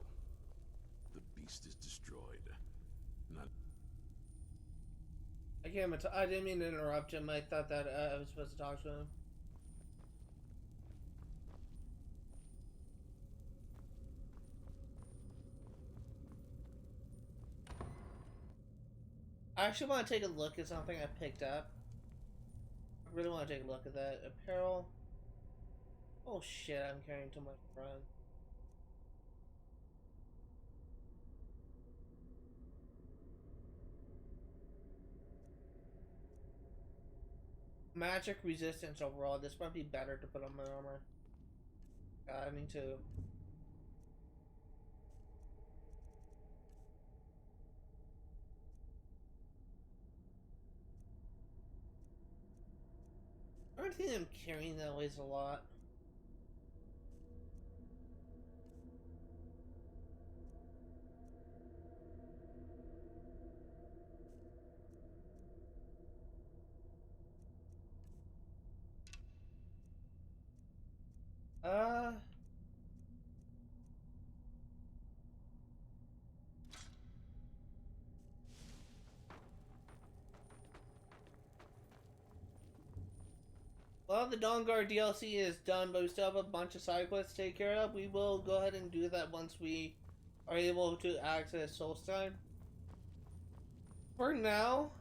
the beast is destroyed. Not... I didn't mean to interrupt him. I thought that I was supposed to talk to him. I actually want to take a look at something I picked up. I really want to take a look at that. Apparel. Oh shit, I'm carrying too much front. Magic resistance overall. This might be better to put on my armor. I need to. I don't think I'm carrying that weighs a lot. Well, the Dawn Guard DLC is done, but we still have a bunch of side quests to take care of. We will go ahead and do that once we are able to access Solstein. For now,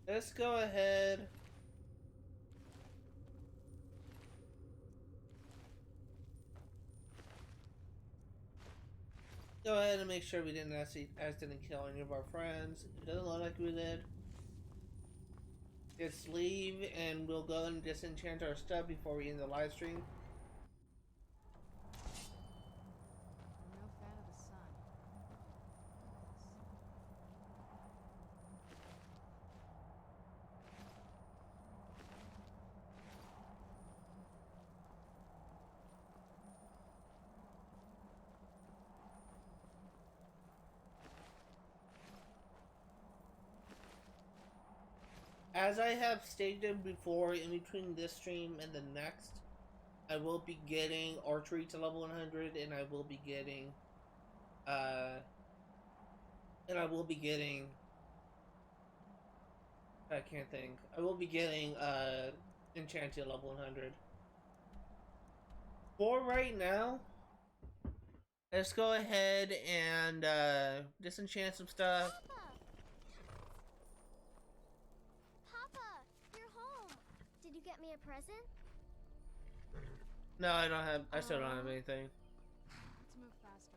let's go ahead. Go ahead and make sure we didn't accidentally kill any of our friends. It doesn't look like we did. Just leave and we'll go and disenchant our stuff before we end the live stream. I'm no fan of the sun. As I have stated before, in between this stream and the next, I will be getting archery to level 100, and I will be getting, I can't think. I will be getting, enchanted level 100. For right now, let's go ahead and, disenchant some stuff. Get me a present? No, I don't have. I still don't have anything. Let's move faster.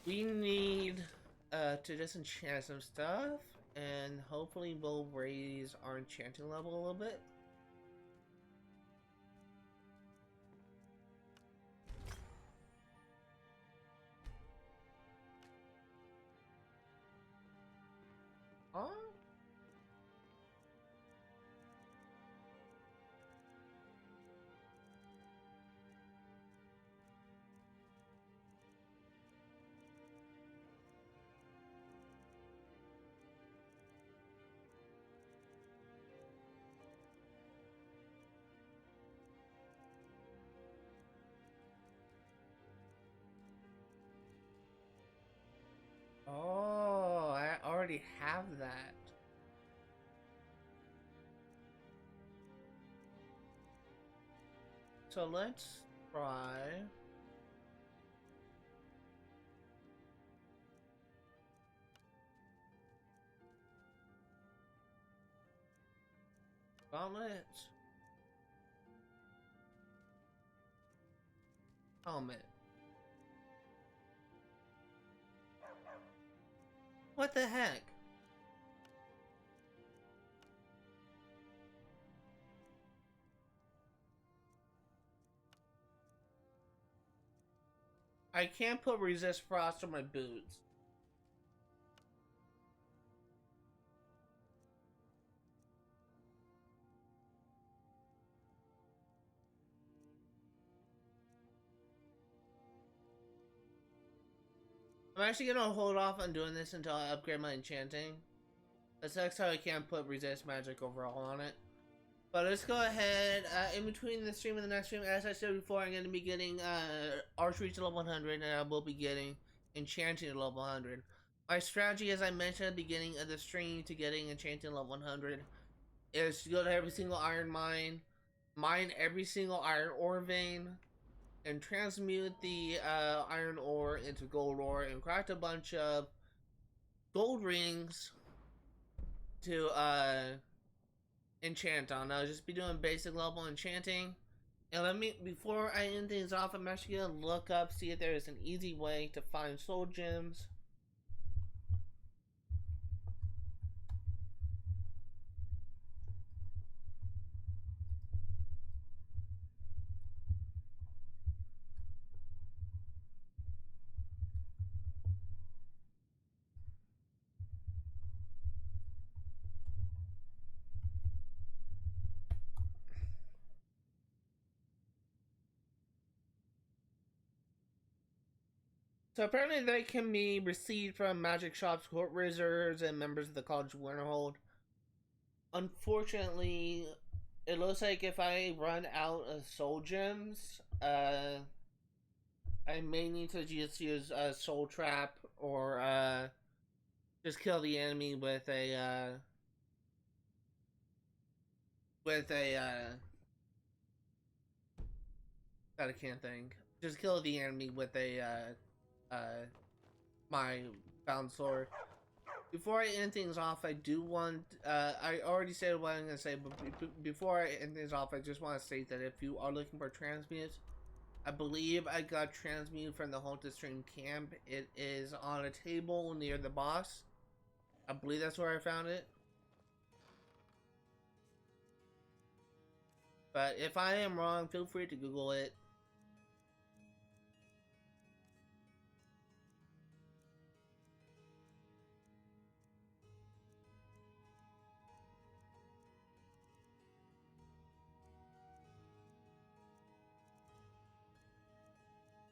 We need to disenchant some stuff, and hopefully we'll raise our enchanting level a little bit. Huh? Oh, I already have that. So let's try. Gauntlet. Helmet. What the heck? I can't put resist frost on my boots. I'm actually gonna hold off on doing this until I upgrade my enchanting. That's next time I can't put resist magic overall on it. But let's go ahead, in between the stream and the next stream, as I said before, I'm going to be getting archery to level 100, and I will be getting enchanting to level 100. My strategy, as I mentioned at the beginning of the stream, to getting enchanting level 100 is to go to every single iron mine every single iron ore vein, and transmute the iron ore into gold ore, and craft a bunch of gold rings to enchant on. I'll just be doing basic level enchanting. And let me, before I end things off, I'm actually gonna look up, see if there is an easy way to find soul gems. So apparently they can be received from magic shops, court wizards, and members of the College of Winterhold. Unfortunately, it looks like if I run out of soul gems, I may need to just use a soul trap, or just kill the enemy with a God, I can't think. Just kill the enemy with a my bound sword. Before I end things off, I do want, I already said what I'm going to say, but before I end things off, I just want to state that if you are looking for transmute, I believe I got transmute from the Haunted Stream camp. It is on a table near the boss. I believe that's where I found it. But if I am wrong, feel free to Google it.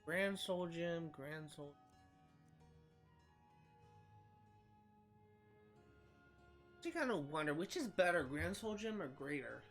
Grand Soul Gem, Grand Soul. I kind of wonder which is better, Grand Soul Gem or Greater.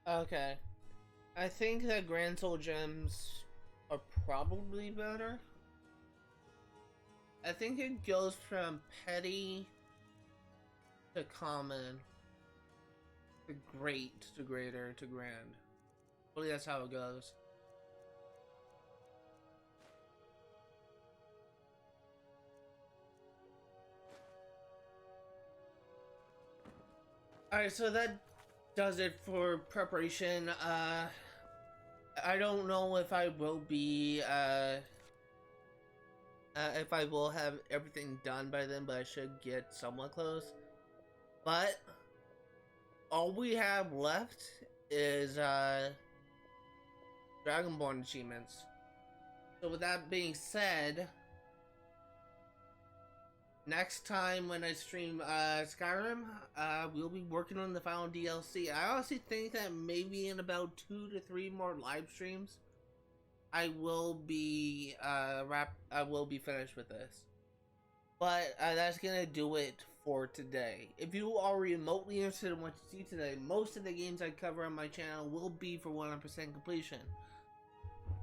Okay. I think that Grand Soul Gems are probably better. I think it goes from petty to common to great to greater to grand. I believe that's how it goes. Alright, so that does it for preparation. I don't know if I will be if I will have everything done by then, but I should get somewhat close. But all we have left is Dragonborn achievements. So with that being said, next time when I stream Skyrim, we'll be working on the final DLC. I honestly think that maybe in about 2 to 3 more live streams, I will be finished with this. But that's gonna do it for today. If you are remotely interested in what you see today, most of the games I cover on my channel will be for 100% completion,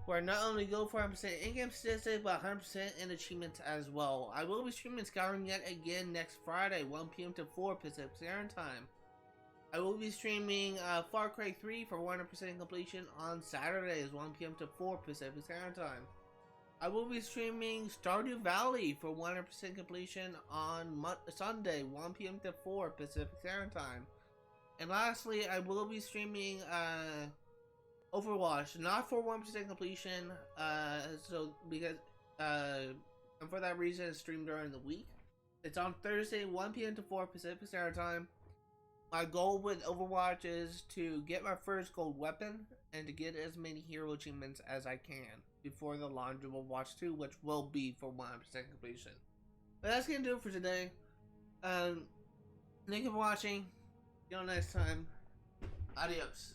where I not only go for 100% in-game statistics, but 100% in achievements as well. I will be streaming Skyrim yet again next Friday, 1 p.m. to 4 Pacific Standard Time. I will be streaming Far Cry 3 for 100% completion on Saturdays, 1 p.m. to 4 Pacific Standard Time. I will be streaming Stardew Valley for 100% completion on Sunday, 1 p.m. to 4 Pacific Standard Time. And lastly, I will be streaming Overwatch, not for 100% completion, because and for that reason it's streamed during the week. It's on Thursday, 1 p.m. to 4 Pacific Standard Time. My goal with Overwatch is to get my first gold weapon and to get as many hero achievements as I can before the launch of Overwatch 2, which will be for 100% completion. But that's gonna do it for today. Thank you for watching. See you next time. Adios.